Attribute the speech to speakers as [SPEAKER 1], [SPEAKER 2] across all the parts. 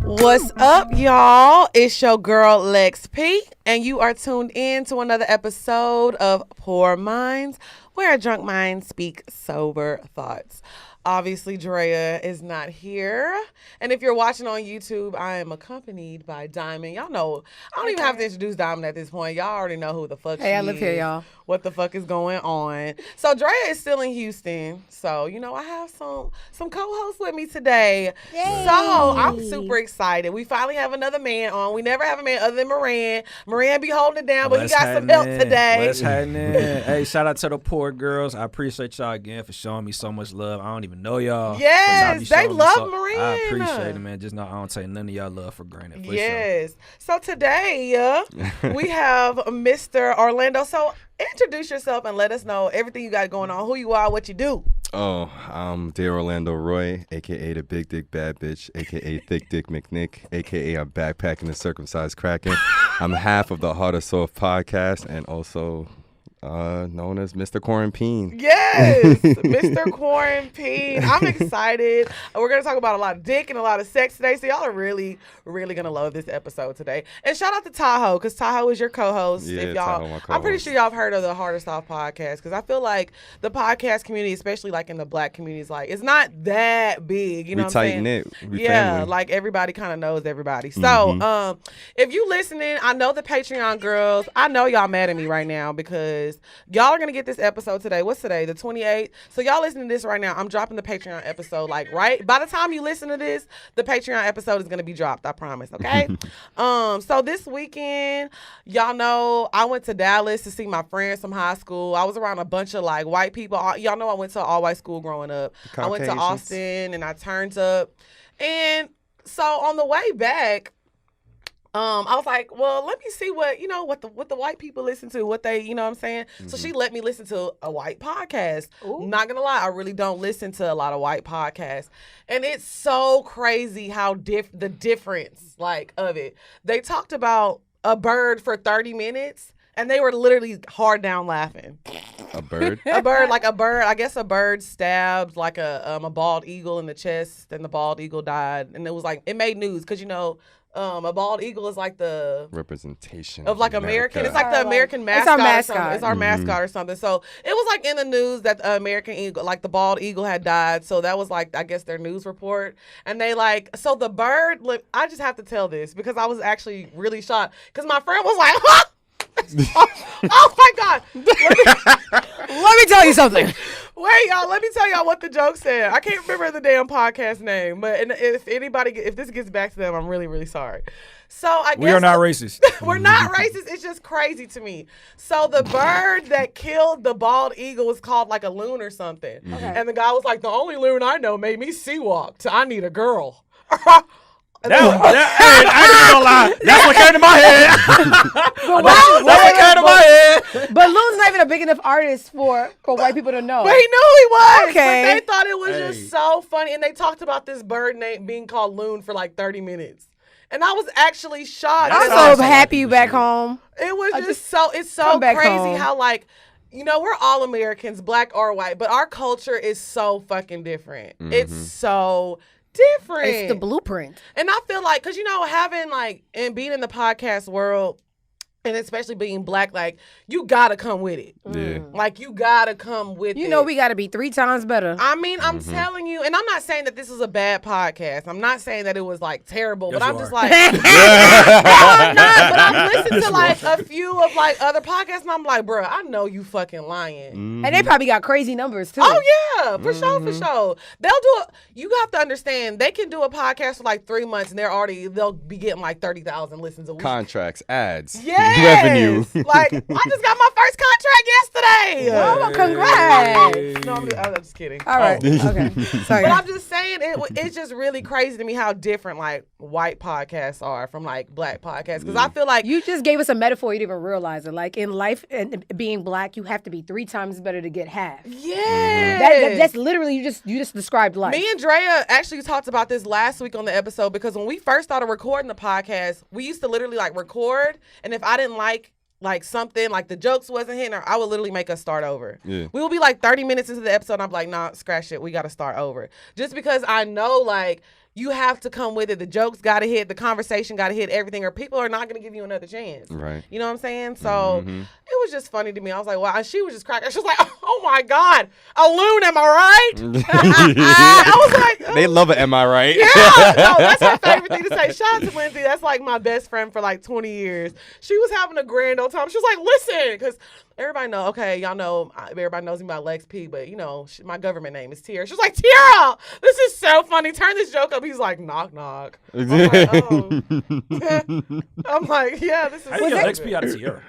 [SPEAKER 1] What's up, y'all? It's your girl Lex P, and you are tuned in to another episode of Poor Minds, where a drunk mind speak sober thoughts. Obviously, Drea is not here. And if you're watching on YouTube, I am accompanied by Diamond. Y'all know, I don't even have to introduce Diamond at this point. Y'all already know who the fuck she is.
[SPEAKER 2] Hey, I live here, y'all.
[SPEAKER 1] What the fuck is going on. So Drea is still in Houston. So, you know, I have some co-hosts with me today.
[SPEAKER 2] Yay.
[SPEAKER 1] So I'm super excited. We finally have another man on. We never have a man other than Moran. Moran be holding it down, but he got some help today.
[SPEAKER 3] What's happening? Hey, shout out to the poor girls. I appreciate y'all again for showing me so much love. I don't even know y'all.
[SPEAKER 1] Yes, they love Moran.
[SPEAKER 3] I appreciate it, man. Just know I don't take none of y'all love for granted. For
[SPEAKER 1] yes. Sure. So today we have Mr. Orlando. So introduce yourself and let us know everything you got going on, who you are, what you do.
[SPEAKER 4] Oh, I'm Dear Orlando Roy, a.k.a. the Big Dick Bad Bitch, a.k.a. Thick Dick McNick, a.k.a. I'm backpacking the circumcised Kraken. I'm half of the Hard or Soft podcast and also known as Mr. Quarantine.
[SPEAKER 1] Yes, Mr. Quarantine. I'm excited. We're going to talk about a lot of dick and a lot of sex today, so y'all are really, really going to love this episode today. And shout out to Tahoe, because Tahoe is your co-host.
[SPEAKER 4] Yeah,
[SPEAKER 1] if y'all,
[SPEAKER 4] Tahoe, my co-host.
[SPEAKER 1] I'm pretty sure y'all have heard of the Hard or Soft podcast, because I feel like the podcast community, especially like in the black community, is like, it's not that big, you know what I'm saying?
[SPEAKER 4] We tight knit. We
[SPEAKER 1] yeah,
[SPEAKER 4] family.
[SPEAKER 1] like everybody kind of knows everybody. So, if you listening, I know the Patreon girls, I know y'all mad at me right now because y'all are going to get this episode today. What's today? The 28th. So y'all listening to this right now. I'm dropping the Patreon episode like right. By the time you listen to this, the Patreon episode is going to be dropped. I promise. Okay. So this weekend, y'all know I went to Dallas to see my friends from high school. I was around a bunch of like white people. Y'all know I went to an all white school growing up. I went to Austin and I turned up. And so on the way back, I was like, well, let me see what the white people listen to, what they, you know what I'm saying? So she let me listen to a white podcast. Ooh. Not gonna lie, I really don't listen to a lot of white podcasts. And it's so crazy how the difference like of it. They talked about a bird for 30 minutes and they were literally hard down laughing.
[SPEAKER 4] A bird?
[SPEAKER 1] I guess a bird stabbed like a bald eagle in the chest and the bald eagle died. And it was like, it made news because, you know, a bald eagle is like the
[SPEAKER 4] representation
[SPEAKER 1] of like American. It's like the American mascot.
[SPEAKER 2] It's our mascot.
[SPEAKER 1] It's our mascot or something. So it was like in the news that the American eagle, like the bald eagle, had died. So that was like, I guess, their news report. And they like, so the bird. Look, I just have to tell this because I was actually really shocked because my friend was like, huh? Oh my God.
[SPEAKER 2] Let me tell you something.
[SPEAKER 1] Wait, y'all, let me tell y'all what the joke said. I can't remember the damn podcast name, but if this gets back to them, I'm really, really sorry. So I guess
[SPEAKER 3] we are not racist.
[SPEAKER 1] We're not racist. It's just crazy to me. So the bird that killed the bald eagle was called like a loon or something. Okay. And the guy was like, the only loon I know made me sea walk. So I need a girl.
[SPEAKER 3] I ain't gonna lie. That's what came to my head. That's what came to my head.
[SPEAKER 2] But Lou's not even a big enough artist for white people to know.
[SPEAKER 1] But he knew he was.
[SPEAKER 2] Okay.
[SPEAKER 1] But they thought it was just so funny. And they talked about this bird name being called Loon for like 30 minutes. And I was actually shocked.
[SPEAKER 2] I'm so happy you back home.
[SPEAKER 1] It was it's so crazy how like, you know, we're all Americans, black or white, but our culture is so fucking different. It's so different.
[SPEAKER 2] It's the blueprint.
[SPEAKER 1] And I feel like, because, you know, having like, and being in the podcast world, and especially being black, like, you gotta come with it.
[SPEAKER 4] Yeah.
[SPEAKER 1] Like, you gotta come with it.
[SPEAKER 2] You know, we gotta be 3 times better.
[SPEAKER 1] I mean, I'm telling you, and I'm not saying that this is a bad podcast. I'm not saying that it was, like, terrible, but I'm just like, no, I'm not, but I've listened to, like, a few of, like, other podcasts, and I'm like, bro, I know you fucking lying.
[SPEAKER 2] And they probably got crazy numbers, too.
[SPEAKER 1] Oh, yeah, for sure, for sure. They'll do it. You have to understand, they can do a podcast for, like, 3 months, and they'll be getting, like, 30,000 listens a week.
[SPEAKER 4] Contracts, ads.
[SPEAKER 1] Yeah.
[SPEAKER 4] Revenue.
[SPEAKER 1] Like, I just got my first contract yesterday.
[SPEAKER 2] Oh, congrats.
[SPEAKER 1] No, I'm just kidding.
[SPEAKER 2] All right. Okay. Sorry.
[SPEAKER 1] But I'm just saying, it's just really crazy to me how different, like, white podcasts are from, like, black podcasts. Because I feel like...
[SPEAKER 2] You just gave us a metaphor you didn't even realize it. Like, in life and being black, you have to be 3 times better to get half.
[SPEAKER 1] Yeah.
[SPEAKER 2] That's literally, you just described life.
[SPEAKER 1] Me and Drea actually talked about this last week on the episode because when we first started recording the podcast, we used to literally, like, record, and if I didn't like like something, like the jokes wasn't hitting her, I would literally make us start over.
[SPEAKER 4] Yeah.
[SPEAKER 1] We would be like 30 minutes into the episode and I'm like, nah, scratch it. We got to start over. Just because I know like you have to come with it. The jokes got to hit, the conversation got to hit, everything, or people are not going to give you another chance.
[SPEAKER 4] Right.
[SPEAKER 1] You know what I'm saying? So it was just funny to me. I was like, wow. And she was just cracking. She was like, oh my God, a loon, am I right? I was like, oh.
[SPEAKER 4] They love it, am I right?
[SPEAKER 1] Yeah, no, that's her favorite thing to say. Shout out to Lindsay. That's like my best friend for like 20 years. She was having a grand old time. She was like, listen, because everybody know, okay, y'all know, everybody knows me by Lex P, but you know, my government name is Tiara. She was like, Tiara, this is so funny. Turn this joke up. He's like, knock, knock. I'm like, oh. I'm like, yeah, this is.
[SPEAKER 3] How do you get Lex P out of Tiara?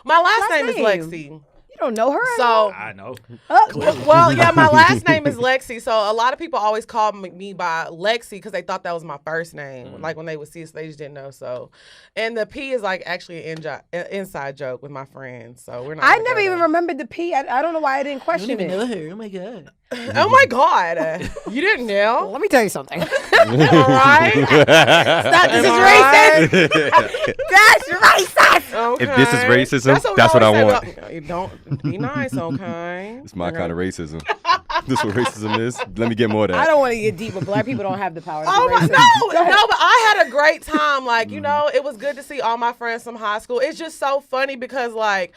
[SPEAKER 1] My last name is Lexi.
[SPEAKER 2] You don't know her?
[SPEAKER 1] So
[SPEAKER 3] I know.
[SPEAKER 1] well, yeah, my last name is Lexi. So a lot of people always call me by Lexi because they thought that was my first name. Like when they would see us, they just didn't know. So, and the P is like actually an inside joke with my friends. So we're not.
[SPEAKER 2] I never even remembered the P. I don't know why I didn't question it.
[SPEAKER 3] Her. Oh my God.
[SPEAKER 1] Oh my God, you didn't know?
[SPEAKER 2] Let me tell you something.
[SPEAKER 1] All right.
[SPEAKER 2] Stop, this is racist. That's racist.
[SPEAKER 1] Okay.
[SPEAKER 4] If this is racism, that's what I want.
[SPEAKER 1] Don't be nice, okay?
[SPEAKER 4] It's my kind of racism. This is what racism is. Let me get more of that.
[SPEAKER 2] I don't want to get deep, but black people don't have the power to
[SPEAKER 1] Oh
[SPEAKER 2] be
[SPEAKER 1] my,
[SPEAKER 2] racist.
[SPEAKER 1] no, but I had a great time. Like, you know, it was good to see all my friends from high school. It's just so funny because like,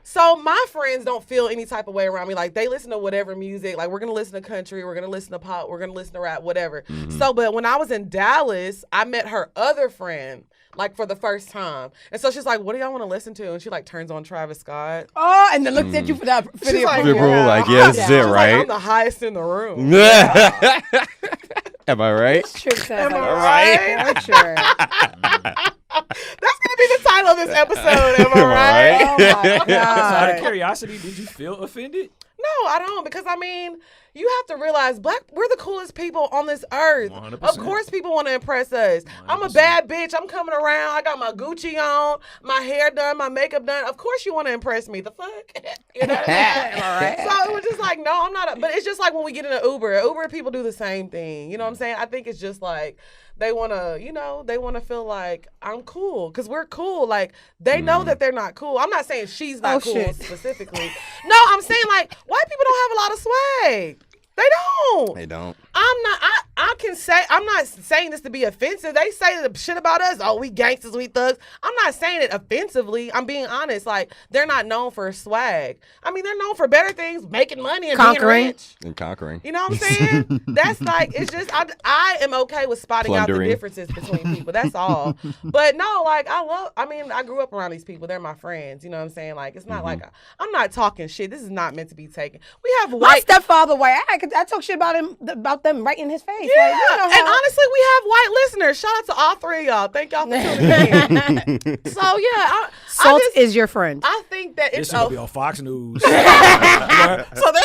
[SPEAKER 1] so my friends don't feel any type of way around me. Like they listen to whatever music. Like we're gonna listen to country, we're gonna listen to pop, we're gonna listen to rap, whatever. So, but when I was in Dallas, I met her other friend like for the first time, and so she's like, "What do y'all want to listen to?" And she like turns on Travis Scott.
[SPEAKER 2] Oh, and then looks at you for that. For
[SPEAKER 1] She's
[SPEAKER 2] the
[SPEAKER 1] like,
[SPEAKER 2] approval.
[SPEAKER 4] Like, yeah, this is it,
[SPEAKER 1] She's
[SPEAKER 4] right?
[SPEAKER 1] like, I'm the highest in the room.
[SPEAKER 4] Am I right?
[SPEAKER 2] Trip sounds
[SPEAKER 1] Am
[SPEAKER 2] like
[SPEAKER 1] I right?
[SPEAKER 2] Sure.
[SPEAKER 1] That's gonna be the title of this episode. Am I right?
[SPEAKER 2] Oh my
[SPEAKER 3] So out
[SPEAKER 2] God.
[SPEAKER 3] of curiosity, did you feel offended?
[SPEAKER 1] No, I don't, because I mean, you have to realize we're the coolest people on this earth.
[SPEAKER 3] 100%.
[SPEAKER 1] Of course people want to impress us. 100%. I'm a bad bitch. I'm coming around. I got my Gucci on, my hair done, my makeup done. Of course you want to impress me. The fuck? You know what I mean?
[SPEAKER 2] All right.
[SPEAKER 1] So it was just like, no, I'm not. But it's just like when we get in an Uber people do the same thing. You know what I'm saying? I think it's just like, they want to, you know, they want to feel like I'm cool because we're cool. Like they know that they're not cool. I'm not saying she's not cool specifically. No, I'm saying like white people don't have a lot of swag. They don't.
[SPEAKER 4] They don't.
[SPEAKER 1] I'm not. I can say I'm not saying this to be offensive. They say the shit about us. Oh, we gangsters, we thugs. I'm not saying it offensively. I'm being honest. Like they're not known for swag. I mean, they're known for better things, making money and being rich.
[SPEAKER 4] And conquering.
[SPEAKER 1] You know what I'm saying? That's like, it's just, I am okay with spotting out the differences between people. That's all. But no, like, I grew up around these people. They're my friends. You know what I'm saying? Like, it's not like, I'm not talking shit. This is not meant to be taken. We have
[SPEAKER 2] My
[SPEAKER 1] white.
[SPEAKER 2] stepfather white. I talk shit about them right in his face.
[SPEAKER 1] Yeah,
[SPEAKER 2] Like, you know
[SPEAKER 1] and honestly, we have white listeners. Shout out to all three of y'all. Thank y'all for tuning in. So, yeah.
[SPEAKER 2] Salt is your friend.
[SPEAKER 1] I think that
[SPEAKER 3] This
[SPEAKER 1] it's
[SPEAKER 3] is gonna be on Fox News. So there's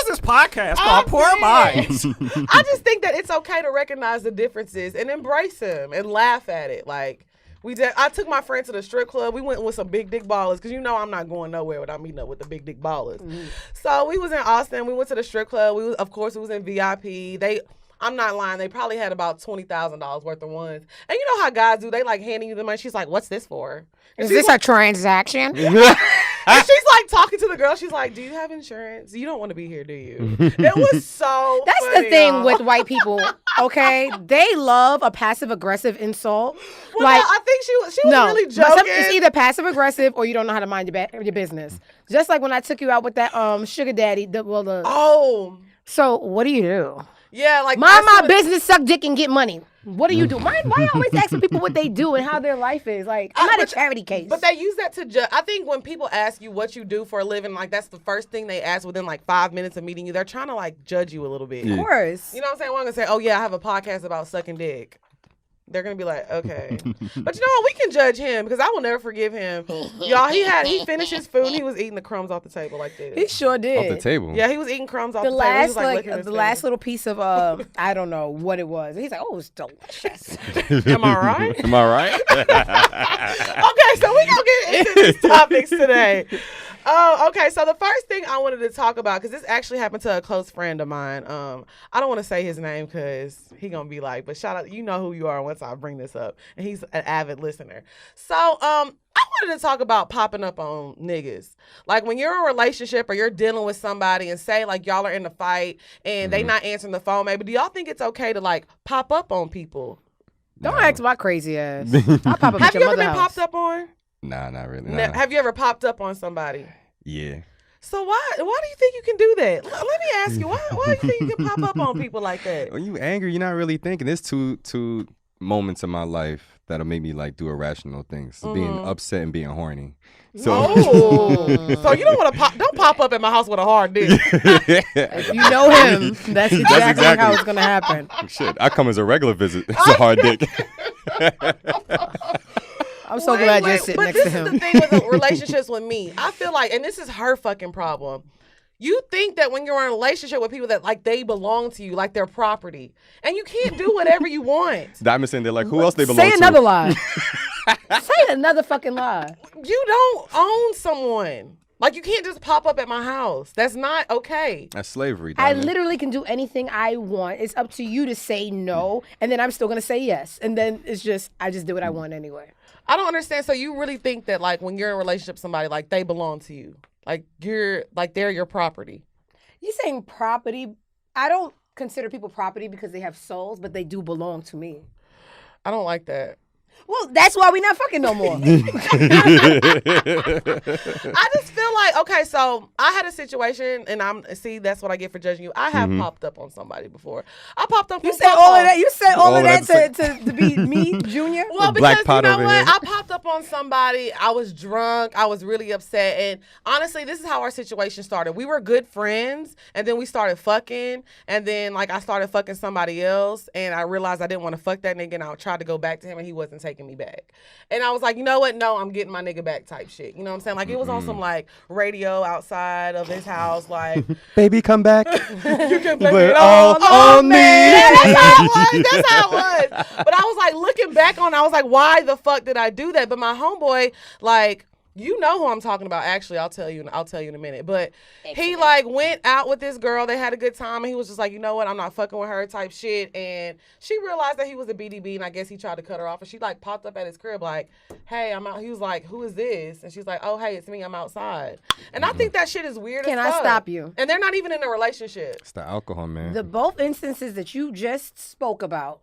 [SPEAKER 3] this podcast called Poor Minds.
[SPEAKER 1] I just think that it's okay to recognize the differences and embrace them and laugh at it. Like I took my friend to the strip club. We went with some big dick ballers because you know I'm not going nowhere without meeting up with the big dick ballers. So we was in Austin. We went to the strip club. Of course, it was in VIP. I'm not lying. They probably had about $20,000 worth of ones. And you know how guys do? They like handing you the money. She's like, "What's this for?"
[SPEAKER 2] Is this a transaction?
[SPEAKER 1] And she's like talking to the girl. She's like, "Do you have insurance? You don't want to be here, do you?" It was so
[SPEAKER 2] That's
[SPEAKER 1] funny,
[SPEAKER 2] the thing
[SPEAKER 1] y'all.
[SPEAKER 2] with white people, okay? They love a passive-aggressive insult.
[SPEAKER 1] Well,
[SPEAKER 2] like,
[SPEAKER 1] no, I think she was really joking.
[SPEAKER 2] It's either passive-aggressive or you don't know how to mind your business. Just like when I took you out with that sugar daddy.
[SPEAKER 1] Oh.
[SPEAKER 2] So what do you do?
[SPEAKER 1] Yeah, like
[SPEAKER 2] Mind my business, suck dick, and get money. What do you do? Why always asking people what they do and how their life is? Like, I'm not a charity case.
[SPEAKER 1] But they use that to judge. I think when people ask you what you do for a living, like that's the first thing they ask within like 5 minutes of meeting you. They're trying to like judge you a little bit.
[SPEAKER 2] Of course.
[SPEAKER 1] You know what I'm saying? One gonna say, "Oh yeah, I have a podcast about sucking dick." They're gonna be like, okay, but you know what? We can judge him because I will never forgive him. Y'all, he finished his food. And he was eating the crumbs off the table like this.
[SPEAKER 2] He sure did.
[SPEAKER 4] Off the table.
[SPEAKER 1] Yeah, he was eating crumbs off
[SPEAKER 2] The
[SPEAKER 1] the table. He was,
[SPEAKER 2] last
[SPEAKER 1] licking his
[SPEAKER 2] the
[SPEAKER 1] finger.
[SPEAKER 2] last little piece of I don't know what it was. He's like, "Oh, it's delicious."
[SPEAKER 1] Am I right?
[SPEAKER 4] Am I right?
[SPEAKER 1] Okay, so we gonna get into these topics today. Okay, so the first thing I wanted to talk about, because this actually happened to a close friend of mine. I don't want to say his name because he gonna be like, but shout out, you know who you are once I bring this up, and he's an avid listener. So I wanted to talk about popping up on niggas. Like when you're in a relationship or you're dealing with somebody and say like y'all are in a fight and they not answering the phone, maybe do y'all think it's okay to like pop up on people?
[SPEAKER 2] Don't ask my crazy ass. I'll pop up
[SPEAKER 1] Have
[SPEAKER 2] at your
[SPEAKER 1] you ever
[SPEAKER 2] mother's
[SPEAKER 1] been
[SPEAKER 2] house.
[SPEAKER 1] popped up on?
[SPEAKER 4] Nah, not really. Nah.
[SPEAKER 1] Have you ever popped up on somebody?
[SPEAKER 4] Yeah.
[SPEAKER 1] So why do you think you can do that? Let me ask you, why do you think you can pop up on people like that?
[SPEAKER 4] When you angry, you're not really thinking. There's two moments in my life that'll make me like do irrational things: being upset and being horny. So,
[SPEAKER 1] so you don't pop up at my house with a hard dick.
[SPEAKER 2] If you know him, that's exactly how it's gonna happen.
[SPEAKER 4] Shit, I come as a regular visit. It's a hard dick.
[SPEAKER 2] I'm so glad you're sitting next to him.
[SPEAKER 1] But this is the thing with relationships with me. I feel like, and this is her fucking problem. You think that when you're in a relationship with people that like they belong to you, like they're property, and you can't do whatever you want.
[SPEAKER 4] Diamond saying they're like, who else they belong to?
[SPEAKER 2] Say another lie. Say another fucking lie.
[SPEAKER 1] You don't own someone. Like you can't just pop up at my house. That's not okay.
[SPEAKER 4] That's slavery.
[SPEAKER 2] I
[SPEAKER 4] Diamond.
[SPEAKER 2] literally can do anything I want. It's up to you to say no, and then I'm still gonna say yes, and then it's just I just do what I want anyway.
[SPEAKER 1] I don't understand. So you really think that like when you're in a relationship with somebody, like they belong to you? Like they're your property.
[SPEAKER 2] You saying property? I don't consider people property because they have souls, but they do belong to me.
[SPEAKER 1] I don't like that.
[SPEAKER 2] Well, that's why we not fucking no more.
[SPEAKER 1] I just feel like, okay, so I had a situation, and that's what I get for judging you. I have popped up on somebody before. I popped up.
[SPEAKER 2] You said all of that. You said all of that to be me, Junior.
[SPEAKER 1] Well,
[SPEAKER 4] Black
[SPEAKER 1] because
[SPEAKER 4] pot
[SPEAKER 1] you know
[SPEAKER 4] over
[SPEAKER 1] what?
[SPEAKER 4] here.
[SPEAKER 1] I popped up on somebody. I was drunk. I was really upset, and honestly, this is how our situation started. We were good friends, and then we started fucking, and then like I started fucking somebody else, and I realized I didn't want to fuck that nigga, and I tried to go back to him, and he wasn't taking me back. And I was like, you know what? No, I'm getting my nigga back type shit. You know what I'm saying? Like it was on some like radio outside of his house, like
[SPEAKER 4] Baby, come back.
[SPEAKER 1] you can blame
[SPEAKER 4] We're
[SPEAKER 1] it
[SPEAKER 4] all on me.
[SPEAKER 1] Yeah, that's how it was. That's how it was. But I was like looking back on it, I was like, why the fuck did I do that? But my homeboy, like, you know who I'm talking about. Actually, I'll tell you in a minute. But he like went out with this girl. They had a good time, and he was just like, you know what? I'm not fucking with her type shit. And she realized that he was a BDB, and I guess he tried to cut her off. And she like popped up at his crib like, hey, I'm out. He was like, who is this? And she's like, oh, hey, it's me. I'm outside. And I think that shit is weird.
[SPEAKER 2] Can
[SPEAKER 1] as
[SPEAKER 2] I
[SPEAKER 1] fuck.
[SPEAKER 2] stop you?
[SPEAKER 1] And they're not even in a relationship.
[SPEAKER 4] It's the alcohol, man.
[SPEAKER 2] The both instances that you just spoke about,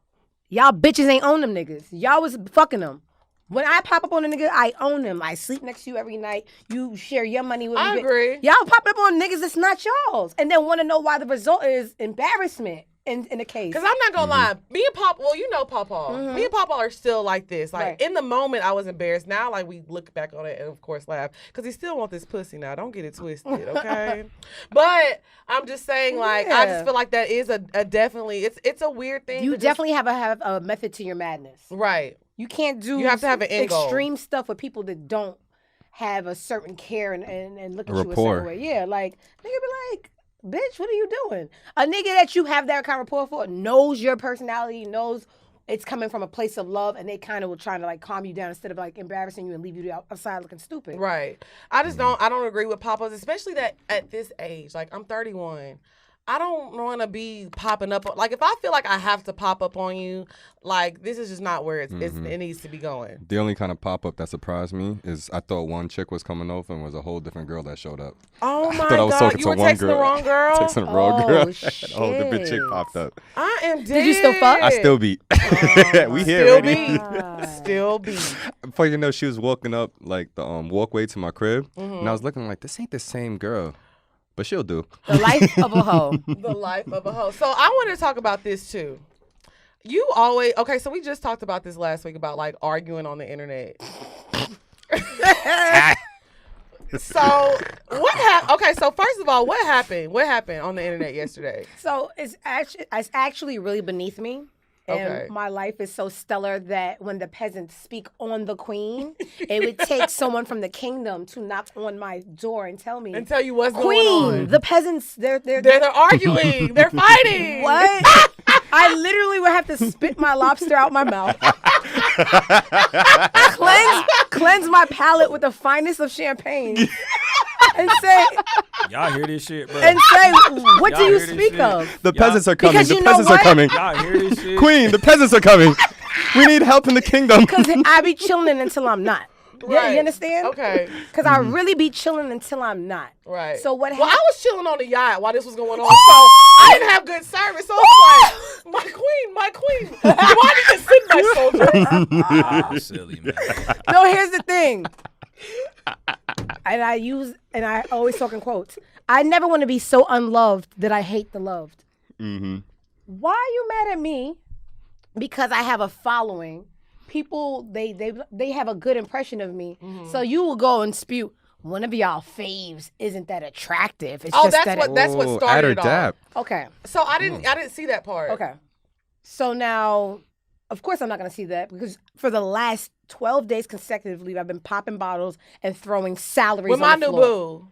[SPEAKER 2] y'all bitches ain't own them niggas. Y'all was fucking them. When I pop up on a nigga, I own them. I sleep next to you every night. You share your money with me.
[SPEAKER 1] I agree.
[SPEAKER 2] Y'all pop up on niggas that's not y'all's. And then want to know why the result is embarrassment in the case.
[SPEAKER 1] Because I'm not going to lie. Me and Papa, well, you know Papa. Me and Papa are still like this. Like, in the moment, I was embarrassed. Now, like, we look back on it and, of course, laugh. Because he still wants this pussy now. Don't get it twisted, okay? But I'm just saying, like, I just feel like that is a definitely, it's a weird thing.
[SPEAKER 2] You definitely have a method to your madness.
[SPEAKER 1] Right.
[SPEAKER 2] You can't do
[SPEAKER 1] You have to have an end goal.
[SPEAKER 2] Extreme stuff with people that don't have a certain care and look at you a
[SPEAKER 4] Rapport.
[SPEAKER 2] certain way. Yeah, like, nigga be like, bitch, what are you doing? A nigga that you have that kind of rapport for knows your personality, knows it's coming from a place of love, and they kind of will try to like calm you down instead of like embarrassing you and leave you outside looking stupid.
[SPEAKER 1] Right. I don't agree with Papa's, especially that at this age. Like, I'm 31. I don't want to be popping up. Like, if I feel like I have to pop up on you, like, this is just not where it needs to be going.
[SPEAKER 4] The only kind of pop-up that surprised me is I thought one chick was coming over and was a whole different girl that showed up.
[SPEAKER 1] Oh, my
[SPEAKER 4] I thought I was
[SPEAKER 1] God.
[SPEAKER 4] talking
[SPEAKER 1] You
[SPEAKER 4] to
[SPEAKER 1] were
[SPEAKER 4] one
[SPEAKER 1] texting
[SPEAKER 4] girl.
[SPEAKER 1] the wrong girl?
[SPEAKER 4] Texting the wrong girl.
[SPEAKER 2] Shit.
[SPEAKER 4] Oh, the big chick popped up.
[SPEAKER 1] I am dead.
[SPEAKER 2] Did you still fuck?
[SPEAKER 4] I still beat. We here
[SPEAKER 1] Still
[SPEAKER 4] already.
[SPEAKER 1] beat. Still beat.
[SPEAKER 4] Before you know, she was walking up like the walkway to my crib, and I was looking like, this ain't the same girl. But she'll do.
[SPEAKER 2] The life of a hoe.
[SPEAKER 1] The life of a hoe. So I want to talk about this too. You always, okay, so we just talked about this last week about like arguing on the internet. So what happened? Okay, so first of all, what happened? What happened on the internet yesterday?
[SPEAKER 2] So it's actually really beneath me. And
[SPEAKER 1] Okay.
[SPEAKER 2] my life is so stellar that when the peasants speak on the queen, it would take someone from the kingdom to knock on my door and tell me,
[SPEAKER 1] And tell you what's going
[SPEAKER 2] Queen,
[SPEAKER 1] on.
[SPEAKER 2] the peasants, they're
[SPEAKER 1] They're arguing. They're fighting.
[SPEAKER 2] what? I literally would have to spit my lobster out my mouth, cleanse my palate with the finest of champagne, and say,
[SPEAKER 3] Y'all hear this shit, bro?
[SPEAKER 2] what do
[SPEAKER 3] Y'all
[SPEAKER 2] you
[SPEAKER 3] hear this
[SPEAKER 2] speak
[SPEAKER 3] shit?
[SPEAKER 2] of?
[SPEAKER 4] The peasants are coming.
[SPEAKER 2] Because
[SPEAKER 4] The
[SPEAKER 2] you know
[SPEAKER 4] peasants are
[SPEAKER 2] what?
[SPEAKER 4] coming.
[SPEAKER 3] Y'all hear this shit?
[SPEAKER 4] Queen, the peasants are coming. We need help in the kingdom.
[SPEAKER 2] Because I be chilling until I'm not.
[SPEAKER 1] Right.
[SPEAKER 2] You understand?
[SPEAKER 1] Okay.
[SPEAKER 2] Because I really be chilling until I'm not.
[SPEAKER 1] Right.
[SPEAKER 2] So what
[SPEAKER 1] Well, I
[SPEAKER 2] happened?
[SPEAKER 1] was chilling on the yacht while this was going on, so I didn't have good service. So it's like, my queen. Do I need to sit my soldier?
[SPEAKER 3] Oh, silly, man.
[SPEAKER 2] No, here's the thing. And I always talk in quotes. I never want to be so unloved that I hate the loved.
[SPEAKER 4] Mm-hmm.
[SPEAKER 2] Why are you mad at me? Because I have a following. People, they have a good impression of me. Mm-hmm. So you will go and spew, one of y'all faves isn't that attractive. It's just
[SPEAKER 1] that's what started
[SPEAKER 4] add her
[SPEAKER 1] it all.
[SPEAKER 4] dap.
[SPEAKER 2] Okay.
[SPEAKER 1] So I didn't see that part.
[SPEAKER 2] Okay. So now, of course I'm not going to see that because for the last 12 days consecutively, I've been popping bottles and throwing salaries
[SPEAKER 1] With
[SPEAKER 2] on
[SPEAKER 1] my
[SPEAKER 2] the
[SPEAKER 1] new
[SPEAKER 2] floor.
[SPEAKER 1] boo.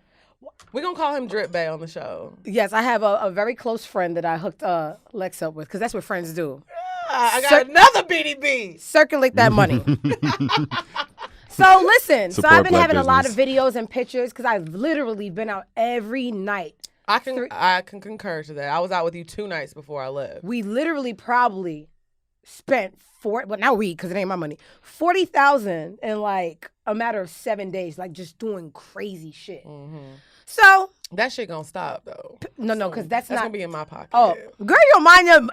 [SPEAKER 1] We're going to call him Drip Bay on the show.
[SPEAKER 2] Yes, I have a very close friend that I hooked Lex up with because that's what friends do.
[SPEAKER 1] I got another BDB.
[SPEAKER 2] Circulate that money. So listen,
[SPEAKER 4] Support
[SPEAKER 2] I've been
[SPEAKER 4] black
[SPEAKER 2] having a lot of
[SPEAKER 4] business.
[SPEAKER 2] videos and pictures because I've literally been out every night.
[SPEAKER 1] I can concur to that. I was out with you 2 nights before I left.
[SPEAKER 2] We literally probably spent because it ain't my money, 40,000 in like a matter of 7 days, like just doing crazy shit.
[SPEAKER 1] Mm-hmm.
[SPEAKER 2] So
[SPEAKER 1] That shit gonna stop though.
[SPEAKER 2] no, because that's not.
[SPEAKER 1] gonna be in my pocket.
[SPEAKER 2] Oh, girl, you don't mind your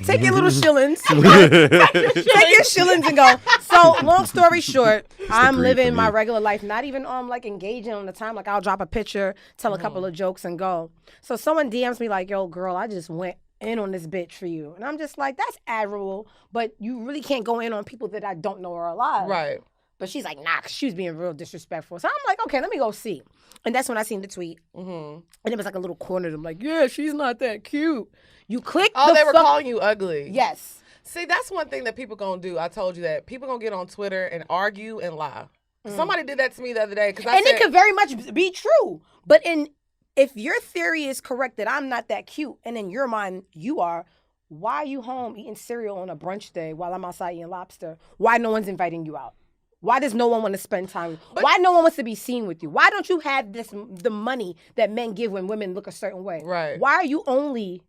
[SPEAKER 2] take your little shillings, take your shillings and go. So, long story short, I'm
[SPEAKER 4] greed
[SPEAKER 2] living
[SPEAKER 4] for
[SPEAKER 2] my
[SPEAKER 4] me.
[SPEAKER 2] regular life, not even like engaging on the time. Like I'll drop a picture, tell a couple of jokes, and go. So someone DMs me like, "Yo, girl, I just went in on this bitch for you," and I'm just like, "That's admirable, but you really can't go in on people that I don't know are alive."
[SPEAKER 1] Right.
[SPEAKER 2] But she's like, nah, 'cause she was being real disrespectful. So I'm like, okay, let me go see. And that's when I seen the tweet.
[SPEAKER 1] Mm-hmm.
[SPEAKER 2] And it was like a little corner. I'm like, yeah, she's not that cute. You click
[SPEAKER 1] Oh, they were
[SPEAKER 2] fuck-
[SPEAKER 1] calling you ugly.
[SPEAKER 2] Yes.
[SPEAKER 1] See, that's one thing that people gonna do. I told you that people gonna get on Twitter and argue and lie. Somebody did that to me the other day because I
[SPEAKER 2] And
[SPEAKER 1] said,
[SPEAKER 2] it could very much be true. But if your theory is correct that I'm not that cute, and in your mind you are, why are you home eating cereal on a brunch day while I'm outside eating lobster? Why no one's inviting you out? Why does no one want to spend time with you? Why no one wants to be seen with you? Why don't you have the money that men give when women look a certain way?
[SPEAKER 1] Right.
[SPEAKER 2] Why are you only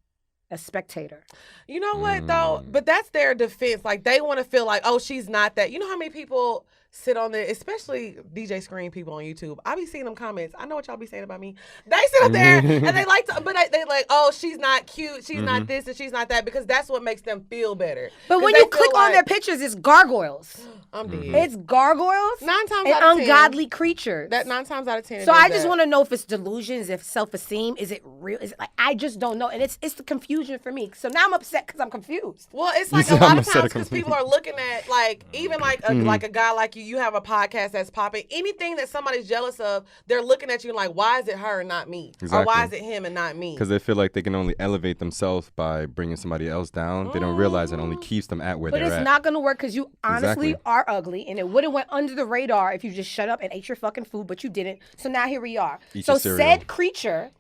[SPEAKER 2] a spectator?
[SPEAKER 1] You know what though? But that's their defense. Like they want to feel like, oh, she's not that. You know how many people sit on there, especially DJ Screen people on YouTube. I be seeing them comments. I know what y'all be saying about me. They sit up there and they like to, but they like, oh, she's not cute. She's not this and she's not that because that's what makes them feel better.
[SPEAKER 2] But when you click on their pictures, it's gargoyles.
[SPEAKER 1] I'm dead.
[SPEAKER 2] It's gargoyles
[SPEAKER 1] 9 times
[SPEAKER 2] and
[SPEAKER 1] out of 10.
[SPEAKER 2] ungodly creatures.
[SPEAKER 1] That 9 times out of 10.
[SPEAKER 2] So I just want to know if it's delusions, if self-esteem, is it real? Is it like I just don't know, and it's the confusion for me. So now I'm upset because I'm confused.
[SPEAKER 1] Well, it's like a
[SPEAKER 4] said
[SPEAKER 1] lot
[SPEAKER 4] I'm
[SPEAKER 1] of
[SPEAKER 4] upset
[SPEAKER 1] times because people are looking at like even like a guy like you. You have a podcast that's popping. Anything that somebody's jealous of, they're looking at you like, why is it her and not me? Or why is
[SPEAKER 4] Exactly.
[SPEAKER 1] it him and not me?
[SPEAKER 4] Because they feel like they can only elevate themselves by bringing somebody else down. They don't realize it only keeps them at where
[SPEAKER 2] But
[SPEAKER 4] they're
[SPEAKER 2] it's
[SPEAKER 4] at.
[SPEAKER 2] not going to work because you honestly
[SPEAKER 4] Exactly.
[SPEAKER 2] are ugly, and it would have went under the radar if you just shut up and ate your fucking food, but you didn't. So now here we are.
[SPEAKER 4] Eat
[SPEAKER 2] So
[SPEAKER 4] your cereal.
[SPEAKER 2] said creature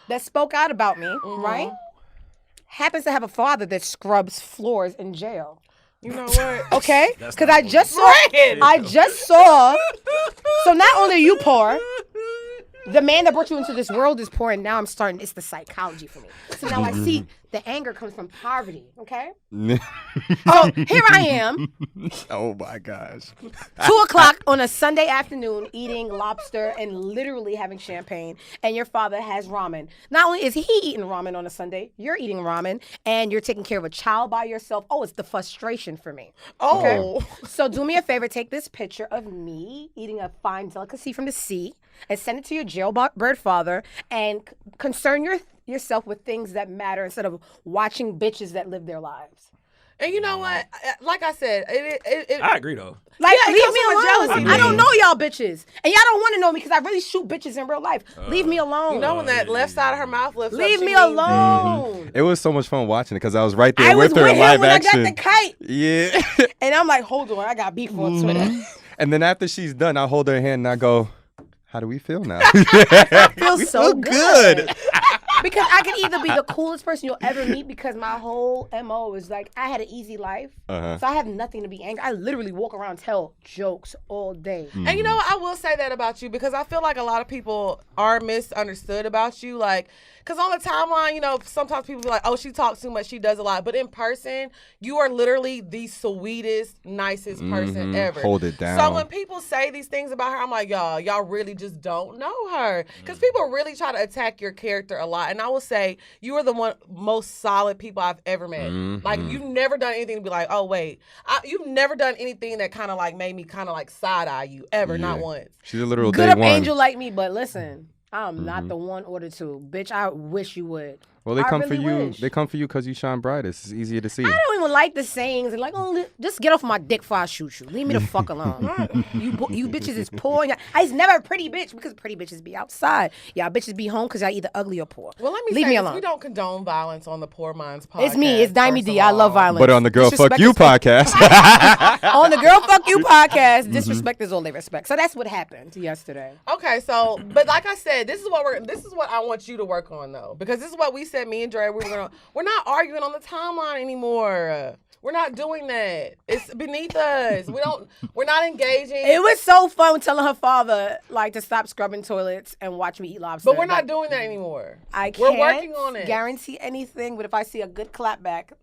[SPEAKER 2] that spoke out about me, right, happens to have a father that scrubs floors in jail.
[SPEAKER 1] You know what?
[SPEAKER 2] Okay,
[SPEAKER 3] That's
[SPEAKER 2] because
[SPEAKER 3] not
[SPEAKER 2] I
[SPEAKER 3] what
[SPEAKER 2] just
[SPEAKER 3] you
[SPEAKER 2] saw. I just saw. So not only are you poor, the man that brought you into this world is poor, and now I'm starting. It's the psychology for me. So now I see the anger comes from poverty. Okay. So here I am,
[SPEAKER 4] Oh my gosh.
[SPEAKER 2] 2:00 on a Sunday afternoon, eating lobster and literally having champagne, and your father has ramen. Not only is he eating ramen on a Sunday, you're eating ramen, and you're taking care of a child by yourself. Oh, it's the frustration for me.
[SPEAKER 1] Oh.
[SPEAKER 2] So do me a favor, take this picture of me eating a fine delicacy from the sea and send it to your jailbird father and concern yourself with things that matter instead of watching bitches that live their lives.
[SPEAKER 1] And you know what? Like I said, it
[SPEAKER 3] I agree though.
[SPEAKER 2] Like,
[SPEAKER 1] Yeah, it
[SPEAKER 2] leave
[SPEAKER 1] comes
[SPEAKER 2] me
[SPEAKER 1] from a
[SPEAKER 2] alone.
[SPEAKER 1] jealousy
[SPEAKER 2] I don't
[SPEAKER 1] thing.
[SPEAKER 2] know y'all bitches. And y'all don't want to know me because I really shoot bitches in real life. Leave me alone.
[SPEAKER 1] you know when that left side of her mouth lifts up,
[SPEAKER 2] Leave
[SPEAKER 1] she
[SPEAKER 2] me
[SPEAKER 1] means-
[SPEAKER 2] alone.
[SPEAKER 4] It was so much fun watching it because I was right there
[SPEAKER 2] I was
[SPEAKER 4] with her
[SPEAKER 2] with
[SPEAKER 4] in
[SPEAKER 2] him
[SPEAKER 4] live
[SPEAKER 2] when
[SPEAKER 4] action.
[SPEAKER 2] I got the kite.
[SPEAKER 4] Yeah.
[SPEAKER 2] And I'm like, hold on, I got beef on Twitter.
[SPEAKER 4] And then after she's done, I hold her hand and I go, how do we feel now?
[SPEAKER 2] Feels so
[SPEAKER 4] feel good.
[SPEAKER 2] Because I can either be the coolest person you'll ever meet because my whole MO is like I had an easy life. So I have nothing to be angry. I literally walk around and tell jokes all day.
[SPEAKER 1] And you know what? I will say that about you because I feel like a lot of people are misunderstood about you. Like, because on the timeline, you know, sometimes people be like, oh, she talks too much, she does a lot. But in person, you are literally the sweetest, nicest person ever.
[SPEAKER 4] Hold it down.
[SPEAKER 1] So when people say these things about her, I'm like, y'all really just don't know her. Because people really try to attack your character a lot. And I will say, you are the most solid people I've ever met. Like, you've never done anything to be like, oh, wait. You've never done anything that kind of like made me kind of like side-eye you ever, not once.
[SPEAKER 4] She's a literal
[SPEAKER 2] Good
[SPEAKER 4] day
[SPEAKER 2] up
[SPEAKER 4] one.
[SPEAKER 2] angel like me, but listen, I'm not the one or the two. Bitch, I wish you would.
[SPEAKER 4] Well, they
[SPEAKER 2] I
[SPEAKER 4] come
[SPEAKER 2] really
[SPEAKER 4] for you.
[SPEAKER 2] wish.
[SPEAKER 4] They come for you because you shine brightest. It's easier to see.
[SPEAKER 2] I don't even like the sayings and like, oh, just get off my dick before I shoot you. Leave me the fuck alone. you bitches is poor. I was never a pretty bitch because pretty bitches be outside. Y'all bitches be home because y'all either ugly or poor.
[SPEAKER 1] Well, let me
[SPEAKER 2] Leave
[SPEAKER 1] say
[SPEAKER 2] me
[SPEAKER 1] this.
[SPEAKER 2] alone.
[SPEAKER 1] We don't condone violence on the Poor Minds podcast.
[SPEAKER 2] It's me. It's Dimey
[SPEAKER 1] first
[SPEAKER 2] D.
[SPEAKER 1] of
[SPEAKER 2] I love
[SPEAKER 1] all.
[SPEAKER 2] violence.
[SPEAKER 4] But on the Girl Fuck
[SPEAKER 2] Disrespect
[SPEAKER 4] You
[SPEAKER 2] is-
[SPEAKER 4] podcast.
[SPEAKER 2] on the Girl Fuck You podcast, disrespect is all they respect. So that's what happened yesterday.
[SPEAKER 1] Okay, so but like I said, this is what I want you to work on though, because this is what we said. Me and Dre, we're not arguing on the timeline anymore. We're not doing that. It's beneath us. We're not engaging.
[SPEAKER 2] It was so fun telling her father like to stop scrubbing toilets and watch me eat lobster.
[SPEAKER 1] But we're not
[SPEAKER 2] Like,
[SPEAKER 1] doing that anymore.
[SPEAKER 2] We're
[SPEAKER 1] working on it.
[SPEAKER 2] Guarantee anything, but if I see a good clap back,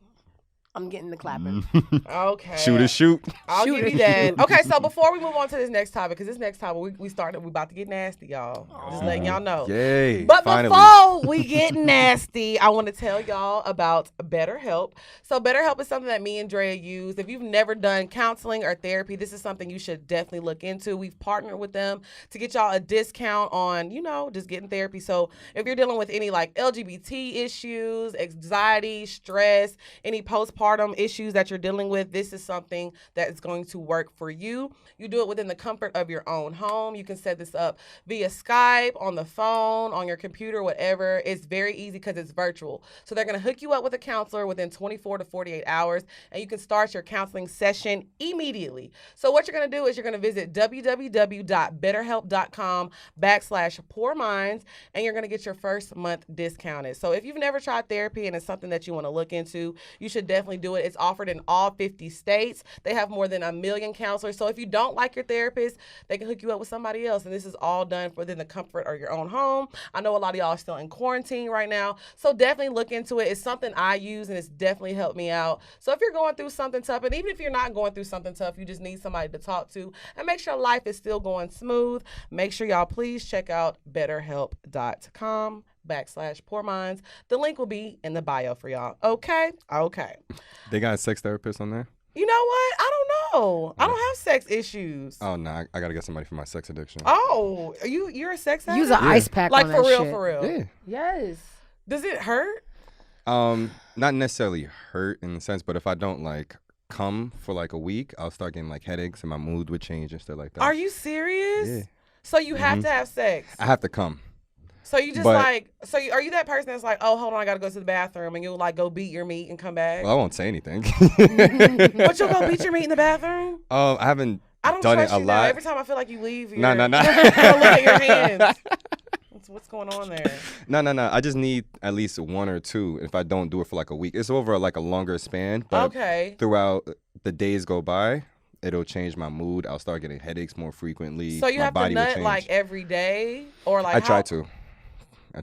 [SPEAKER 2] I'm getting the clapping.
[SPEAKER 1] Okay.
[SPEAKER 4] Shoot or shoot.
[SPEAKER 1] I'll
[SPEAKER 2] Shoot
[SPEAKER 1] give
[SPEAKER 2] or
[SPEAKER 1] you that.
[SPEAKER 2] shoot.
[SPEAKER 1] Okay, so before we move on to this next topic, because this next topic we about to get nasty, y'all. Just letting y'all know.
[SPEAKER 4] Yay.
[SPEAKER 1] But
[SPEAKER 4] finally.
[SPEAKER 1] before we get nasty, I want to tell y'all about BetterHelp. So BetterHelp is something that me and Drea use. If you've never done counseling or therapy, this is something you should definitely look into. We've partnered with them to get y'all a discount on, just getting therapy. So if you're dealing with any like LGBT issues, anxiety, stress, any postpartum issues that you're dealing with, this is something that is going to work for you. You do it within the comfort of your own home. You can set this up via Skype, on the phone, on your computer, whatever. It's very easy because it's virtual. So they're going to hook you up with a counselor within 24 to 48 hours, and you can start your counseling session immediately. So what you're going to do is you're going to visit www.betterhelp.com/poorminds, and you're going to get your first month discounted. So if you've never tried therapy and it's something that you want to look into, you should definitely do it. It's offered in all 50 states. They have more than 1 million counselors. So if you don't like your therapist, they can hook you up with somebody else. And this is all done within the comfort of your own home. I know a lot of y'all are still in quarantine right now. So definitely look into it. It's something I use and it's definitely helped me out. So if you're going through something tough, and even if you're not going through something tough, you just need somebody to talk to and make sure life is still going smooth, make sure y'all please check out betterhelp.com/poorminds. The link will be in the bio for y'all. Okay.
[SPEAKER 4] They got a sex therapist on there?
[SPEAKER 1] You know what? I don't know. I don't have sex issues.
[SPEAKER 4] Oh, no. I got to get somebody for my sex addiction.
[SPEAKER 1] Oh, you're a sex addict?
[SPEAKER 2] Use an ice pack
[SPEAKER 1] like
[SPEAKER 2] on
[SPEAKER 1] for
[SPEAKER 2] that
[SPEAKER 1] real,
[SPEAKER 2] shit.
[SPEAKER 1] for real.
[SPEAKER 4] Yeah.
[SPEAKER 2] Yes.
[SPEAKER 1] Does it hurt?
[SPEAKER 4] Not necessarily hurt in the sense, but if I don't like come for like a week, I'll start getting like headaches and my mood would change and stuff like that.
[SPEAKER 1] Are you serious?
[SPEAKER 4] Yeah.
[SPEAKER 1] So you have to have sex.
[SPEAKER 4] I have to come.
[SPEAKER 1] So you just
[SPEAKER 4] But-
[SPEAKER 1] are you that person that's like, oh, hold on, I gotta go to the bathroom, and you'll like go beat your meat and come back?
[SPEAKER 4] Well, I won't say anything.
[SPEAKER 1] But you'll go beat your meat in the bathroom?
[SPEAKER 4] I haven't
[SPEAKER 1] I don't
[SPEAKER 4] done it
[SPEAKER 1] trust
[SPEAKER 4] a
[SPEAKER 1] you now.
[SPEAKER 4] lot.
[SPEAKER 1] Every time I feel like you leave,
[SPEAKER 4] No.
[SPEAKER 1] I look at your hands. What's going on there?
[SPEAKER 4] No. I just need at least one or two. If I don't do it for like a week, it's over like a longer span. But
[SPEAKER 1] Okay.
[SPEAKER 4] throughout the days go by, it'll change my mood. I'll start getting headaches more frequently.
[SPEAKER 1] So you
[SPEAKER 4] my
[SPEAKER 1] have to
[SPEAKER 4] body will
[SPEAKER 1] nut
[SPEAKER 4] change.
[SPEAKER 1] like every day, or like
[SPEAKER 4] I try to.
[SPEAKER 1] I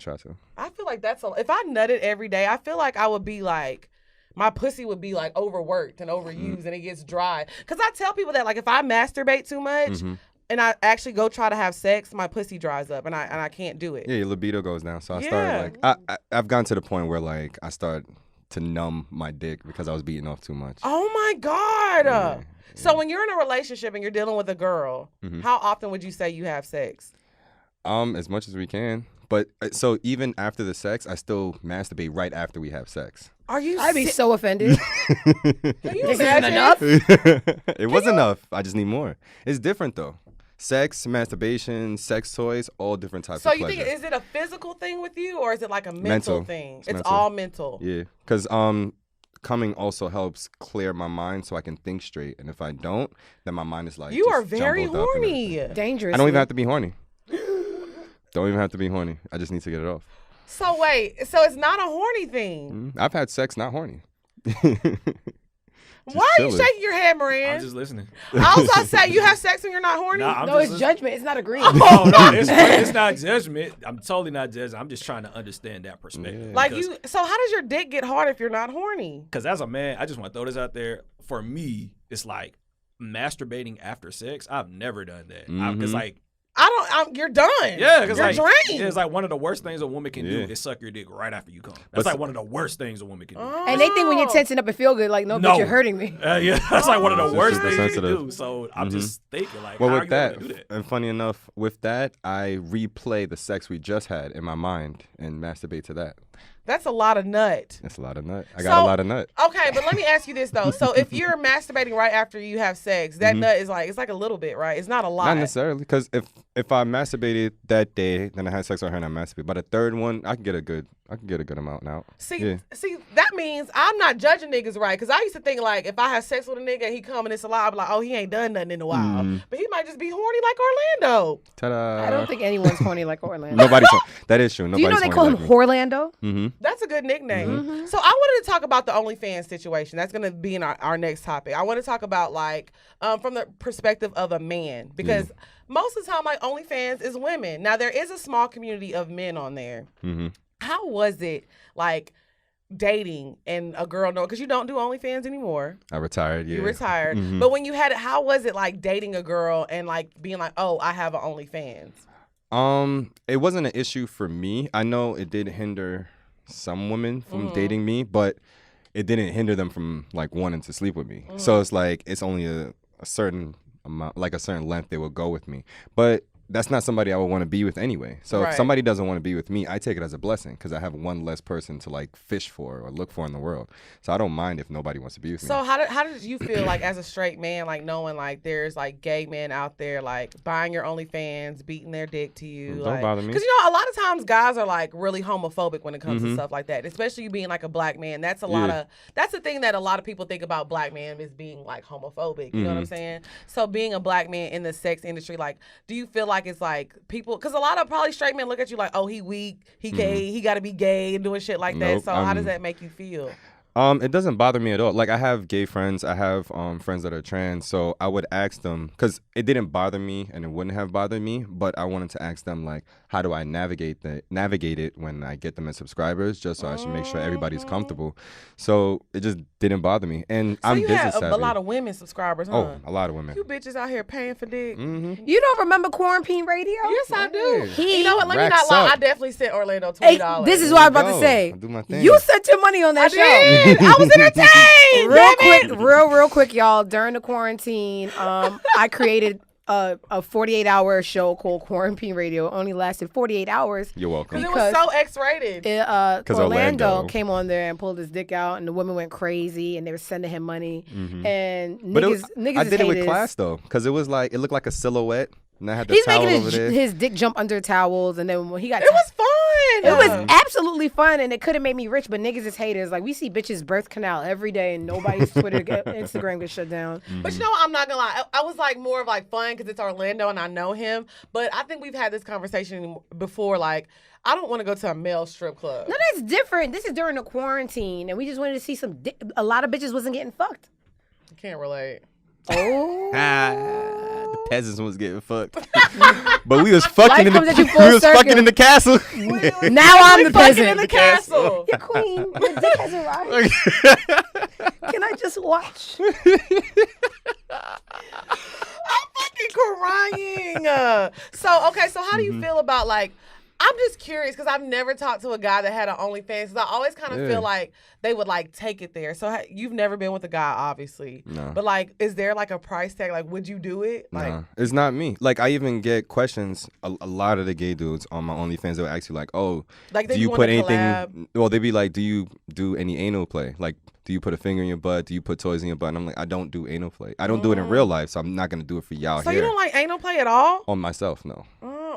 [SPEAKER 1] feel like if I nutted every day, I feel like I would be like, my pussy would be like overworked and overused and it gets dry. Because I tell people that like if I masturbate too much and I actually go try to have sex, my pussy dries up and I can't do it.
[SPEAKER 4] Yeah, your libido goes down. So I
[SPEAKER 1] Yeah.
[SPEAKER 4] started like I've gotten to the point where like I start to numb my dick because I was beating off too much.
[SPEAKER 1] Oh my God.
[SPEAKER 4] Yeah.
[SPEAKER 1] So when you're in a relationship and you're dealing with a girl, how often would you say you have sex?
[SPEAKER 4] As much as we can. But so even after the sex, I still masturbate right after we have sex.
[SPEAKER 1] Are you
[SPEAKER 2] I'd be so offended.
[SPEAKER 1] Can you
[SPEAKER 2] This
[SPEAKER 1] imagine?
[SPEAKER 2] isn't enough.
[SPEAKER 4] It was enough. I just need more. It's different though. Sex, masturbation, sex toys, all different types
[SPEAKER 1] So
[SPEAKER 4] of
[SPEAKER 1] you
[SPEAKER 4] pleasure.
[SPEAKER 1] think, is it a physical thing with you or is it like a mental
[SPEAKER 4] Mental.
[SPEAKER 1] thing?
[SPEAKER 4] It's
[SPEAKER 1] It's
[SPEAKER 4] mental.
[SPEAKER 1] all mental.
[SPEAKER 4] Yeah, because coming also helps clear my mind so I can think straight. And if I don't, then my mind is like
[SPEAKER 1] You
[SPEAKER 4] just
[SPEAKER 1] are very
[SPEAKER 4] jumbled up and
[SPEAKER 1] horny.
[SPEAKER 4] everything.
[SPEAKER 2] Dangerous.
[SPEAKER 4] I don't even have to be horny. Don't even have to be horny. I just need to get it off.
[SPEAKER 1] So wait, so it's not a horny thing.
[SPEAKER 4] I've had sex not horny.
[SPEAKER 1] Why are you
[SPEAKER 4] chilling.
[SPEAKER 1] shaking your head, Moran?
[SPEAKER 3] I'm just listening.
[SPEAKER 1] I was gonna say you have sex when you're not horny.
[SPEAKER 3] Nah, I'm
[SPEAKER 2] No,
[SPEAKER 3] just
[SPEAKER 2] it's judgment. It's not agreeing.
[SPEAKER 3] Oh no, it's not judgment. I'm totally not judging. I'm just trying to understand that perspective.
[SPEAKER 1] Like you. So how does your dick get hard if you're not horny?
[SPEAKER 3] Because as a man, I just want to throw this out there. For me, it's like masturbating after sex. I've never done that. Because like.
[SPEAKER 1] You're done.
[SPEAKER 3] Yeah, because
[SPEAKER 1] you're
[SPEAKER 3] like
[SPEAKER 1] drained.
[SPEAKER 3] it's like one of the worst things a woman can do
[SPEAKER 4] Yeah.
[SPEAKER 3] is suck your dick right after you come. That's like one of the worst things a woman can do.
[SPEAKER 2] And they think when you're tensing up and feel good, like, no,
[SPEAKER 3] No.
[SPEAKER 2] but you're hurting me.
[SPEAKER 3] Yeah, that's like one of the
[SPEAKER 4] Super
[SPEAKER 3] worst things you can
[SPEAKER 4] sensitive.
[SPEAKER 3] do. So I'm just thinking like,
[SPEAKER 4] Well,
[SPEAKER 3] how
[SPEAKER 4] with
[SPEAKER 3] are you
[SPEAKER 4] that,
[SPEAKER 3] gonna do that?
[SPEAKER 4] and funny enough, with that, I replay the sex we just had in my mind and masturbate to that.
[SPEAKER 1] That's a lot of nut.
[SPEAKER 4] That's a lot of nut. I got a lot of nut.
[SPEAKER 1] Okay, but let me ask you this though. So if you're masturbating right after you have sex, that nut is like, it's like a little bit, right? It's not a lot.
[SPEAKER 4] Not necessarily, because if I masturbated that day, then I had sex with her and I masturbated. By the third one, I can get a good amount out.
[SPEAKER 1] See, that means I'm not judging niggas right. Because I used to think like if I have sex with a nigga and he come and it's a lie, I'd be like, oh, he ain't done nothing in a while. But he might just be horny like Orlando.
[SPEAKER 4] Ta-da!
[SPEAKER 2] I don't think anyone's horny like Orlando.
[SPEAKER 4] Nobody's. That is true.
[SPEAKER 2] Do you know they call him Horlando?
[SPEAKER 1] That's a good nickname. So I wanted to talk about the OnlyFans situation. That's going to be in our next topic. I want to talk about like from the perspective of a man. Because most of the time like OnlyFans is women. Now there is a small community of men on there. How was it like dating and a girl? No, because you don't do OnlyFans anymore.
[SPEAKER 4] I retired. Yeah.
[SPEAKER 1] You retired. But when you had it, how was it like dating a girl and like being like, oh, I have an OnlyFans?
[SPEAKER 4] It wasn't an issue for me. I know it did hinder some women from dating me, but it didn't hinder them from like wanting to sleep with me. So it's like it's only a certain amount, like a certain length they will go with me. But that's not somebody I would want to be with anyway. So if somebody doesn't want to be with me, I take it as a blessing because I have one less person to like fish for or look for in the world. So I don't mind if nobody wants to be with me.
[SPEAKER 1] So how did you feel like as a straight man, like knowing like there's like gay men out there like buying your OnlyFans, beating their dick to you?
[SPEAKER 4] Don't bother me.
[SPEAKER 1] Because you know a lot of times guys are like really homophobic when it comes to stuff like that, especially you being like a black man. That's a lot of that's the thing that a lot of people think about black men is being like homophobic. You know what I'm saying? So being a black man in the sex industry, like, do you feel like it's like people? Because a lot of probably straight men look at you like, oh, he weak, he gay, he got to be gay and doing shit like that. So how does that make you feel?
[SPEAKER 4] It doesn't bother me at all. Like I have gay friends, I have friends that are trans, so I would ask them because it didn't bother me and it wouldn't have bothered me, but I wanted to ask them like, how do I navigate it when I get them as subscribers, just so I should make sure everybody's comfortable. So it just didn't bother me, and
[SPEAKER 1] So
[SPEAKER 4] I'm
[SPEAKER 1] you
[SPEAKER 4] business
[SPEAKER 1] have
[SPEAKER 4] savvy.
[SPEAKER 1] a lot of women subscribers, huh?
[SPEAKER 4] Oh, a lot of women.
[SPEAKER 1] You bitches out here paying for dick.
[SPEAKER 2] You don't remember Quarantine Radio?
[SPEAKER 1] Yes, I do.
[SPEAKER 2] He
[SPEAKER 1] You know what? Let me
[SPEAKER 4] racks
[SPEAKER 1] not lie.
[SPEAKER 4] up.
[SPEAKER 1] I definitely sent Orlando
[SPEAKER 2] Hey,
[SPEAKER 1] $20.
[SPEAKER 2] this is what I was about to
[SPEAKER 4] Go.
[SPEAKER 2] say.
[SPEAKER 4] I'll do my thing.
[SPEAKER 2] You spent your money on that show.
[SPEAKER 1] did. I was entertained.
[SPEAKER 2] Real quick, y'all. During the quarantine, I created a 48-hour show called Quarantine Radio. It only lasted 48 hours.
[SPEAKER 4] You're welcome.
[SPEAKER 1] Because it was so X-rated.
[SPEAKER 2] Orlando came on there and pulled his dick out, and the women went crazy, and they were sending him money. And
[SPEAKER 4] But
[SPEAKER 2] niggas
[SPEAKER 4] I did it with
[SPEAKER 2] haters.
[SPEAKER 4] class though, because it was like it looked like a silhouette, and I had the
[SPEAKER 2] He's
[SPEAKER 4] towel
[SPEAKER 2] making
[SPEAKER 4] over there.
[SPEAKER 2] his dick jump under towels, and then when he got
[SPEAKER 1] It was fun.
[SPEAKER 2] it was absolutely fun, and it could have made me rich, but niggas is haters. Like, we see bitches birth canal every day, and nobody's Twitter, Instagram gets shut down.
[SPEAKER 1] But you know what? I'm not going to lie. I was like more of like fun because it's Orlando and I know him. But I think we've had this conversation before. Like, I don't want to go to a male strip club.
[SPEAKER 2] No, that's different. This is during the quarantine, and we just wanted to see a lot of bitches wasn't getting fucked.
[SPEAKER 1] I can't relate.
[SPEAKER 2] Oh.
[SPEAKER 4] The peasants was getting fucked, but we was fucking
[SPEAKER 2] Life comes at you full
[SPEAKER 4] we was
[SPEAKER 2] circle.
[SPEAKER 4] fucking in the castle.
[SPEAKER 2] Now I'm the
[SPEAKER 1] Fucking
[SPEAKER 2] peasant.
[SPEAKER 1] in the castle.
[SPEAKER 2] Your queen, your dick has arrived. Can I just watch?
[SPEAKER 1] I'm fucking crying. So how do you feel about like, I'm just curious because I've never talked to a guy that had an OnlyFans because I always kind of feel like they would like take it there. So you've never been with a guy, obviously.
[SPEAKER 4] No.
[SPEAKER 1] But like, is there like a price tag? Like, would you do it? Like,
[SPEAKER 4] Nah, it's not me. Like I even get questions. A lot of the gay dudes on my OnlyFans, they'll ask you like, "Oh,
[SPEAKER 1] Like, they
[SPEAKER 4] do you
[SPEAKER 1] want
[SPEAKER 4] put
[SPEAKER 1] to
[SPEAKER 4] anything?"
[SPEAKER 1] collab.
[SPEAKER 4] Well, they'd be like, "Do you do any anal play? Like, do you put a finger in your butt? Do you put toys in your butt?" And I'm like, "I don't do anal play. I don't do it in real life, so I'm not gonna do it for y'all
[SPEAKER 1] So
[SPEAKER 4] here."
[SPEAKER 1] you don't like anal play at all?
[SPEAKER 4] On myself, no.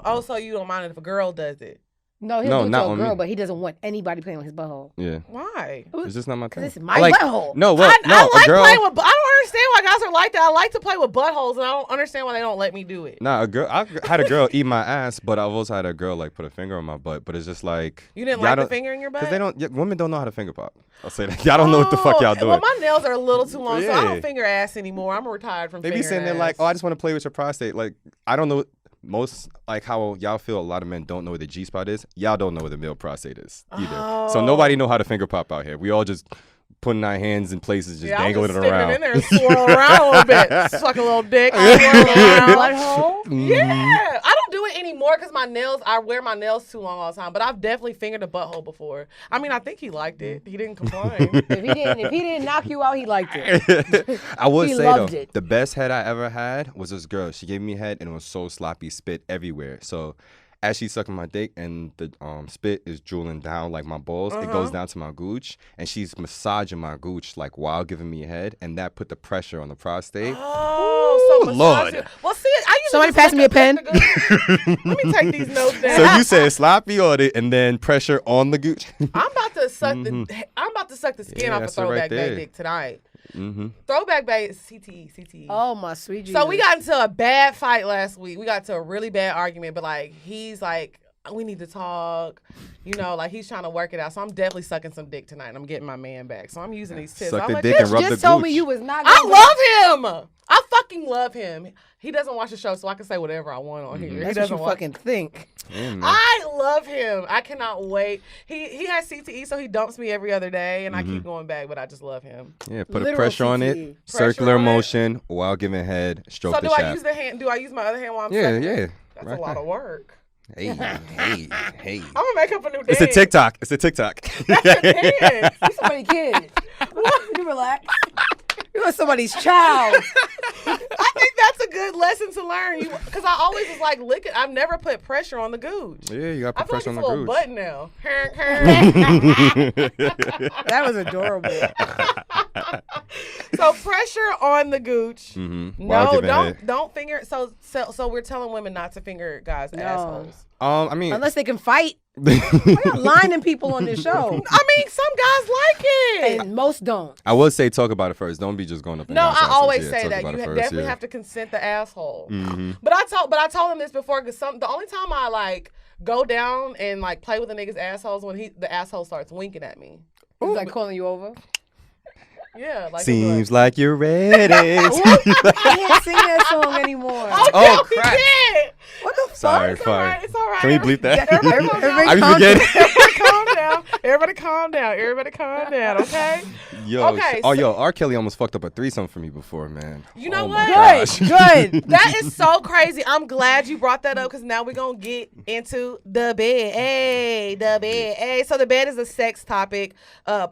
[SPEAKER 1] Oh, so you don't mind it if a girl does it?
[SPEAKER 2] No, he'll
[SPEAKER 4] No,
[SPEAKER 2] do it
[SPEAKER 4] not
[SPEAKER 2] to a
[SPEAKER 4] on
[SPEAKER 2] girl,
[SPEAKER 4] me.
[SPEAKER 2] but he doesn't want anybody playing with his butthole.
[SPEAKER 4] Yeah.
[SPEAKER 1] Why?
[SPEAKER 4] It's just not my thing.
[SPEAKER 2] This is my
[SPEAKER 4] I like,
[SPEAKER 2] butthole.
[SPEAKER 4] No, well,
[SPEAKER 1] I like
[SPEAKER 4] a girl.
[SPEAKER 1] playing with. I don't understand why guys are like that. I like to play with buttholes, and I don't understand why they don't let me do it.
[SPEAKER 4] Nah, a girl. I had a girl eat my ass, but I've also had a girl like put a finger on my butt. But it's just like
[SPEAKER 1] You didn't
[SPEAKER 4] y'all
[SPEAKER 1] like the
[SPEAKER 4] don't-
[SPEAKER 1] finger in your butt?
[SPEAKER 4] Cause they don't. Women don't know how to finger pop. I'll say that. Y'all don't know what the fuck y'all doing.
[SPEAKER 1] Well, my nails are a little too long, so I
[SPEAKER 4] Yeah.
[SPEAKER 1] don't finger ass anymore. I'm retired from
[SPEAKER 4] They
[SPEAKER 1] fingering
[SPEAKER 4] be saying they're
[SPEAKER 1] ass.
[SPEAKER 4] like, oh, I just want to play with your prostate. Like, I don't know. Most like how y'all feel a lot of men don't know where the G spot is. Y'all don't know where the male prostate is either. So
[SPEAKER 1] Oh.
[SPEAKER 4] nobody know how to finger pop out here. We all just putting our hands in places, just dangling
[SPEAKER 1] I'm
[SPEAKER 4] it
[SPEAKER 1] just
[SPEAKER 4] around.
[SPEAKER 1] It in there and swirl around a little bit. Suck a little dick. Swirl around.
[SPEAKER 2] Butthole?
[SPEAKER 1] Yeah, I don't do it anymore because my nails. I wear my nails too long all the time. But I've definitely fingered a butthole before. I mean, I think he liked it. He didn't complain.
[SPEAKER 2] If he didn't knock you out, he liked it.
[SPEAKER 4] I would
[SPEAKER 2] He
[SPEAKER 4] say
[SPEAKER 2] loved
[SPEAKER 4] though,
[SPEAKER 2] it.
[SPEAKER 4] the best head I ever had was this girl. She gave me head and it was so sloppy, spit everywhere. So as she's sucking my dick and the spit is drooling down like my balls, it goes down to my gooch, and she's massaging my gooch like while giving me head, and that put the pressure on the prostate.
[SPEAKER 1] Oh, so
[SPEAKER 4] Ooh, Lord.
[SPEAKER 1] massage- Well, see, I usually
[SPEAKER 2] Somebody
[SPEAKER 1] just
[SPEAKER 2] pass
[SPEAKER 1] lick
[SPEAKER 2] me a
[SPEAKER 1] up
[SPEAKER 2] pen.
[SPEAKER 1] the gooch. Let me take these notes down.
[SPEAKER 4] So you said sloppy on it and then pressure on the gooch.
[SPEAKER 1] I'm about to suck I'm about to suck the skin
[SPEAKER 4] Yeah,
[SPEAKER 1] off of
[SPEAKER 4] that's it right
[SPEAKER 1] Throwback Bay
[SPEAKER 4] there.
[SPEAKER 1] Dick tonight.
[SPEAKER 4] Mm-hmm.
[SPEAKER 1] Throwback Bay is CTE.
[SPEAKER 2] Oh, my sweet Jesus.
[SPEAKER 1] So we got into a bad fight last week. We got into a really bad argument, but like he's like, we need to talk. You know, like he's trying to work it out. So I'm definitely sucking some dick tonight. I'm getting my man back. So I'm using these tips.
[SPEAKER 4] Suck
[SPEAKER 1] I'm
[SPEAKER 4] the
[SPEAKER 1] like,
[SPEAKER 4] dick
[SPEAKER 1] "Bitch,
[SPEAKER 4] and rub the
[SPEAKER 2] just told me
[SPEAKER 4] gooch."
[SPEAKER 2] you was not
[SPEAKER 1] I love him. I fucking love him. He doesn't watch the show, so I can say whatever I want on here. He
[SPEAKER 2] That's what
[SPEAKER 1] doesn't
[SPEAKER 2] you
[SPEAKER 1] watch.
[SPEAKER 2] fucking think.
[SPEAKER 4] Yeah, man.
[SPEAKER 1] I love him. I cannot wait. He has CTE, so he dumps me every other day, and I keep going back, but I just love him.
[SPEAKER 4] Yeah, put a
[SPEAKER 2] Literal
[SPEAKER 4] pressure on
[SPEAKER 2] CTE.
[SPEAKER 4] it, circular
[SPEAKER 1] on it.
[SPEAKER 4] motion while giving head, stroke
[SPEAKER 1] So
[SPEAKER 4] the
[SPEAKER 1] do I
[SPEAKER 4] shaft.
[SPEAKER 1] use the hand? Do I use my other hand while I'm
[SPEAKER 4] Yeah,
[SPEAKER 1] sucking?
[SPEAKER 4] yeah.
[SPEAKER 1] That's
[SPEAKER 4] Right
[SPEAKER 1] a lot
[SPEAKER 4] there.
[SPEAKER 1] of work.
[SPEAKER 4] Hey, hey, hey.
[SPEAKER 1] I'm gonna make up a new dance.
[SPEAKER 4] It's a TikTok. It's a TikTok.
[SPEAKER 1] That's a dance.
[SPEAKER 2] You somebody's kid. You relax. You're somebody's child.
[SPEAKER 1] I think that's a good lesson to learn. Because I always was like licking. I've never put pressure on the gooch.
[SPEAKER 4] Yeah, you got to
[SPEAKER 1] I
[SPEAKER 4] put
[SPEAKER 1] feel like
[SPEAKER 4] pressure
[SPEAKER 1] it's
[SPEAKER 4] on
[SPEAKER 1] a
[SPEAKER 4] the
[SPEAKER 1] little
[SPEAKER 4] gooch.
[SPEAKER 1] button now.
[SPEAKER 2] That was adorable.
[SPEAKER 1] So pressure on the gooch.
[SPEAKER 4] While
[SPEAKER 1] No,
[SPEAKER 4] giving
[SPEAKER 1] don't finger. So we're telling women not to finger guys' assholes.
[SPEAKER 4] I mean,
[SPEAKER 2] Unless they can fight. We're not lining people on this show.
[SPEAKER 1] I mean, some guys like it.
[SPEAKER 2] And most don't.
[SPEAKER 4] I will say talk about it first. Don't be just going up. in
[SPEAKER 1] No,
[SPEAKER 4] guys'
[SPEAKER 1] I
[SPEAKER 4] asses.
[SPEAKER 1] always
[SPEAKER 4] Yeah,
[SPEAKER 1] say
[SPEAKER 4] talk
[SPEAKER 1] that
[SPEAKER 4] about
[SPEAKER 1] you
[SPEAKER 4] it first,
[SPEAKER 1] definitely
[SPEAKER 4] yeah.
[SPEAKER 1] have to consent the asshole.
[SPEAKER 4] Mm-hmm.
[SPEAKER 1] But I told him this before because the only time I like go down and like play with a nigga's assholes when the asshole starts winking at me.
[SPEAKER 2] He's like calling you over.
[SPEAKER 1] Yeah, like
[SPEAKER 4] Seems like you're ready.
[SPEAKER 2] I can't sing that song anymore.
[SPEAKER 4] Oh, crap.
[SPEAKER 1] What the
[SPEAKER 4] Sorry,
[SPEAKER 1] fuck?
[SPEAKER 4] fine.
[SPEAKER 1] It's all right.
[SPEAKER 4] Can we bleep that?
[SPEAKER 1] Everybody calm down.
[SPEAKER 4] I be forgetting.
[SPEAKER 1] Everybody calm down. Everybody calm down. Okay.
[SPEAKER 4] Yo,
[SPEAKER 1] Okay,
[SPEAKER 4] yo, R. Kelly almost fucked up a threesome for me before, man.
[SPEAKER 1] You know
[SPEAKER 4] Oh my
[SPEAKER 1] what?
[SPEAKER 4] gosh.
[SPEAKER 2] Good.
[SPEAKER 1] That is so crazy. I'm glad you brought that up because now we're going to get into the bed. Hey, the bed. Hey. So the bed is a sex topic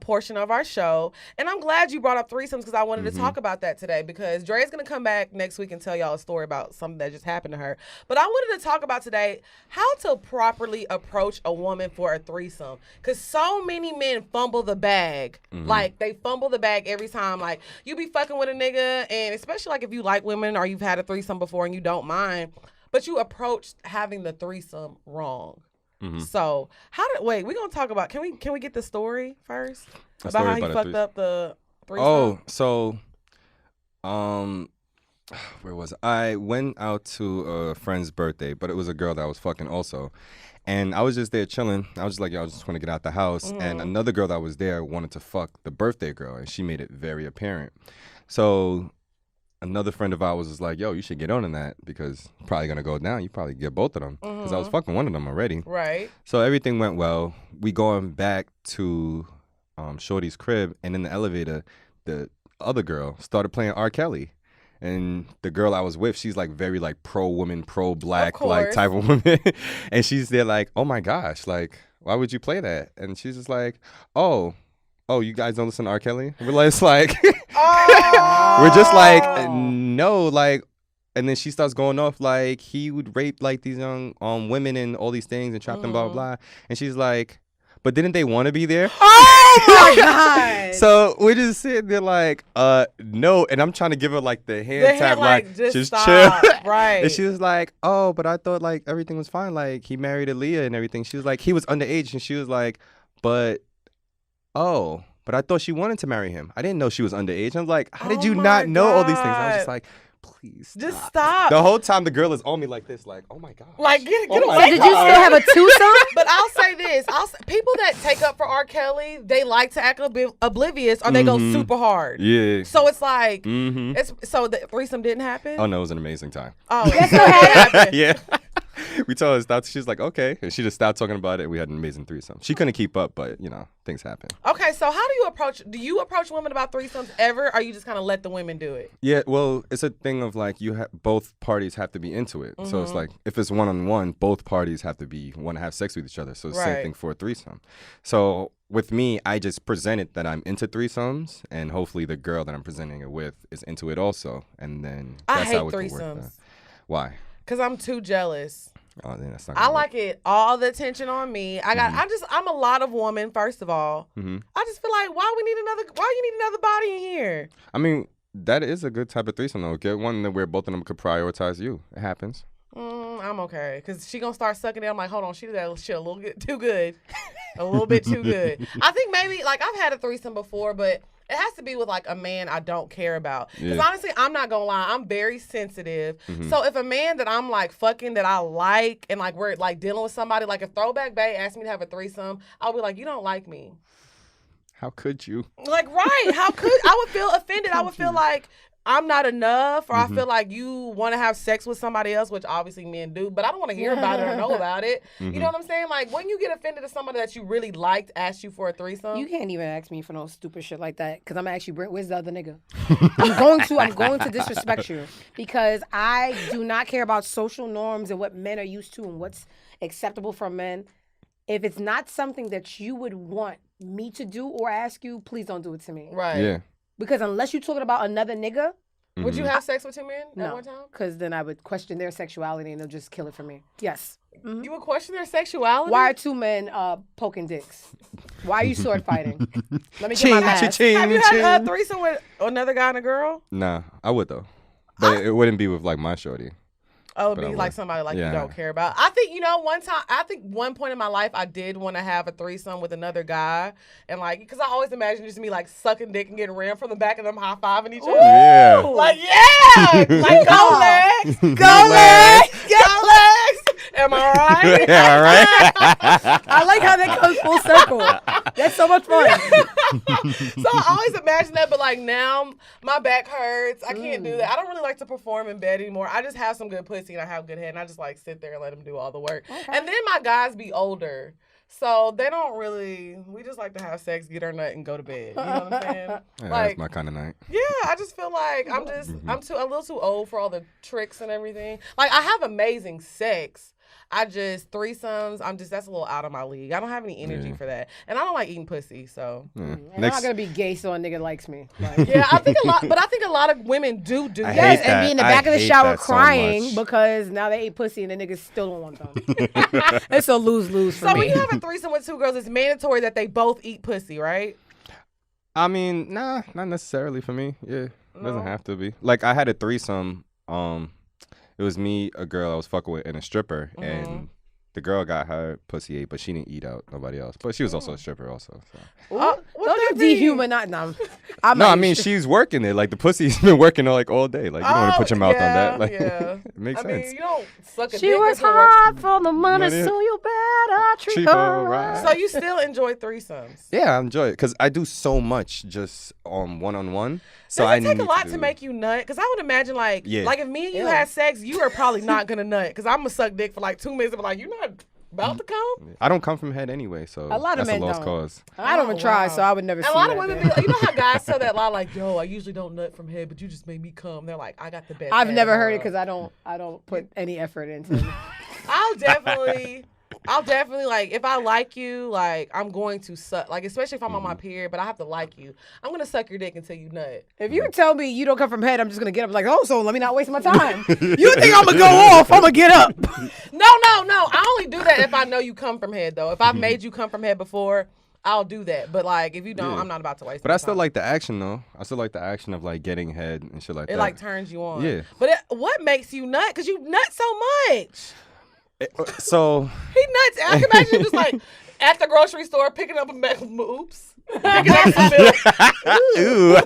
[SPEAKER 1] portion of our show. And I'm glad you brought up threesomes because I wanted to talk about that today because Dre's going to come back next week and tell y'all a story about something that just happened to her. But I wanted to talk about today how to properly approach a woman for a threesome because so many men fumble the bag. Like, they fumble the bag every time. Like, you be fucking with a nigga, and especially like if you like women or you've had a threesome before and you don't mind, but you approached having the threesome wrong. So we're gonna talk about can we get the story first
[SPEAKER 4] A
[SPEAKER 1] about
[SPEAKER 4] story
[SPEAKER 1] how he
[SPEAKER 4] about a
[SPEAKER 1] fucked
[SPEAKER 4] threesome.
[SPEAKER 1] up the threesome?
[SPEAKER 4] Oh, so, where was I? I went out to a friend's birthday, but it was a girl that I was fucking also. And I was just there chilling. I was just like, yo, I just want to get out the house. And another girl that was there wanted to fuck the birthday girl, and she made it very apparent. So another friend of ours was like, yo, you should get on that because it's probably going to go down. You probably get both of them because I was fucking one of them already.
[SPEAKER 1] Right.
[SPEAKER 4] So everything went well. We going back to Shorty's crib, and in the elevator, the other girl started playing R. Kelly. And the girl I was with, she's like very like pro-woman, pro-black like type of woman. And she's there like, oh my gosh, like, why would you play that? And she's just like, oh, you guys don't listen to R. Kelly? We're just like, we're just like, no, like, and then she starts going off like he would rape like these young women and all these things and trap them, blah, blah, blah. And she's like, but didn't they want to be there?
[SPEAKER 2] Oh my God.
[SPEAKER 4] So we're just sitting there like, no. And I'm trying to give her like the hand tap, like,
[SPEAKER 1] just stop.
[SPEAKER 4] chill.
[SPEAKER 1] Right.
[SPEAKER 4] And she was like, oh, but I thought like everything was fine. Like he married Aaliyah and everything. She was like, he was underage. And she was like, but I thought she wanted to marry him. I didn't know she was underage. I'm like, how did you not know all these things? I was just like, please stop.
[SPEAKER 1] Just stop.
[SPEAKER 4] The whole time the girl is on me like this, like, oh my God.
[SPEAKER 1] Like, get
[SPEAKER 4] Oh my
[SPEAKER 1] away.
[SPEAKER 2] Did
[SPEAKER 1] from
[SPEAKER 2] you
[SPEAKER 1] her.
[SPEAKER 2] still have a twosome?
[SPEAKER 1] But I'll say this: people that take up for R. Kelly, they like to act oblivious, or they go super hard.
[SPEAKER 4] Yeah.
[SPEAKER 1] So it's like,
[SPEAKER 4] Mm-hmm.
[SPEAKER 1] so the threesome didn't happen.
[SPEAKER 4] Oh no, it was an amazing time.
[SPEAKER 1] Oh, it still happened.
[SPEAKER 4] Yeah. We told her to stop. She was like, okay. And she just stopped talking about it. We had an amazing threesome. She couldn't keep up, but things happen.
[SPEAKER 1] Okay, so how do you approach women about threesomes ever, or you just kind of let the women do it?
[SPEAKER 4] Yeah, well, it's a thing of like both parties have to be into it. So it's like if it's one-on-one, both parties have to want to have sex with each other. So it's the same thing for a threesome. So with me, I just presented that I'm into threesomes, and hopefully the girl that I'm presenting it with is into it also. And then
[SPEAKER 1] I
[SPEAKER 4] that's
[SPEAKER 1] hate
[SPEAKER 4] how it could work.
[SPEAKER 1] threesomes.
[SPEAKER 4] Why?
[SPEAKER 1] Because I'm too jealous.
[SPEAKER 4] Oh, then that's not
[SPEAKER 1] I
[SPEAKER 4] gonna
[SPEAKER 1] like it all the attention on me. I'm a lot of woman, first of all.
[SPEAKER 4] Mm-hmm.
[SPEAKER 1] I just feel like why you need another body in here?
[SPEAKER 4] I mean, that is a good type of threesome though. Get one where both of them could prioritize you. It happens.
[SPEAKER 1] I'm okay. Because she going to start sucking it. I'm like, hold on. She did that shit a little bit too good. A little bit too good. I think maybe, like, I've had a threesome before, but it has to be with, like, a man I don't care about. Because, honestly, I'm not going to lie. I'm very sensitive. So if a man that I'm, like, fucking that I like and, like, we're, like, dealing with somebody, like, if Throwback Bae asked me to have a threesome, I'll be like, you don't like me.
[SPEAKER 4] How could you?
[SPEAKER 1] Like, right. How could I would feel offended. I would feel like I'm not enough, or I feel like you want to have sex with somebody else, which obviously men do, but I don't want to hear about it or know about it. You know what I'm saying? Like, when you get offended if somebody that you really liked asked you for a threesome.
[SPEAKER 2] You can't even ask me for no stupid shit like that, because I'm actually where's the other nigga? I'm going to disrespect you, because I do not care about social norms and what men are used to and what's acceptable for men. If it's not something that you would want me to do or ask you, please don't do it to me.
[SPEAKER 1] Right.
[SPEAKER 4] Yeah.
[SPEAKER 2] Because unless you're talking about another nigga,
[SPEAKER 1] would you have sex with two men at
[SPEAKER 2] no,
[SPEAKER 1] one time?
[SPEAKER 2] because then I would question their sexuality and they'll just kill it for me. Yes.
[SPEAKER 1] You would question their sexuality?
[SPEAKER 2] Why are two men poking dicks? Why are you sword fighting? Let me get my mask.
[SPEAKER 1] Have you had a threesome with another guy and a girl?
[SPEAKER 4] Nah, I would though. But it wouldn't be with like my shorty.
[SPEAKER 1] Oh, it'd be like somebody like you don't care about. I think, one point in my life, I did want to have a threesome with another guy. And like, because I always imagine just me like sucking dick and getting rammed from the back and them high-fiving each other.
[SPEAKER 4] Yeah.
[SPEAKER 1] Like, yeah! Like, go legs! Go legs! Go legs! Am I right?
[SPEAKER 4] Yeah, right.
[SPEAKER 2] I like how that goes full circle. That's so much fun.
[SPEAKER 1] So I always imagine that, but like now my back hurts. I can't do that. I don't really like to perform in bed anymore. I just have some good pussy and I have good head, and I just like sit there and let them do all the work. Okay. And then my guys be older, so they don't really. We just like to have sex, get our nut, and go to bed. You know what I'm saying?
[SPEAKER 4] Yeah,
[SPEAKER 1] like,
[SPEAKER 4] that's my kind of night.
[SPEAKER 1] Yeah, I just feel like I'm a little too old for all the tricks and everything. Like, I have amazing sex. Threesomes, that's a little out of my league. I don't have any energy for that. And I don't like eating pussy, so.
[SPEAKER 2] And I'm not going to be gay so a nigga likes me. Like.
[SPEAKER 1] Yeah, I think a lot of women do
[SPEAKER 2] yes, and be in the back of the shower crying
[SPEAKER 4] so
[SPEAKER 2] because now they ate pussy and the niggas still don't want them. It's a lose-lose for me.
[SPEAKER 1] So when you have a threesome with two girls, it's mandatory that they both eat pussy, right?
[SPEAKER 4] I mean, nah, not necessarily for me. Yeah, it doesn't have to be. Like, I had a threesome. It was me, a girl I was fucking with, and a stripper. And the girl got her pussy ate, but she didn't eat out nobody else. But she was also a stripper also. So.
[SPEAKER 2] Don't you dehumanize? No,
[SPEAKER 4] I mean, she's working it. Like, the pussy's been working like all day. Like, you don't want to put your mouth on that. Like, it makes sense.
[SPEAKER 1] I mean, you don't suck a dick.
[SPEAKER 2] She was hard for the money, so you better treat her right.
[SPEAKER 1] So you still enjoy threesomes?
[SPEAKER 4] Yeah, I enjoy it because I do so much just one-on-one. So
[SPEAKER 1] Does it take a lot to make you nut? Because I would imagine, like if me and you had sex, you are probably not going to nut. Because I'm going to suck dick for like 2 minutes and be like, you're not about to come?
[SPEAKER 4] I don't come from head anyway, so
[SPEAKER 2] a lot of
[SPEAKER 4] that's
[SPEAKER 2] men
[SPEAKER 4] a lost
[SPEAKER 2] don't.
[SPEAKER 4] cause.
[SPEAKER 2] I don't even try, so I would never see
[SPEAKER 1] a lot of
[SPEAKER 2] that,
[SPEAKER 1] women be like, you know how guys tell that lie, like, yo, I usually don't nut from head, but you just made me come. They're like, I got the best.
[SPEAKER 2] I've never heard it because I don't put any effort into it.
[SPEAKER 1] I'll definitely I'll definitely like if I like you, like I'm going to suck. Like especially if I'm on my period, but I have to like you. I'm gonna suck your dick until you nut.
[SPEAKER 2] If you tell me you don't come from head, I'm just gonna get up like, oh, so let me not waste my time. You think I'm gonna go off? I'm gonna get up.
[SPEAKER 1] No. I only do that if I know you come from head though. If I've made you come from head before, I'll do that. But like if you don't, I'm not about to waste.
[SPEAKER 4] But
[SPEAKER 1] my
[SPEAKER 4] I still
[SPEAKER 1] time.
[SPEAKER 4] like the action though. I still like the action of like getting head and shit like that.
[SPEAKER 1] It like turns you on.
[SPEAKER 4] Yeah.
[SPEAKER 1] But what makes you nut? Because you nut so much.
[SPEAKER 4] So
[SPEAKER 1] He nuts. I can imagine just like at the grocery store picking up a oops. Picking up some milk.
[SPEAKER 4] Ooh.
[SPEAKER 2] No,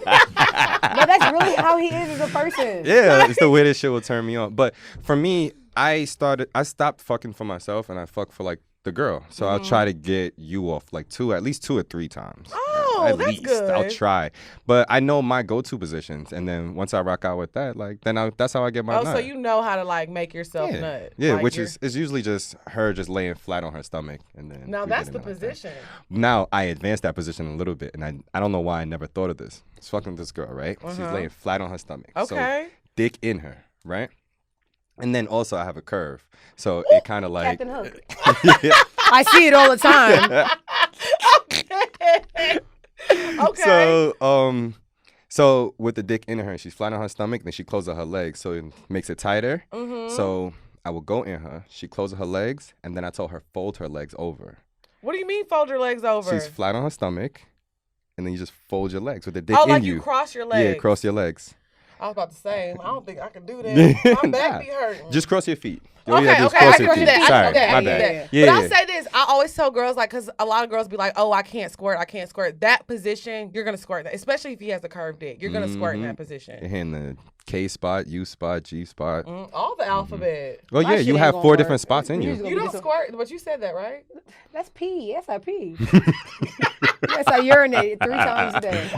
[SPEAKER 2] that's really how he is as a person.
[SPEAKER 4] Yeah, it's the way this shit will turn me on. But for me, I stopped fucking for myself and I fuck for like the girl. So I'll try to get you off like at least 2 or 3 times.
[SPEAKER 1] Oh,
[SPEAKER 4] at
[SPEAKER 1] that's
[SPEAKER 4] least.
[SPEAKER 1] good.
[SPEAKER 4] I'll try. But I know my go-to positions. And then once I rock out with that, like then that's how I get my nut.
[SPEAKER 1] So you know how to like make yourself nut.
[SPEAKER 4] Yeah,
[SPEAKER 1] like
[SPEAKER 4] which is usually just her just laying flat on her stomach. And then
[SPEAKER 1] Now
[SPEAKER 4] we
[SPEAKER 1] that's
[SPEAKER 4] get
[SPEAKER 1] the
[SPEAKER 4] in like
[SPEAKER 1] position.
[SPEAKER 4] that. Now I advanced that position a little bit. And I don't know why I never thought of this. It's fucking this girl, right? She's laying flat on her stomach.
[SPEAKER 1] Okay.
[SPEAKER 4] So dick in her, right? And then also I have a curve. So it kind of like...
[SPEAKER 2] Captain Hook. I see it all the time.
[SPEAKER 1] Okay.
[SPEAKER 4] So with the dick in her, she's flat on her stomach, then she closes her legs, so it makes it tighter. So I will go in her, she closes her legs, and then I told her fold her legs over.
[SPEAKER 1] What do you mean fold your legs over?
[SPEAKER 4] She's flat on her stomach, and then you just fold your legs with the dick in
[SPEAKER 1] like
[SPEAKER 4] you.
[SPEAKER 1] you cross your legs.
[SPEAKER 4] Yeah, cross your legs.
[SPEAKER 1] I was about to say, I don't think I can do that. My back be hurting.
[SPEAKER 4] Just cross your feet.
[SPEAKER 1] Okay,
[SPEAKER 4] I
[SPEAKER 1] can do that.
[SPEAKER 4] Sorry,
[SPEAKER 1] Okay,
[SPEAKER 4] my
[SPEAKER 1] I can do
[SPEAKER 4] bad.
[SPEAKER 1] that.
[SPEAKER 4] Yeah,
[SPEAKER 1] But I'll say this, I always tell girls, like, because a lot of girls be like, oh, I can't squirt. That position, you're going to squirt. Especially if he has a curved dick. You're going to squirt in that position.
[SPEAKER 4] You're hitting the K spot, U spot, G spot.
[SPEAKER 1] All the alphabet.
[SPEAKER 4] Well,
[SPEAKER 2] My
[SPEAKER 4] yeah,
[SPEAKER 2] shit
[SPEAKER 4] you
[SPEAKER 2] ain't
[SPEAKER 4] have
[SPEAKER 2] gonna
[SPEAKER 4] 4
[SPEAKER 2] work.
[SPEAKER 4] different spots in you.
[SPEAKER 2] Usually-
[SPEAKER 1] You don't squirt, but you said that, right?
[SPEAKER 2] That's pee. Yes, I pee. Yes, I urinate 3 times a day.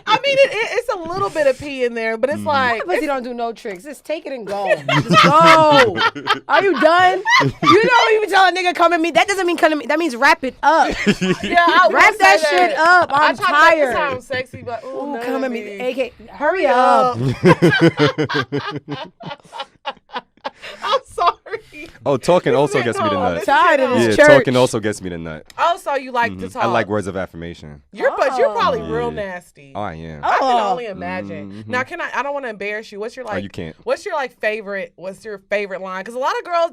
[SPEAKER 1] I mean, it's a little bit of pee in there, but it's like...
[SPEAKER 2] But you don't do no tricks. Just take it and go. Just go. Are you done? You know, you tell a nigga come at me. That doesn't mean come at me. That means wrap it up.
[SPEAKER 1] Yeah, I will
[SPEAKER 2] Wrap
[SPEAKER 1] say
[SPEAKER 2] that shit up. I'm
[SPEAKER 1] I try
[SPEAKER 2] tired.
[SPEAKER 1] to make it sound sexy, but
[SPEAKER 2] Ooh, come at me. AK, hurry up.
[SPEAKER 1] I'm sorry.
[SPEAKER 4] Oh, talking also gets me the
[SPEAKER 1] No,
[SPEAKER 4] nut.
[SPEAKER 2] Tired of
[SPEAKER 4] Yeah,
[SPEAKER 2] this church.
[SPEAKER 4] talking also gets me the nut.
[SPEAKER 1] Oh, so you like to talk.
[SPEAKER 4] I like words of affirmation.
[SPEAKER 1] But you're probably real
[SPEAKER 4] Yeah.
[SPEAKER 1] nasty.
[SPEAKER 4] Oh, I am.
[SPEAKER 1] I can
[SPEAKER 2] Oh.
[SPEAKER 1] only imagine. Now, I don't want to embarrass you. What's your like?
[SPEAKER 4] you can't.
[SPEAKER 1] What's your like favorite? What's your favorite line? Because a lot of girls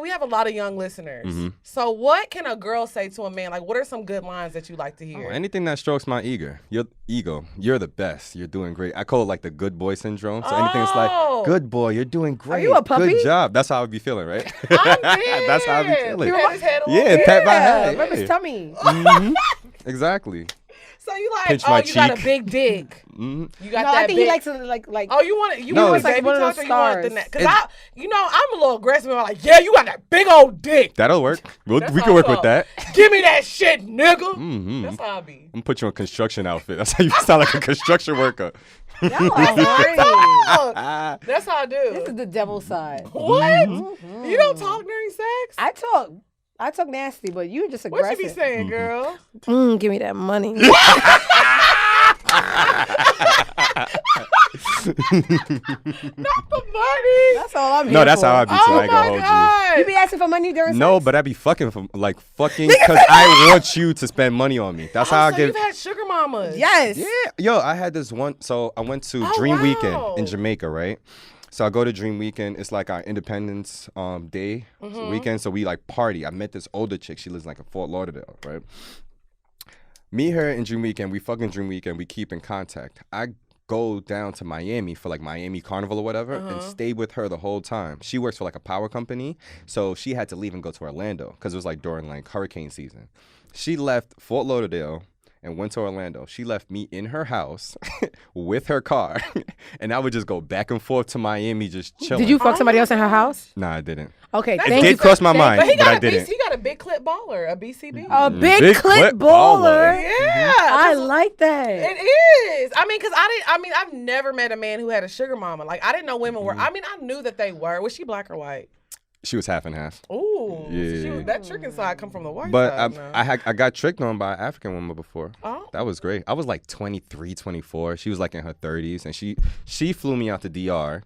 [SPEAKER 1] we have a lot of young listeners. So what can a girl say to a man? Like, what are some good lines that you like to hear?
[SPEAKER 4] Anything that strokes my ego. You're the best. You're doing great. I call it like the good boy syndrome. So anything that's like, good boy, you're doing great.
[SPEAKER 2] you a puppy?
[SPEAKER 4] Good job. That's how I be feeling, right?
[SPEAKER 1] I'm dead.
[SPEAKER 4] That's how I be feeling.
[SPEAKER 1] You pat his head a
[SPEAKER 4] Yeah,
[SPEAKER 1] little bit?
[SPEAKER 4] pat my
[SPEAKER 2] Yeah,
[SPEAKER 4] head.
[SPEAKER 2] rub his
[SPEAKER 4] yeah.
[SPEAKER 2] tummy.
[SPEAKER 4] Exactly.
[SPEAKER 1] So you like,
[SPEAKER 4] Pinch
[SPEAKER 1] oh,
[SPEAKER 4] my
[SPEAKER 1] you got a
[SPEAKER 4] cheek.
[SPEAKER 1] big dick.
[SPEAKER 4] Mhm.
[SPEAKER 1] You got
[SPEAKER 2] No,
[SPEAKER 1] that
[SPEAKER 2] I think
[SPEAKER 1] big.
[SPEAKER 2] he likes it like.
[SPEAKER 1] Oh, you want it? You
[SPEAKER 4] No,
[SPEAKER 1] want
[SPEAKER 4] it's
[SPEAKER 1] baby
[SPEAKER 2] like one of
[SPEAKER 1] touch
[SPEAKER 2] those
[SPEAKER 1] or you want the
[SPEAKER 2] scars.
[SPEAKER 1] neck? Because I'm a little aggressive. I'm like, yeah, you got that big old dick.
[SPEAKER 4] That'll work. We
[SPEAKER 1] That's
[SPEAKER 4] can
[SPEAKER 1] how
[SPEAKER 4] work
[SPEAKER 1] I
[SPEAKER 4] with that.
[SPEAKER 1] Give me that shit, nigga.
[SPEAKER 4] Mm-hmm.
[SPEAKER 1] That's how I be.
[SPEAKER 4] I'm gonna put you on construction outfit. That's how you sound like a construction worker.
[SPEAKER 2] Y'all are great.
[SPEAKER 1] That's how I
[SPEAKER 2] This is
[SPEAKER 1] do.
[SPEAKER 2] the devil side.
[SPEAKER 1] What? You don't talk during sex?
[SPEAKER 2] I talk nasty, but you just
[SPEAKER 1] What
[SPEAKER 2] aggressive.
[SPEAKER 1] you be saying, girl?
[SPEAKER 2] Give me that money.
[SPEAKER 1] Not the money.
[SPEAKER 2] That's all I'm here
[SPEAKER 4] No, that's
[SPEAKER 2] for.
[SPEAKER 4] how I be. So
[SPEAKER 1] Oh
[SPEAKER 4] I ain't gonna
[SPEAKER 1] my
[SPEAKER 4] hold
[SPEAKER 1] god.
[SPEAKER 2] You be asking for money during
[SPEAKER 4] you. No,
[SPEAKER 2] sex?
[SPEAKER 4] but I be fucking because I want you to spend money on me. That's how I
[SPEAKER 1] so
[SPEAKER 4] get.
[SPEAKER 1] you've had sugar mamas.
[SPEAKER 2] Yes.
[SPEAKER 4] Yeah, yo, I had this one. So I went to
[SPEAKER 1] Oh,
[SPEAKER 4] Dream
[SPEAKER 1] wow.
[SPEAKER 4] Weekend in Jamaica, right? So I go to Dream Weekend. It's like our Independence Day weekend. So we like party. I met this older chick. She lives like in Fort Lauderdale, right? Me, her, and Dream Weekend. We fucking Dream Weekend. We keep in contact. I go down to Miami for like Miami Carnival or whatever and stay with her the whole time. She works for like a power company. So she had to leave and go to Orlando because it was like during like hurricane season. She left Fort Lauderdale and went to Orlando. She left me in her house with her car. And I would just go back and forth to Miami just chilling.
[SPEAKER 2] Did you fuck somebody else in her house?
[SPEAKER 4] Nah, I didn't.
[SPEAKER 2] Okay,
[SPEAKER 1] That's
[SPEAKER 4] It
[SPEAKER 2] thank
[SPEAKER 4] did
[SPEAKER 2] you.
[SPEAKER 4] cross my mind,
[SPEAKER 1] But
[SPEAKER 4] but I didn't.
[SPEAKER 1] he got a big clip baller, a BCB.
[SPEAKER 2] A big,
[SPEAKER 4] Big
[SPEAKER 2] clip
[SPEAKER 4] clip
[SPEAKER 2] baller.
[SPEAKER 4] baller.
[SPEAKER 1] Yeah.
[SPEAKER 2] I like that.
[SPEAKER 1] It is. I mean, I've never met a man who had a sugar mama. Like, I didn't know women were. I mean, I knew that they were. Was she black or white?
[SPEAKER 4] She was half and half.
[SPEAKER 1] Ooh.
[SPEAKER 4] Yeah.
[SPEAKER 1] So that tricking side come from the white
[SPEAKER 4] But
[SPEAKER 1] side. now.
[SPEAKER 4] I got tricked on by an African woman before.
[SPEAKER 1] Oh.
[SPEAKER 4] That was great. I was like 23, 24. She was like in her 30s. And she flew me out to DR.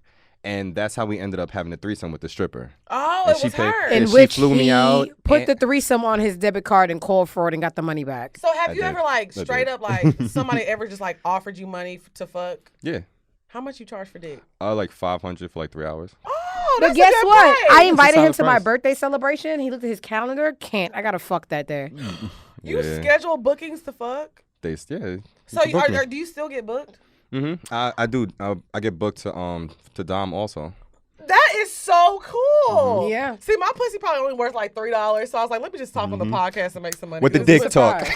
[SPEAKER 4] And that's how we ended up having a threesome with the stripper.
[SPEAKER 1] Oh,
[SPEAKER 4] And
[SPEAKER 1] it
[SPEAKER 4] she
[SPEAKER 1] was
[SPEAKER 4] paid-
[SPEAKER 1] her.
[SPEAKER 4] and
[SPEAKER 2] In
[SPEAKER 4] she
[SPEAKER 2] which
[SPEAKER 4] flew me
[SPEAKER 2] he
[SPEAKER 4] out
[SPEAKER 2] put
[SPEAKER 4] and-
[SPEAKER 2] the threesome on his debit card and called fraud and got the money back.
[SPEAKER 1] So have
[SPEAKER 4] I
[SPEAKER 1] you
[SPEAKER 4] did.
[SPEAKER 1] ever like
[SPEAKER 4] I
[SPEAKER 1] straight
[SPEAKER 4] did.
[SPEAKER 1] up like somebody ever just like offered you money to fuck?
[SPEAKER 4] Yeah.
[SPEAKER 1] How much you charge for dick?
[SPEAKER 4] Like 500 for like 3 hours.
[SPEAKER 1] Oh,
[SPEAKER 2] But
[SPEAKER 1] that's
[SPEAKER 2] guess
[SPEAKER 1] a good
[SPEAKER 2] what?
[SPEAKER 1] price.
[SPEAKER 2] I invited him
[SPEAKER 4] solid
[SPEAKER 2] to my
[SPEAKER 4] price.
[SPEAKER 2] birthday celebration. He looked at his calendar. Can't. I gotta fuck that day.
[SPEAKER 1] You schedule bookings to fuck?
[SPEAKER 4] Yeah.
[SPEAKER 1] So do you still get booked?
[SPEAKER 4] I do. I get booked to Dom also.
[SPEAKER 1] That is so cool.
[SPEAKER 2] Yeah.
[SPEAKER 1] See, my pussy probably only worth like $3, so I was like, let me just talk on the podcast and make some money.
[SPEAKER 4] With the
[SPEAKER 1] This is
[SPEAKER 4] dick
[SPEAKER 1] a
[SPEAKER 4] talk.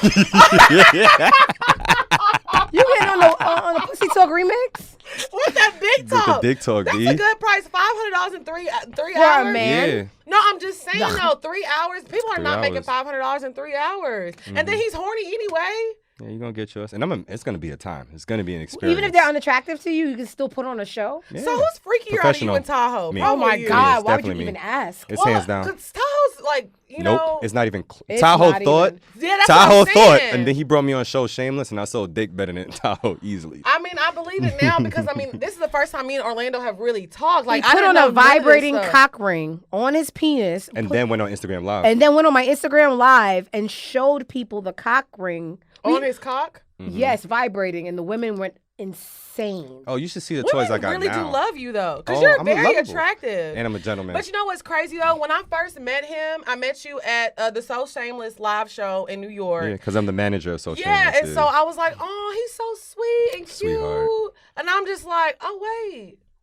[SPEAKER 2] You getting on the Pussy Talk remix?
[SPEAKER 1] What's that dick
[SPEAKER 4] With the
[SPEAKER 1] talk?
[SPEAKER 4] dick talk,
[SPEAKER 1] That's
[SPEAKER 4] D.
[SPEAKER 1] a good price. $500 in three
[SPEAKER 2] For a
[SPEAKER 1] hours.
[SPEAKER 2] man.
[SPEAKER 4] Yeah.
[SPEAKER 1] No, I'm just saying though, 3 hours. People are
[SPEAKER 4] 3
[SPEAKER 1] not making
[SPEAKER 4] hours.
[SPEAKER 1] $500 in 3 hours, and then he's horny anyway.
[SPEAKER 4] Yeah, you're gonna get yours. And it's gonna be a time. It's gonna be an experience.
[SPEAKER 2] Even if they're unattractive to you, you can still put on a show.
[SPEAKER 4] Yeah.
[SPEAKER 1] So who's freakier out of you
[SPEAKER 4] Professional.
[SPEAKER 1] in Tahoe?
[SPEAKER 4] Me.
[SPEAKER 2] Oh my
[SPEAKER 1] Probably you.
[SPEAKER 2] God!
[SPEAKER 4] it's
[SPEAKER 2] Why would you
[SPEAKER 4] definitely
[SPEAKER 2] even
[SPEAKER 4] me.
[SPEAKER 2] ask?
[SPEAKER 4] It's hands down.
[SPEAKER 1] Because Tahoe's like, you
[SPEAKER 4] Nope,
[SPEAKER 1] know.
[SPEAKER 4] it's not even.
[SPEAKER 2] It's
[SPEAKER 4] Tahoe
[SPEAKER 2] not
[SPEAKER 4] thought.
[SPEAKER 2] even.
[SPEAKER 1] Yeah, that's
[SPEAKER 4] Tahoe
[SPEAKER 1] what I'm
[SPEAKER 4] thought,
[SPEAKER 1] saying.
[SPEAKER 4] and then he brought me on show Shameless, and I sold dick better than Tahoe easily.
[SPEAKER 1] I mean, I believe it now because I mean, this is the first time me and Orlando have really talked. Like,
[SPEAKER 2] He
[SPEAKER 1] I
[SPEAKER 2] put
[SPEAKER 1] didn't
[SPEAKER 2] on
[SPEAKER 1] know
[SPEAKER 2] a
[SPEAKER 1] none of this
[SPEAKER 2] vibrating
[SPEAKER 1] stuff.
[SPEAKER 2] cock ring on his penis,
[SPEAKER 4] And then went on Instagram Live.
[SPEAKER 2] and then went on my Instagram Live and showed people the cock ring.
[SPEAKER 1] on his cock.
[SPEAKER 2] Yes, vibrating, and the women went insane.
[SPEAKER 4] Oh, you should see the
[SPEAKER 1] Women
[SPEAKER 4] toys I got
[SPEAKER 1] really
[SPEAKER 4] now.
[SPEAKER 1] do love you though, because
[SPEAKER 4] Oh,
[SPEAKER 1] you're
[SPEAKER 4] I'm
[SPEAKER 1] very
[SPEAKER 4] lovable.
[SPEAKER 1] attractive.
[SPEAKER 4] And I'm a gentleman.
[SPEAKER 1] But you know what's crazy though? When I first met him, I met you at the So Shameless live show in New York.
[SPEAKER 4] Yeah, because I'm the manager of Social
[SPEAKER 1] Yeah,
[SPEAKER 4] Shameless,
[SPEAKER 1] and so I was like, oh, he's so sweet and cute.
[SPEAKER 4] Sweetheart.
[SPEAKER 1] And I'm just like, oh,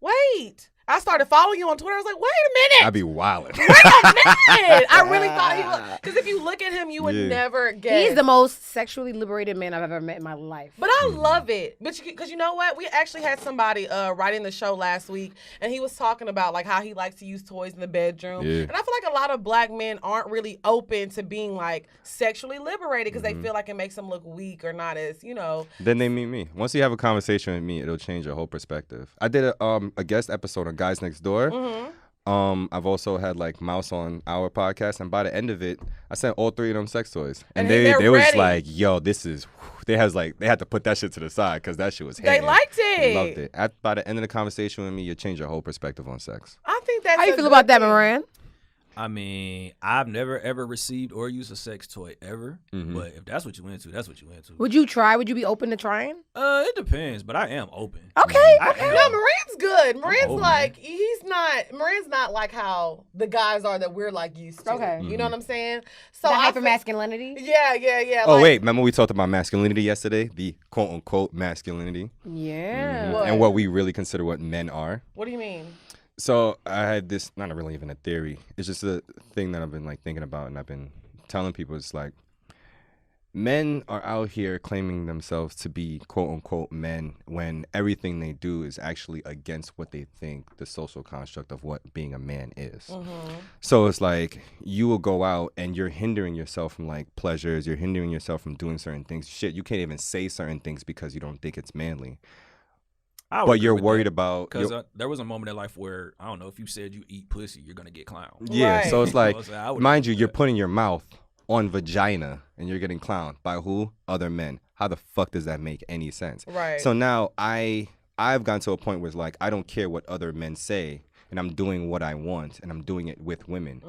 [SPEAKER 1] wait. I started following you on Twitter. I was like, wait a minute.
[SPEAKER 4] I be wildin'.
[SPEAKER 1] Wait a minute. I really thought he was. Because if you look at him, you would
[SPEAKER 4] Yeah.
[SPEAKER 1] never guess.
[SPEAKER 2] He's the most sexually liberated man I've ever met in my life.
[SPEAKER 1] But I love it. But because you know what? We actually had somebody writing the show last week, and he was talking about like how he likes to use toys in the bedroom.
[SPEAKER 4] Yeah.
[SPEAKER 1] And I feel like a lot of black men aren't really open to being like sexually liberated because they feel like it makes them look weak or not as, you know.
[SPEAKER 4] Then they meet me. Once you have a conversation with me, it'll change your whole perspective. I did a guest episode on Guys Next Door. I've also had like Mouse on our podcast, and by the end of it, I sent all 3 of them sex toys, and
[SPEAKER 1] they're
[SPEAKER 4] they was
[SPEAKER 1] ready.
[SPEAKER 4] like, "Yo, this is." They had to put that shit to the side because that shit was.
[SPEAKER 1] They
[SPEAKER 4] hitting.
[SPEAKER 1] liked it.
[SPEAKER 4] They loved it. By the end of the conversation with me, you change your whole perspective on sex.
[SPEAKER 1] I think that's
[SPEAKER 2] How you
[SPEAKER 1] a
[SPEAKER 2] feel
[SPEAKER 1] good
[SPEAKER 2] about that,
[SPEAKER 1] thing.
[SPEAKER 2] Moran?
[SPEAKER 3] I mean, I've never ever received or used a sex toy ever.
[SPEAKER 4] Mm-hmm.
[SPEAKER 3] But if that's what you into, that's what you into.
[SPEAKER 2] Would you try? Would you be open to trying?
[SPEAKER 3] It depends, but I am open.
[SPEAKER 2] Okay.
[SPEAKER 3] I
[SPEAKER 2] Okay.
[SPEAKER 3] am.
[SPEAKER 1] No, Moran's good. Moran's
[SPEAKER 3] Oh,
[SPEAKER 1] like Moran's not like how the guys are that we're like used to.
[SPEAKER 2] Okay.
[SPEAKER 1] You know what I'm saying? So
[SPEAKER 2] The
[SPEAKER 1] I feel-
[SPEAKER 2] hypermasculinity?
[SPEAKER 1] Yeah.
[SPEAKER 4] Oh
[SPEAKER 1] like-
[SPEAKER 4] wait, remember we talked about masculinity yesterday? The quote unquote masculinity,
[SPEAKER 2] Yeah.
[SPEAKER 1] What?
[SPEAKER 4] and what we really consider what men are.
[SPEAKER 1] What do you mean?
[SPEAKER 4] So I had this, not really even a theory. It's just a thing that I've been like thinking about, and I've been telling people. It's like men are out here claiming themselves to be quote unquote men when everything they do is actually against what they think the social construct of what being a man is. So it's like you will go out and you're hindering yourself from like pleasures. You're hindering yourself from doing certain things. Shit, you can't even say certain things because you don't think it's manly.
[SPEAKER 3] I would
[SPEAKER 4] But
[SPEAKER 3] agree
[SPEAKER 4] you're
[SPEAKER 3] with
[SPEAKER 4] worried
[SPEAKER 3] that.
[SPEAKER 4] about
[SPEAKER 3] Because there was a moment in life where, I don't know, if you said you eat pussy, you're going to get clowned.
[SPEAKER 4] Yeah,
[SPEAKER 1] Right.
[SPEAKER 4] so it's like,
[SPEAKER 3] So I would
[SPEAKER 4] mind you,
[SPEAKER 3] agree
[SPEAKER 4] you're
[SPEAKER 3] with that.
[SPEAKER 4] putting your mouth on vagina and you're getting clowned by who? Other men. How the fuck does that make any sense?
[SPEAKER 1] Right.
[SPEAKER 4] So now I've gotten to a point where it's like I don't care what other men say, and I'm doing what I want, and I'm doing it with women.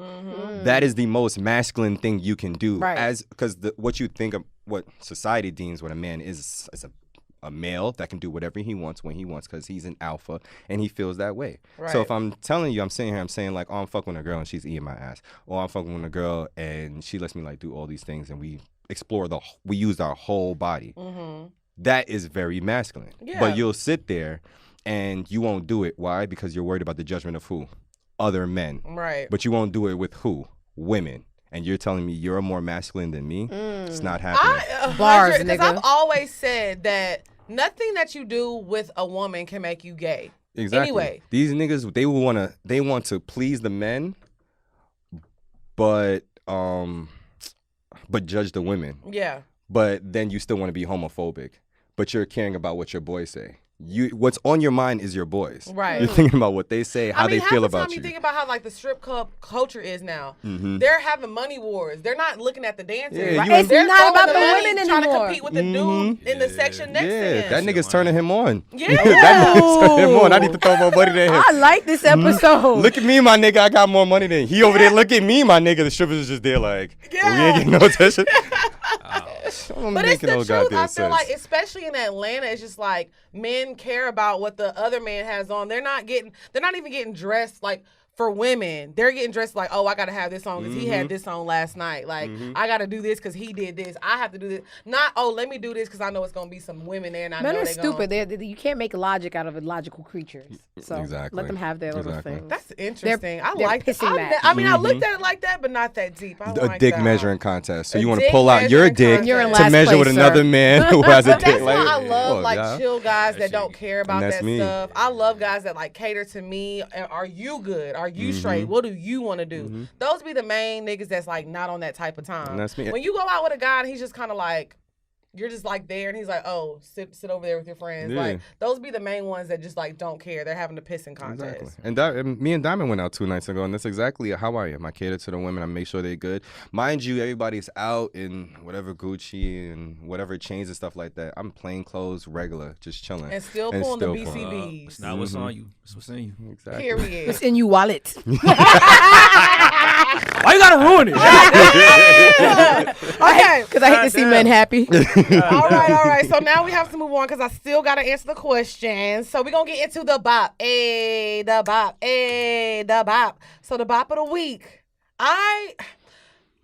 [SPEAKER 4] That is the most masculine thing you can do,
[SPEAKER 2] Right.
[SPEAKER 4] because what you think of what society deems what a man is a male that can do whatever he wants when he wants because he's an alpha and he feels that way.
[SPEAKER 1] Right.
[SPEAKER 4] So if I'm telling you, I'm sitting here, I'm saying like, oh, I'm fucking with a girl and she's eating my ass, or I'm fucking with a girl and she lets me like do all these things and we use our whole body. That is very masculine.
[SPEAKER 1] Yeah.
[SPEAKER 4] But you'll sit there and you won't do it. Why? Because you're worried about the judgment of who? Other men.
[SPEAKER 1] Right.
[SPEAKER 4] But you won't do it with who? Women. And you're telling me you're more masculine than me? It's not happening.
[SPEAKER 2] Bars,
[SPEAKER 1] Because
[SPEAKER 2] nigga.
[SPEAKER 1] I've always said that nothing that you do with a woman can make you gay.
[SPEAKER 4] Exactly.
[SPEAKER 1] Anyway.
[SPEAKER 4] These niggas, they want to please the men, but judge the women.
[SPEAKER 1] Yeah.
[SPEAKER 4] But then you still want to be homophobic. but you're caring about what your boys say. What's on your mind is your boys.
[SPEAKER 1] Right.
[SPEAKER 4] You're thinking about what they say, how they feel about
[SPEAKER 1] you
[SPEAKER 4] you.
[SPEAKER 1] Think about how like the strip club culture is now. They're having money wars. They're not looking at the dancers.
[SPEAKER 4] Yeah,
[SPEAKER 1] Right?
[SPEAKER 2] It's
[SPEAKER 1] They're
[SPEAKER 2] not about
[SPEAKER 1] throwing
[SPEAKER 2] the
[SPEAKER 1] money,
[SPEAKER 2] women
[SPEAKER 1] trying
[SPEAKER 2] anymore.
[SPEAKER 1] to compete with the dude in the section next to him.
[SPEAKER 4] That nigga's turning him on.
[SPEAKER 1] Yeah.
[SPEAKER 4] That nigga's turning him on. I need to throw more money than him.
[SPEAKER 2] I like this episode.
[SPEAKER 4] Look at me, my nigga. I got more money than he over there. Look at me, my nigga. The strippers is just there like, we ain't getting no attention.
[SPEAKER 1] But it's the truth. I feel like, especially in Atlanta, it's just like men care about what the other man has on. They're not even getting dressed like for women. They're getting dressed like, oh, I got to have this on because he had this on last night. Like, I got to do this because he did this. I have to do this. Not, oh, let me do this because I know it's going to be some women there. And I
[SPEAKER 2] Men
[SPEAKER 1] know
[SPEAKER 2] are
[SPEAKER 1] they're
[SPEAKER 2] stupid. You can't make logic out of illogical creatures. So
[SPEAKER 4] Exactly.
[SPEAKER 2] let them have their little thing.
[SPEAKER 1] That's interesting. I
[SPEAKER 2] they're
[SPEAKER 1] like
[SPEAKER 2] pissing
[SPEAKER 1] that.
[SPEAKER 2] match.
[SPEAKER 1] I mean, I looked at it like that, but not that deep. I
[SPEAKER 4] A
[SPEAKER 1] like
[SPEAKER 4] dick
[SPEAKER 1] that.
[SPEAKER 4] measuring contest. So
[SPEAKER 1] A
[SPEAKER 4] you want to
[SPEAKER 1] dick
[SPEAKER 4] pull out your
[SPEAKER 1] measuring
[SPEAKER 4] dick
[SPEAKER 1] contest. You're in
[SPEAKER 4] to
[SPEAKER 2] last
[SPEAKER 4] measure with
[SPEAKER 2] place,
[SPEAKER 4] another
[SPEAKER 2] sir.
[SPEAKER 4] man who has a
[SPEAKER 1] But
[SPEAKER 4] dick.
[SPEAKER 1] that's why I love
[SPEAKER 4] oh,
[SPEAKER 1] like
[SPEAKER 4] yeah.
[SPEAKER 1] chill guys that don't care about
[SPEAKER 4] that's
[SPEAKER 1] that
[SPEAKER 4] me.
[SPEAKER 1] stuff. I love guys that like cater to me. Are you good? Are you straight? What do you want to do? Those be the main niggas that's like not on that type of time.
[SPEAKER 4] And that's me.
[SPEAKER 1] When you go out with a guy and he's just kind of like, you're just like there and he's like, oh, sit over there with your friends.
[SPEAKER 4] Yeah.
[SPEAKER 1] Like those be the main ones that just like don't care. They're having a pissing contest.
[SPEAKER 4] Exactly. And me and Diamond went out 2 nights ago, and that's exactly how I am. I cater to the women. I make sure they're good. Mind you, everybody's out in whatever Gucci and whatever chains and stuff like that. I'm plain clothes, regular, just chilling.
[SPEAKER 1] And still pulling the BCBs.
[SPEAKER 3] It's not what's on you. It's what's in you.
[SPEAKER 4] Exactly.
[SPEAKER 1] Period.
[SPEAKER 2] It's in you wallet.
[SPEAKER 3] Why you gotta ruin it?
[SPEAKER 1] Okay.
[SPEAKER 2] Because I hate to see men happy.
[SPEAKER 1] All right. So now we have to move on because I still got to answer the questions. So we're going to get into the bop. The bop. So the bop of the week.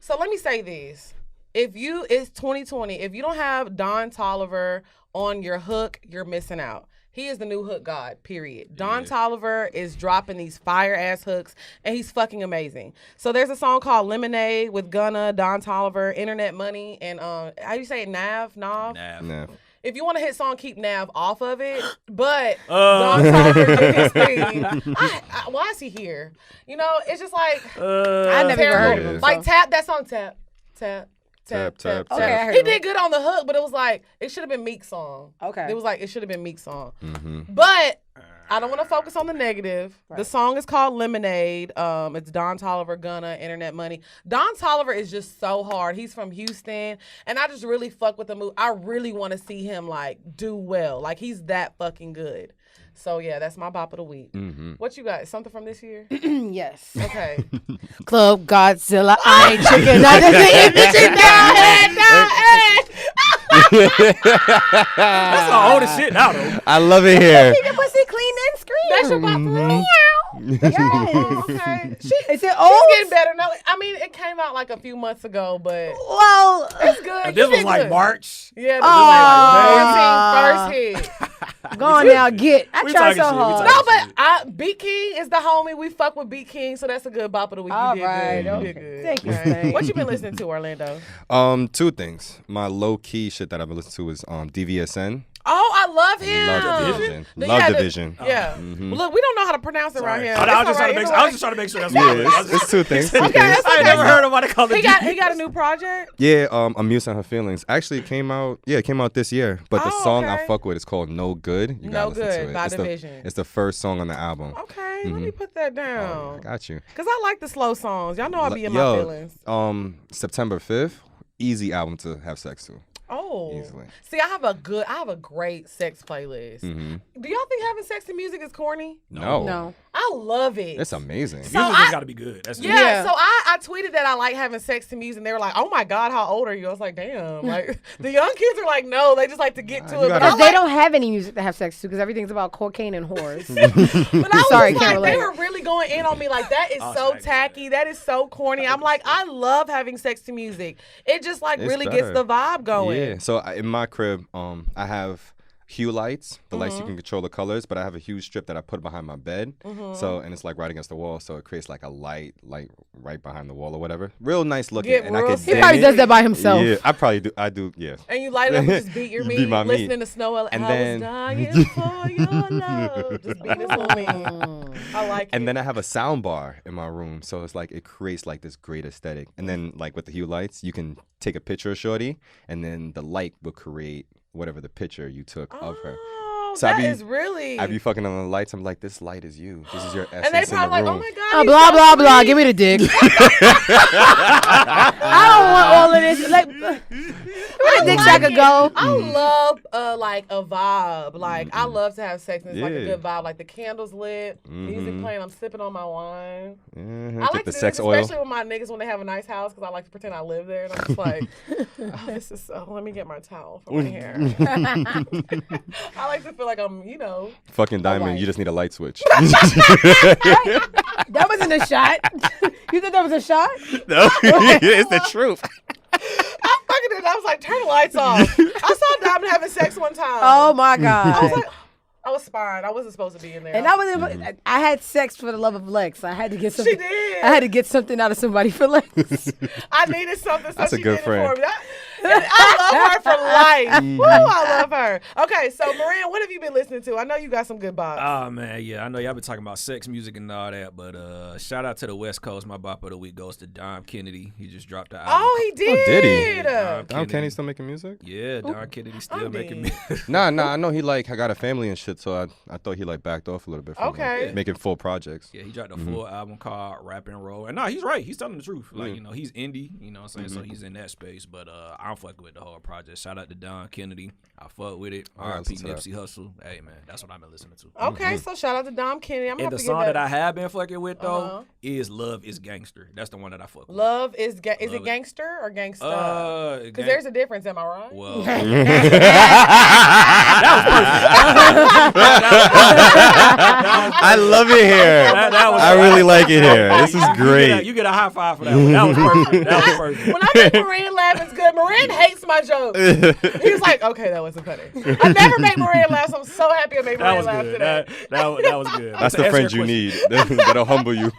[SPEAKER 1] So let me say this. It's 2020. If you don't have Don Toliver on your hook, you're missing out. He is the new hook god, period. Don Toliver is dropping these fire-ass hooks, and he's fucking amazing. So there's a song called Lemonade with Gunna, Don Toliver, Internet Money, and how do you say it, Nav?
[SPEAKER 4] Nah.
[SPEAKER 1] If you want to hit song, keep Nav off of it. But Don Toliver did his thing. Why is he here? You know, it's just like,
[SPEAKER 2] I never even heard of him.
[SPEAKER 1] like, tap, that song, tap.
[SPEAKER 4] Tap.
[SPEAKER 2] Okay, I heard
[SPEAKER 1] He
[SPEAKER 2] of
[SPEAKER 1] did
[SPEAKER 2] him.
[SPEAKER 1] good on the hook, but it was like, it should have been Meek's song.
[SPEAKER 2] Okay.
[SPEAKER 1] It was like, it should have been Meek's song. But I don't want to focus on the negative. Right. The song is called Lemonade. It's Don Toliver, Gunna, Internet Money. Don Toliver is just so hard. He's from Houston, and I just really fuck with the move. I really want to see him like do well. Like he's that fucking good. So yeah, that's my bop of the week. What you got? Something from this year?
[SPEAKER 2] Yes.
[SPEAKER 1] Okay.
[SPEAKER 2] Club Godzilla. I ain't chicken. I
[SPEAKER 3] That's the oldest shit now, though.
[SPEAKER 4] I love it here.
[SPEAKER 2] Keep your pussy clean and scream.
[SPEAKER 1] That's your bop for real?
[SPEAKER 2] Yes.
[SPEAKER 1] Okay.
[SPEAKER 2] Is it
[SPEAKER 1] She's
[SPEAKER 2] old?
[SPEAKER 1] getting better. No, I mean it came out like a few months ago, but
[SPEAKER 2] Well,
[SPEAKER 1] it's good.
[SPEAKER 3] And this
[SPEAKER 1] You
[SPEAKER 3] was
[SPEAKER 1] did
[SPEAKER 3] like
[SPEAKER 1] good.
[SPEAKER 3] March.
[SPEAKER 1] Yeah, this was like 14 first hit.
[SPEAKER 2] go on now, get. I
[SPEAKER 3] We
[SPEAKER 2] tried
[SPEAKER 3] talking
[SPEAKER 2] so
[SPEAKER 3] shit, we
[SPEAKER 2] hard.
[SPEAKER 3] talking
[SPEAKER 1] No, but Beat King is the homie. We fuck with Beat King, so that's a good bop of the week.
[SPEAKER 2] All
[SPEAKER 1] You did
[SPEAKER 2] right,
[SPEAKER 1] good. You
[SPEAKER 2] okay.
[SPEAKER 1] did good.
[SPEAKER 2] Thank you,
[SPEAKER 1] Okay.
[SPEAKER 2] Stank.
[SPEAKER 1] What you been listening to, Orlando?
[SPEAKER 4] 2 things. My low key shit that I've been listening to is DVSN.
[SPEAKER 1] Oh, I love him.
[SPEAKER 4] Love Division.
[SPEAKER 1] The-
[SPEAKER 4] Love
[SPEAKER 1] yeah, the-
[SPEAKER 4] Division.
[SPEAKER 1] Yeah. Look, we don't know how to pronounce it around here.
[SPEAKER 3] I was
[SPEAKER 1] It's
[SPEAKER 3] just trying to
[SPEAKER 1] all
[SPEAKER 3] make.
[SPEAKER 1] right.
[SPEAKER 3] I was just trying to make sure that's
[SPEAKER 4] Yeah,
[SPEAKER 3] what
[SPEAKER 4] it's 2 things.
[SPEAKER 1] Okay, that's
[SPEAKER 3] I
[SPEAKER 1] okay.
[SPEAKER 3] never heard nobody call it.
[SPEAKER 1] He got a new project.
[SPEAKER 4] Yeah, Amusing Her Feelings. Actually, it came out this year. But the
[SPEAKER 1] Oh,
[SPEAKER 4] song
[SPEAKER 1] okay.
[SPEAKER 4] I fuck with is called No Good. You
[SPEAKER 1] No
[SPEAKER 4] gotta listen
[SPEAKER 1] Good
[SPEAKER 4] to it.
[SPEAKER 1] by
[SPEAKER 4] it's
[SPEAKER 1] Division.
[SPEAKER 4] It's the first song on the album.
[SPEAKER 1] Okay, let me put that
[SPEAKER 4] I
[SPEAKER 1] down.
[SPEAKER 4] got you.
[SPEAKER 1] Cause I like the slow songs. Y'all know I be in my feelings.
[SPEAKER 4] September 5th, easy album to have sex to.
[SPEAKER 1] Oh,
[SPEAKER 4] Easily.
[SPEAKER 1] See, I have a great sex playlist. Do y'all think having sex to music is corny?
[SPEAKER 2] No.
[SPEAKER 1] I love it.
[SPEAKER 4] It's amazing.
[SPEAKER 1] So
[SPEAKER 3] Music
[SPEAKER 1] I-
[SPEAKER 3] just got to be good. That's
[SPEAKER 1] Yeah,
[SPEAKER 2] Yeah.
[SPEAKER 1] so I tweeted that I like having sex to music, and they were like, "Oh my God, how old are you?" I was like, "Damn!" Like the young kids are like, "No, they just like to get to
[SPEAKER 4] you
[SPEAKER 1] it." But
[SPEAKER 4] gotta-
[SPEAKER 1] I
[SPEAKER 2] Because they
[SPEAKER 1] like,
[SPEAKER 2] don't have any music to have sex to because everything's about cocaine and whores.
[SPEAKER 1] but I was
[SPEAKER 2] Sorry,
[SPEAKER 1] just
[SPEAKER 2] can't
[SPEAKER 1] like, they
[SPEAKER 2] relate.
[SPEAKER 1] were really going in on me like that is
[SPEAKER 3] Oh,
[SPEAKER 1] so
[SPEAKER 3] sorry, I get
[SPEAKER 1] tacky, that is so corny. I'm like, I love having sex to music. It just like
[SPEAKER 4] It's
[SPEAKER 1] really
[SPEAKER 4] better.
[SPEAKER 1] gets the vibe going.
[SPEAKER 4] Yeah. So in my crib, I have hue lights, the lights you can control the colors, but I have a huge strip that I put behind my bed. So and it's like right against the wall, so it creates like a light right behind the wall or whatever. Real nice looking.
[SPEAKER 1] Get
[SPEAKER 4] and
[SPEAKER 1] real
[SPEAKER 4] I could
[SPEAKER 2] He
[SPEAKER 1] sick.
[SPEAKER 2] probably does that by himself.
[SPEAKER 4] Yeah, I probably do. I do. Yeah.
[SPEAKER 1] And you light it up and just beat your
[SPEAKER 4] Beat
[SPEAKER 1] meat,
[SPEAKER 4] my meat.
[SPEAKER 1] listening to Snow.
[SPEAKER 4] And
[SPEAKER 1] I
[SPEAKER 4] then-
[SPEAKER 1] was dying for your love. Just beat this little meat. I like it.
[SPEAKER 4] And then I have a sound bar in my room, so it's like it creates like this great aesthetic. And then like with the hue lights, you can take a picture of shorty, and then the light will create whatever the picture you took of her.
[SPEAKER 1] Oh,
[SPEAKER 4] So
[SPEAKER 1] that is really.
[SPEAKER 4] I be fucking on the lights. I'm like, this light is you. This is your essence
[SPEAKER 1] and they
[SPEAKER 4] in the
[SPEAKER 1] probably like,
[SPEAKER 4] room.
[SPEAKER 1] oh my God.
[SPEAKER 2] Blah,
[SPEAKER 1] he's so
[SPEAKER 2] blah, blah.
[SPEAKER 1] sweet.
[SPEAKER 2] Give me the dick. I don't want all of this. Like, where the dick I could go?
[SPEAKER 1] I love like a vibe. Like I love to have sex and it's like a
[SPEAKER 4] Yeah.
[SPEAKER 1] good vibe. Like the candles lit, music playing, I'm sipping on my wine. I
[SPEAKER 4] Get
[SPEAKER 1] like
[SPEAKER 4] the
[SPEAKER 1] to do
[SPEAKER 4] sex
[SPEAKER 1] this,
[SPEAKER 4] oil.
[SPEAKER 1] especially with my niggas when they have a nice house because I like to pretend I live there and I'm just like, oh, this is so. Let me get my towel for my hair. I like to feel like I'm,
[SPEAKER 4] Fucking diamond.
[SPEAKER 2] wife.
[SPEAKER 4] You just need a light switch.
[SPEAKER 2] That wasn't a shot. You thought that was a shot?
[SPEAKER 4] No, it's the truth.
[SPEAKER 1] I fucking did. I was like, turn the lights off. I saw Diamond having sex one time.
[SPEAKER 2] Oh my God.
[SPEAKER 1] I was like, I was fine. I wasn't supposed to be in there.
[SPEAKER 2] And I had sex for the love of Lex. I had to get something.
[SPEAKER 1] She did.
[SPEAKER 2] I had to get something out of somebody for Lex.
[SPEAKER 1] I needed something, so
[SPEAKER 4] That's a
[SPEAKER 1] she
[SPEAKER 4] good
[SPEAKER 1] did
[SPEAKER 4] friend.
[SPEAKER 1] it for me. I love her for life. Woo, I love her. Okay, so Moran, what have you been listening to? I know you got some good bops.
[SPEAKER 3] Oh man, yeah, I know y'all been talking about sex music and all that, but shout out to the West Coast. My bop of the week goes to Dom Kennedy. He just dropped the album.
[SPEAKER 1] Oh, he did.
[SPEAKER 4] did he?
[SPEAKER 3] Dom
[SPEAKER 4] Dom Kenny still making music?
[SPEAKER 3] Yeah, Don Kennedy still
[SPEAKER 1] I'm
[SPEAKER 3] making
[SPEAKER 1] dead.
[SPEAKER 3] music.
[SPEAKER 4] Nah, I know he I got a family and shit, so I thought he backed off a little bit from
[SPEAKER 1] Okay.
[SPEAKER 4] making full projects.
[SPEAKER 3] Yeah, he dropped a full album called Rap and Roll. And he's right. He's telling the truth. Like, he's indie, you know what I'm saying? So he's in that space. But I'm fucking with the whole project. Shout out to Don Kennedy. I fuck with it.
[SPEAKER 4] I'll
[SPEAKER 3] R.I.P.
[SPEAKER 4] listen to that.
[SPEAKER 3] Nipsey Hussle. Hey, man, that's what I've been listening to.
[SPEAKER 1] Okay, so shout out to Dom Kennedy. I'm gonna
[SPEAKER 3] And
[SPEAKER 1] have
[SPEAKER 3] the
[SPEAKER 1] to
[SPEAKER 3] song
[SPEAKER 1] give
[SPEAKER 3] that I have been fucking with, though,
[SPEAKER 1] Uh-huh.
[SPEAKER 3] is Love is Gangster. That's the one that I fuck with.
[SPEAKER 1] Love is is
[SPEAKER 3] Love
[SPEAKER 1] it
[SPEAKER 3] it.
[SPEAKER 1] gangster or gangsta? Because there's a difference. Am I right?
[SPEAKER 3] Well,
[SPEAKER 4] I love it here.
[SPEAKER 3] that was
[SPEAKER 4] I really like it here. This is great.
[SPEAKER 3] You get a high five for that one. That was perfect. That was perfect.
[SPEAKER 1] When I make Moran laugh, it's good. Moran hates my jokes. He's like, okay, that wasn't funny. I never make Moran laugh, so I'm so happy I made
[SPEAKER 3] That
[SPEAKER 1] Moran
[SPEAKER 3] was
[SPEAKER 1] laugh
[SPEAKER 3] good.
[SPEAKER 1] today.
[SPEAKER 3] That was good.
[SPEAKER 4] That's
[SPEAKER 3] To
[SPEAKER 4] the
[SPEAKER 3] answer
[SPEAKER 4] friend
[SPEAKER 3] your
[SPEAKER 4] you
[SPEAKER 3] question-
[SPEAKER 4] need. That'll humble you.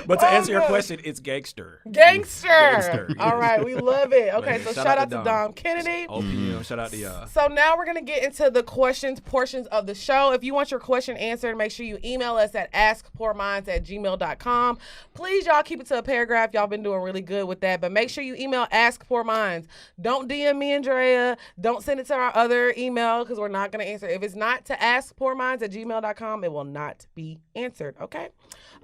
[SPEAKER 3] But to answer your
[SPEAKER 1] God.
[SPEAKER 3] question, it's gangster.
[SPEAKER 1] Gangster.
[SPEAKER 3] Gangster, yes.
[SPEAKER 1] All right, we love it. Okay,
[SPEAKER 3] Yeah,
[SPEAKER 1] so
[SPEAKER 3] shout
[SPEAKER 1] shout
[SPEAKER 3] out
[SPEAKER 1] out
[SPEAKER 3] to
[SPEAKER 1] to
[SPEAKER 3] Dom.
[SPEAKER 1] Dom Kennedy.
[SPEAKER 3] OPM, shout out to y'all.
[SPEAKER 1] So now we're gonna get into the portions of the show. If you want your question answered, make sure you email us at askpoorminds@gmail.com. Please, y'all, keep it to a paragraph. Y'all been doing really good with that, but make sure you email askpoorminds. Don't DM me and Drea. Don't send it to our other email because we're not gonna answer. If it's not to askpoorminds@gmail.com, it will not be answered. Okay.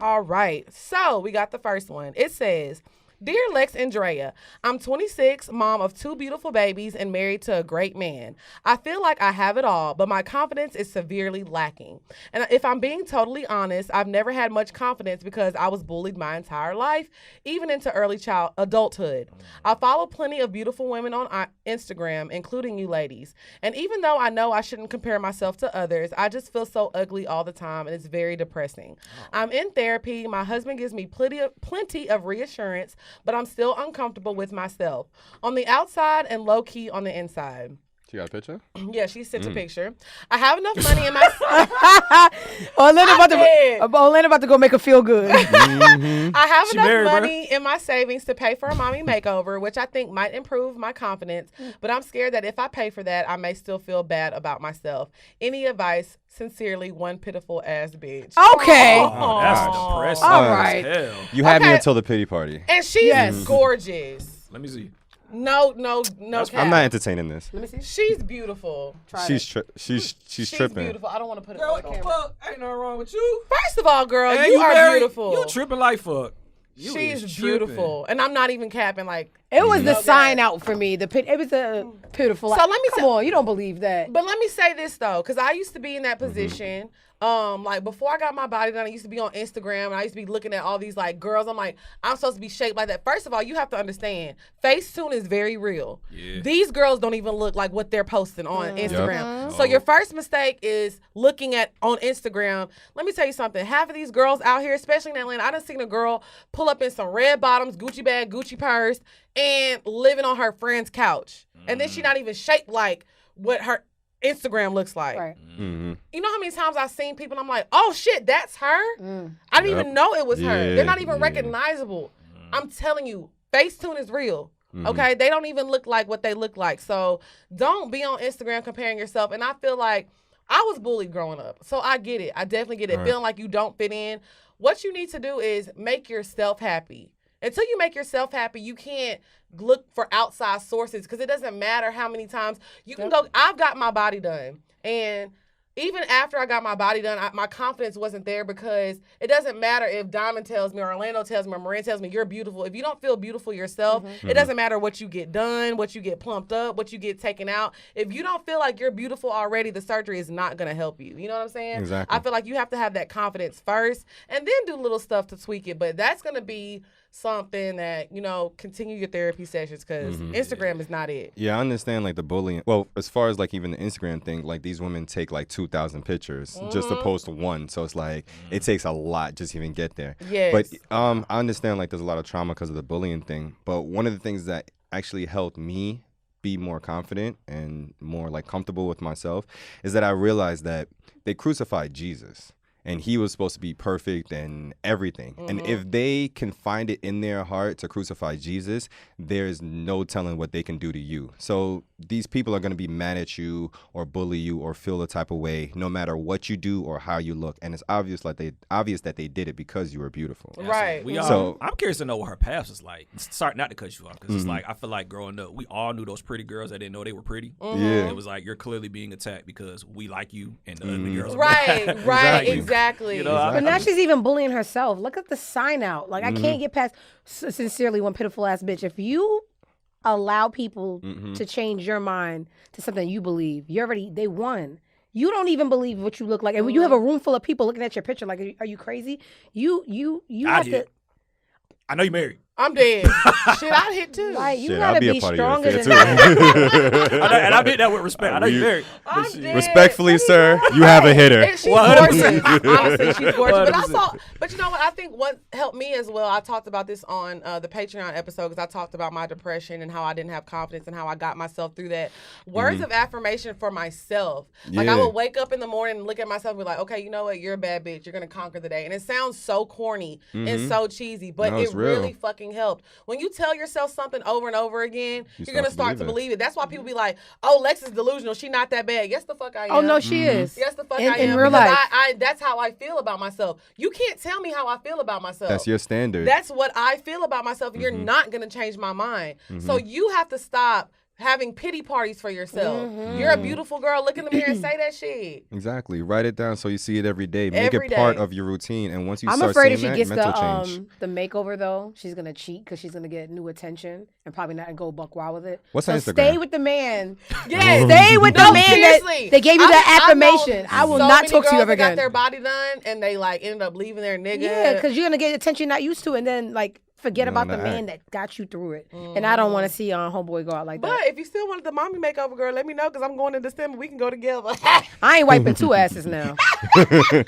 [SPEAKER 1] All right. So we got the first one. It says, Dear Lex and Drea, I'm 26, mom of 2 beautiful babies, and married to a great man. I feel like I have it all, but my confidence is severely lacking. And if I'm being totally honest, I've never had much confidence because I was bullied my entire life, even into early adulthood. I follow plenty of beautiful women on Instagram, including you ladies. And even though I know I shouldn't compare myself to others, I just feel so ugly all the time, and it's very depressing. I'm in therapy. My husband gives me plenty of reassurance, but I'm still uncomfortable with myself. On the outside and low key on the inside.
[SPEAKER 4] You got a picture?
[SPEAKER 1] Yeah, she sent a picture. I have enough money in my
[SPEAKER 2] Orlando about to go make her feel good.
[SPEAKER 1] I have
[SPEAKER 3] She
[SPEAKER 1] enough
[SPEAKER 3] married, bruh.
[SPEAKER 1] money in my savings to pay for a mommy makeover, which I think might improve my confidence. But I'm scared that if I pay for that, I may still feel bad about myself. Any advice? Sincerely, one pitiful ass bitch.
[SPEAKER 2] Okay.
[SPEAKER 3] Oh, that's
[SPEAKER 1] Aw.
[SPEAKER 3] depressing.
[SPEAKER 2] All
[SPEAKER 3] as
[SPEAKER 2] right.
[SPEAKER 3] hell.
[SPEAKER 4] You had me
[SPEAKER 1] Okay.
[SPEAKER 4] until the pity party.
[SPEAKER 1] And she's
[SPEAKER 2] Yes.
[SPEAKER 1] gorgeous.
[SPEAKER 3] Let me see.
[SPEAKER 1] No
[SPEAKER 3] That's
[SPEAKER 1] cap.
[SPEAKER 4] I'm not entertaining this.
[SPEAKER 2] Let me see.
[SPEAKER 1] She's beautiful.
[SPEAKER 4] She's tripping.
[SPEAKER 1] beautiful. I don't want to put it
[SPEAKER 3] Girl,
[SPEAKER 1] on
[SPEAKER 3] what the
[SPEAKER 1] camera.
[SPEAKER 3] fuck? Ain't nothing wrong with you.
[SPEAKER 1] First of all, girl,
[SPEAKER 3] And
[SPEAKER 1] you are
[SPEAKER 3] married.
[SPEAKER 1] beautiful.
[SPEAKER 3] You tripping like fuck. You
[SPEAKER 1] She's
[SPEAKER 3] is tripping.
[SPEAKER 1] beautiful, and I'm not even capping. Like,
[SPEAKER 2] It was the
[SPEAKER 1] Okay.
[SPEAKER 2] sign out for me. It was a pitiful.
[SPEAKER 1] So let me
[SPEAKER 2] come
[SPEAKER 1] say-
[SPEAKER 2] on, you don't believe that.
[SPEAKER 1] but let me say this though, because I used to be in that position. Like before I got my body done, I used to be on Instagram and I used to be looking at all these like girls. I'm like, I'm supposed to be shaped like that. First of all, you have to understand, Facetune is very real.
[SPEAKER 3] Yeah.
[SPEAKER 1] These girls don't even look like what they're posting on Instagram. So
[SPEAKER 3] No.
[SPEAKER 1] your first mistake is looking at on Instagram. Let me tell you something. Half of these girls out here, especially in Atlanta, I done seen a girl pull up in some red bottoms, Gucci bag, Gucci purse, and living on her friend's couch. And then she not even shaped like what her Instagram looks like.
[SPEAKER 2] Right.
[SPEAKER 4] Mm-hmm.
[SPEAKER 1] You know how many times I've seen people and I'm like, oh shit, that's her? I didn't
[SPEAKER 4] Yep.
[SPEAKER 1] even know it was her. They're not
[SPEAKER 4] Yeah,
[SPEAKER 1] even
[SPEAKER 4] yeah.
[SPEAKER 1] recognizable. I'm telling you, Facetune is real.
[SPEAKER 4] Mm-hmm.
[SPEAKER 1] Okay? They don't even look like what they look like. So don't be on Instagram comparing yourself. And I feel like I was bullied growing up. So I get it. I definitely get it.
[SPEAKER 4] Right.
[SPEAKER 1] Feeling like you don't fit in. What you need to do is make yourself happy. Until you make yourself happy, you can't look for outside sources because it doesn't matter how many times you can go. I've got my body done, and even after I got my body done, my confidence wasn't there because it doesn't matter if Diamond tells me or Orlando tells me or Marin tells me you're beautiful. If you don't feel beautiful yourself, it doesn't matter what you get done, what you get plumped up, what you get taken out. If you don't feel like you're beautiful already, the surgery is not going to help you. You know what I'm saying?
[SPEAKER 4] Exactly.
[SPEAKER 1] I feel like you have to have that confidence first and then do little stuff to tweak it. But that's going to be something that, continue your therapy sessions because Instagram is not it.
[SPEAKER 4] Yeah, I understand like the bullying. Well, as far as like even the Instagram thing, like these women take like 2,000 pictures just to post one. So it's like it takes a lot just to even get there.
[SPEAKER 1] Yes.
[SPEAKER 4] But I understand like there's a lot of trauma because of the bullying thing. But one of the things that actually helped me be more confident and more like comfortable with myself is that I realized that they crucified Jesus. And he was supposed to be perfect and everything. And if they can find it in their heart to crucify Jesus, there's no telling what they can do to you. So these people are going to be mad at you or bully you or feel the type of way no matter what you do or how you look. And it's obvious that they did it because you were beautiful.
[SPEAKER 1] Right.
[SPEAKER 3] I'm curious to know what her past was like. Sorry, not to cut you off, because it's like I feel like growing up, we all knew those pretty girls that didn't know they were pretty.
[SPEAKER 4] Yeah.
[SPEAKER 3] It was like you're clearly being attacked because we like you and the ugly girls.
[SPEAKER 1] Right, exactly.
[SPEAKER 2] But now she's even bullying herself. Look at the sign out. Like I can't get past. Sincerely, one pitiful ass bitch. If you allow people to change your mind to something you believe, they won. You don't even believe what you look like, and when you have a room full of people looking at your picture, like, are you crazy? You have to.
[SPEAKER 3] I know you married.
[SPEAKER 1] I'm dead. Shit, I'd hit too.
[SPEAKER 2] Like, you
[SPEAKER 4] Shit,
[SPEAKER 2] gotta
[SPEAKER 4] I'll be a
[SPEAKER 2] be
[SPEAKER 4] part of your
[SPEAKER 2] stronger
[SPEAKER 4] affair,
[SPEAKER 2] than that.
[SPEAKER 3] And I did that with respect. I know you married.
[SPEAKER 1] I'm dead.
[SPEAKER 4] Respectfully, sir, you have a hitter.
[SPEAKER 1] And she's gorgeous. Honestly, she's gorgeous.
[SPEAKER 3] 100%.
[SPEAKER 1] But you know what? I think what helped me as well, I talked about this on the Patreon episode because I talked about my depression and how I didn't have confidence and how I got myself through that. Words of affirmation for myself. Like, I would wake up in the morning and look at myself and be like, okay, you know what? You're a bad bitch. You're going to conquer the day. And it sounds so corny and so cheesy, but
[SPEAKER 4] No,
[SPEAKER 1] it
[SPEAKER 4] it's real.
[SPEAKER 1] really fucking helped. When you tell yourself something over and over again, you're going to start to believe it. That's why people be like, oh, Lex is delusional. She not that bad. Yes, the fuck I am.
[SPEAKER 2] Oh no, she is.
[SPEAKER 1] Yes, the fuck
[SPEAKER 2] in,
[SPEAKER 1] I am.
[SPEAKER 2] in real
[SPEAKER 1] because
[SPEAKER 2] life.
[SPEAKER 1] that's how I feel about myself. You can't tell me how I feel about myself.
[SPEAKER 4] That's your standard.
[SPEAKER 1] That's what I feel about myself. You're not going to change my mind. So you have to stop having pity parties for yourself. You're a beautiful girl. Look in the mirror and say that shit.
[SPEAKER 4] Exactly. Write it down so you see it every day. Make
[SPEAKER 1] Every
[SPEAKER 4] it part
[SPEAKER 1] day.
[SPEAKER 4] of your routine. And once you
[SPEAKER 2] I'm
[SPEAKER 4] start
[SPEAKER 2] afraid if
[SPEAKER 4] seeing
[SPEAKER 2] she
[SPEAKER 4] that,
[SPEAKER 2] gets
[SPEAKER 4] mental change.
[SPEAKER 2] the makeover though, she's gonna cheat because she's gonna get new attention and probably not go buck wild with it.
[SPEAKER 4] What's
[SPEAKER 2] so
[SPEAKER 4] her Instagram?
[SPEAKER 2] Stay with the man.
[SPEAKER 1] Yes.
[SPEAKER 2] Stay with the
[SPEAKER 1] No,
[SPEAKER 2] man
[SPEAKER 1] seriously.
[SPEAKER 2] that they gave you that affirmation. I will
[SPEAKER 1] so
[SPEAKER 2] not
[SPEAKER 1] many
[SPEAKER 2] talk to you
[SPEAKER 1] girls
[SPEAKER 2] ever
[SPEAKER 1] that got
[SPEAKER 2] again.
[SPEAKER 1] their body done and they like ended up leaving their nigga.
[SPEAKER 2] Yeah, because you're gonna get attention you're not used to, and then like forget about the man that got you through it. And I don't want to see homeboy go out like
[SPEAKER 1] But
[SPEAKER 2] that.
[SPEAKER 1] if you still wanted the mommy makeover, girl, let me know because I'm going in December. We can go together.
[SPEAKER 2] I ain't wiping two asses now.
[SPEAKER 1] Okay,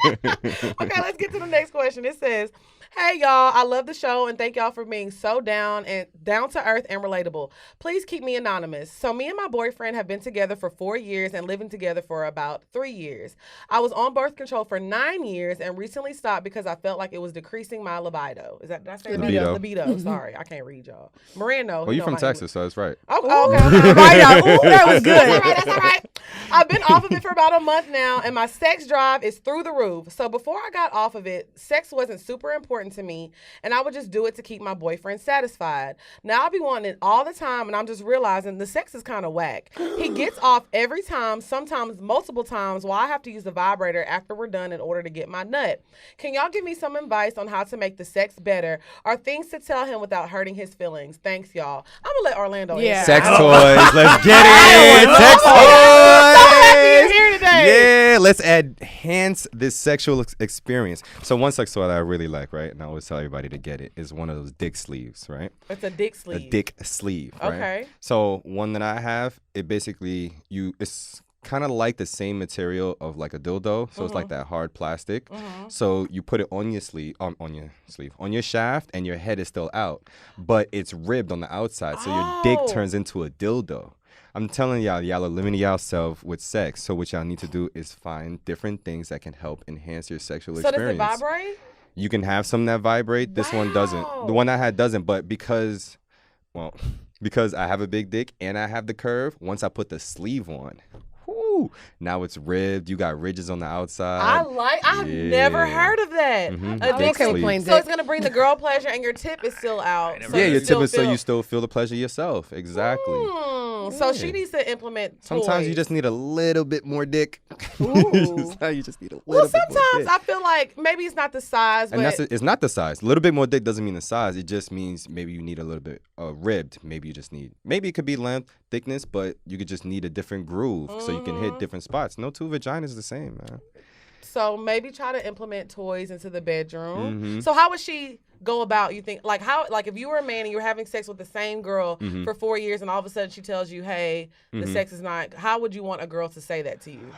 [SPEAKER 1] let's get to the next question. It says, hey, y'all, I love the show and thank y'all for being so down to earth and relatable. Please keep me anonymous. So me and my boyfriend have been together for 4 years and living together for about 3 years. I was on birth control for 9 years and recently stopped because I felt like it was decreasing my libido. Did I say
[SPEAKER 4] Libido.
[SPEAKER 1] Libido. Sorry, I can't read y'all. Miranda.
[SPEAKER 4] Well, you're from Texas, so that's right.
[SPEAKER 1] Oh, okay.
[SPEAKER 2] Right now. Ooh, that was good.
[SPEAKER 1] That's all right. I've been off of it for about a month now, and my sex drive is through the roof. So before I got off of it, sex wasn't super important to me, and I would just do it to keep my boyfriend satisfied. Now I be wanting it all the time, and I'm just realizing the sex is kind of whack. He gets off every time, sometimes multiple times, while I have to use the vibrator after we're done in order to get my nut. Can y'all give me some advice on how to make the sex better or things to tell him without hurting his feelings? Thanks, y'all. I'm going to let Orlando answer.
[SPEAKER 4] Sex toys. Let's get it. Sex toys.
[SPEAKER 1] So happy you're here today.
[SPEAKER 4] Yeah, let's enhance this sexual experience. So one sex toy that I really like, right, and I always tell everybody to get it, is one of those dick sleeves, right?
[SPEAKER 1] It's a dick sleeve.
[SPEAKER 4] A dick sleeve, right?
[SPEAKER 1] Okay.
[SPEAKER 4] So one that I have, it basically, it's kind of like the same material of like a dildo. So it's like that hard plastic. So you put it on your sleeve, on your shaft, and your head is still out. But it's ribbed on the outside. So your dick turns into a dildo. I'm telling y'all are limiting yourself with sex. So what y'all need to do is find different things that can help enhance your sexual experience.
[SPEAKER 1] So does it vibrate?
[SPEAKER 4] You can have some that vibrate. This one doesn't. The one I had doesn't. But because I have a big dick and I have the curve, once I put the sleeve on, woo. Now it's ribbed. You got ridges on the outside.
[SPEAKER 1] I've never heard of that.
[SPEAKER 4] Mhm.
[SPEAKER 1] A dick
[SPEAKER 2] okay with
[SPEAKER 1] sleeve.
[SPEAKER 2] plain
[SPEAKER 1] So
[SPEAKER 2] dick.
[SPEAKER 1] it's gonna bring the girl pleasure, and your tip is still out. So
[SPEAKER 4] Yeah,
[SPEAKER 1] you
[SPEAKER 4] your
[SPEAKER 1] still
[SPEAKER 4] tip is so
[SPEAKER 1] feel-
[SPEAKER 4] you still feel the pleasure yourself. Exactly.
[SPEAKER 1] So she needs to implement.
[SPEAKER 4] Sometimes you
[SPEAKER 1] toys.
[SPEAKER 4] just need a little bit more dick.
[SPEAKER 1] Ooh.
[SPEAKER 4] Sometimes you just need a little
[SPEAKER 1] Well,
[SPEAKER 4] bit more
[SPEAKER 1] sometimes
[SPEAKER 4] dick.
[SPEAKER 1] I feel like maybe it's not the size,
[SPEAKER 4] And
[SPEAKER 1] but
[SPEAKER 4] it's not the size. A little bit more dick doesn't mean the size. It just means maybe you need a little bit ribbed. Maybe it could be length, thickness, but you could just need a different groove so you can hit different spots. No two vaginas the same, man.
[SPEAKER 1] so maybe try to implement toys into the bedroom.
[SPEAKER 4] Mm-hmm.
[SPEAKER 1] So how would she go about? You think like if you were a man and you were having sex with the same girl
[SPEAKER 4] Mm-hmm.
[SPEAKER 1] for 4 years, and all of a sudden she tells you, "Hey, the sex is not." How would you want a girl to say that to you?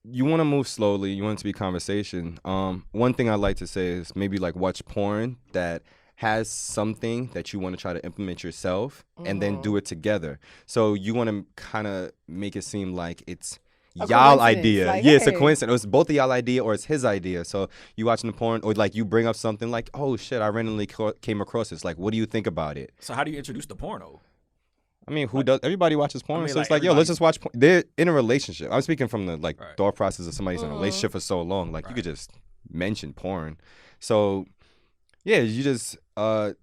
[SPEAKER 4] You want to move slowly. You want it to be conversation. One thing I like to say is maybe like watch porn that has something that you want to try to implement yourself and then do it together. So you want to kind of make it seem like it's y'all idea.
[SPEAKER 2] Like,
[SPEAKER 4] It's a
[SPEAKER 2] hey.
[SPEAKER 4] coincidence. It's both of y'all idea or it's his idea. So you watching the porn or like you bring up something like, oh shit, I randomly came across this. Like, what do you think about it?
[SPEAKER 3] So how do you introduce the porno?
[SPEAKER 4] I mean, who does? Everybody watches porn,
[SPEAKER 3] mean,
[SPEAKER 4] so
[SPEAKER 3] like,
[SPEAKER 4] it's like, yo, let's
[SPEAKER 3] everybody-
[SPEAKER 4] just watch porn. They're in a relationship. I'm speaking from the
[SPEAKER 3] Right.
[SPEAKER 4] thought process of somebody's in a relationship for so long. Like, you could just mention porn. So, yeah, you just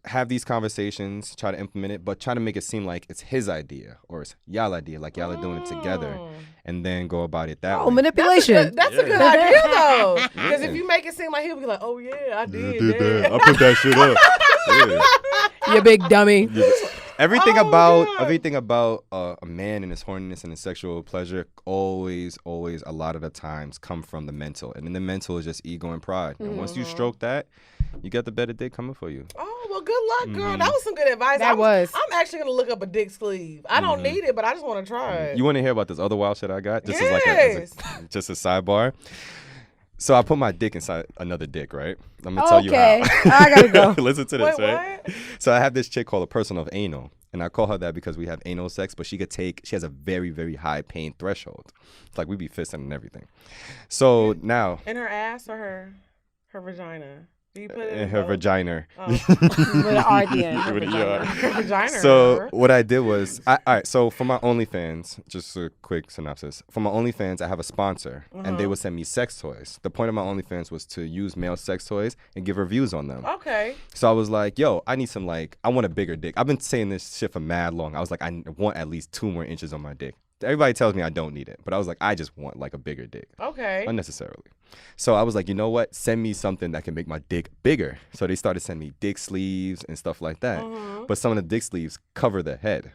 [SPEAKER 4] have these conversations, try to implement it, but try to make it seem like it's his idea or it's y'all idea, like y'all are doing it together, and then go about it that
[SPEAKER 2] Oh,
[SPEAKER 4] way.
[SPEAKER 2] manipulation.
[SPEAKER 1] That's a good idea though, because if you make it seem like he'll be like, "Oh yeah, I did that."
[SPEAKER 4] I put that shit up. Yeah.
[SPEAKER 2] You big dummy.
[SPEAKER 4] Everything
[SPEAKER 1] Oh,
[SPEAKER 4] about a man and his horniness and his sexual pleasure always a lot of the times come from the mental, and then the mental is just ego and pride. And once you stroke that, you got the better dick coming for you.
[SPEAKER 1] Oh well, good luck, girl. That was some good advice.
[SPEAKER 2] That was.
[SPEAKER 1] I'm actually gonna look up a dick sleeve. I don't need it, but I just want to try it.
[SPEAKER 4] You want to hear about this other wild shit I got? Just
[SPEAKER 1] Yes.
[SPEAKER 4] just a sidebar. So I put my dick inside another dick, right? I'm gonna tell you
[SPEAKER 2] Okay.
[SPEAKER 4] how.
[SPEAKER 2] I gotta go.
[SPEAKER 4] Listen to this,
[SPEAKER 1] Wait,
[SPEAKER 4] right?
[SPEAKER 1] what?
[SPEAKER 4] So I have this chick called a person of anal, and I call her that because we have anal sex, but she has a very, very high pain threshold. It's like we be fisting and everything. So now
[SPEAKER 1] In her ass or her vagina? Do you put it
[SPEAKER 4] in her
[SPEAKER 1] both?
[SPEAKER 4] vagina.
[SPEAKER 2] With an R at the end.
[SPEAKER 4] With a yard.
[SPEAKER 1] Her vagina.
[SPEAKER 4] So
[SPEAKER 1] remember?
[SPEAKER 4] what I did was, all right. So for my OnlyFans, just a quick synopsis. For my OnlyFans, I have a sponsor, and they would send me sex toys. The point of my OnlyFans was to use male sex toys and give reviews on them.
[SPEAKER 1] Okay.
[SPEAKER 4] So I was like, yo, I need some I want a bigger dick. I've been saying this shit for mad long. I was like, I want at least 2 more inches on my dick. Everybody tells me I don't need it, but I was like, I just want like a bigger dick.
[SPEAKER 1] Okay.
[SPEAKER 4] Unnecessarily. So I was like, you know what? Send me something that can make my dick bigger. So they started sending me dick sleeves and stuff like that. But some of the dick sleeves cover the head.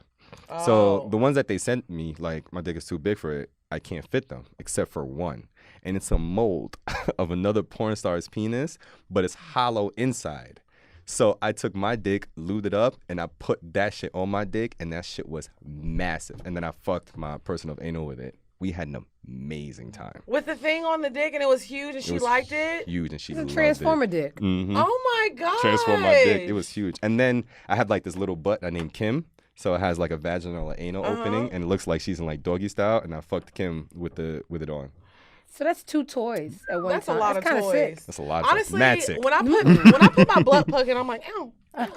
[SPEAKER 4] So the ones that they sent me, like my dick is too big for it, I can't fit them except for one. And it's a mold of another porn star's penis, but it's hollow inside. So I took my dick, lubed it up, and I put that shit on my dick, and that shit was massive. And then I fucked my person of anal with it. We had an amazing time.
[SPEAKER 1] With the thing on the dick and it was huge and she liked it?
[SPEAKER 4] Huge, and she
[SPEAKER 2] It's a
[SPEAKER 4] loved
[SPEAKER 2] transformer
[SPEAKER 4] it.
[SPEAKER 2] dick.
[SPEAKER 4] Mm-hmm.
[SPEAKER 1] Oh my God.
[SPEAKER 4] Transform my dick. It was huge. And then I had like this little butt I named Kim. So it has like a vaginal or anal opening, and it looks like she's in like doggy style. And I fucked Kim with it on.
[SPEAKER 2] So that's 2 toys at one
[SPEAKER 1] That's a
[SPEAKER 2] time.
[SPEAKER 1] lot
[SPEAKER 2] That's
[SPEAKER 1] of
[SPEAKER 2] kind of
[SPEAKER 1] toys.
[SPEAKER 2] sick.
[SPEAKER 4] That's a lot of
[SPEAKER 1] Honestly,
[SPEAKER 4] mad sick.
[SPEAKER 1] when I put my butt plug in, I'm like, ew. I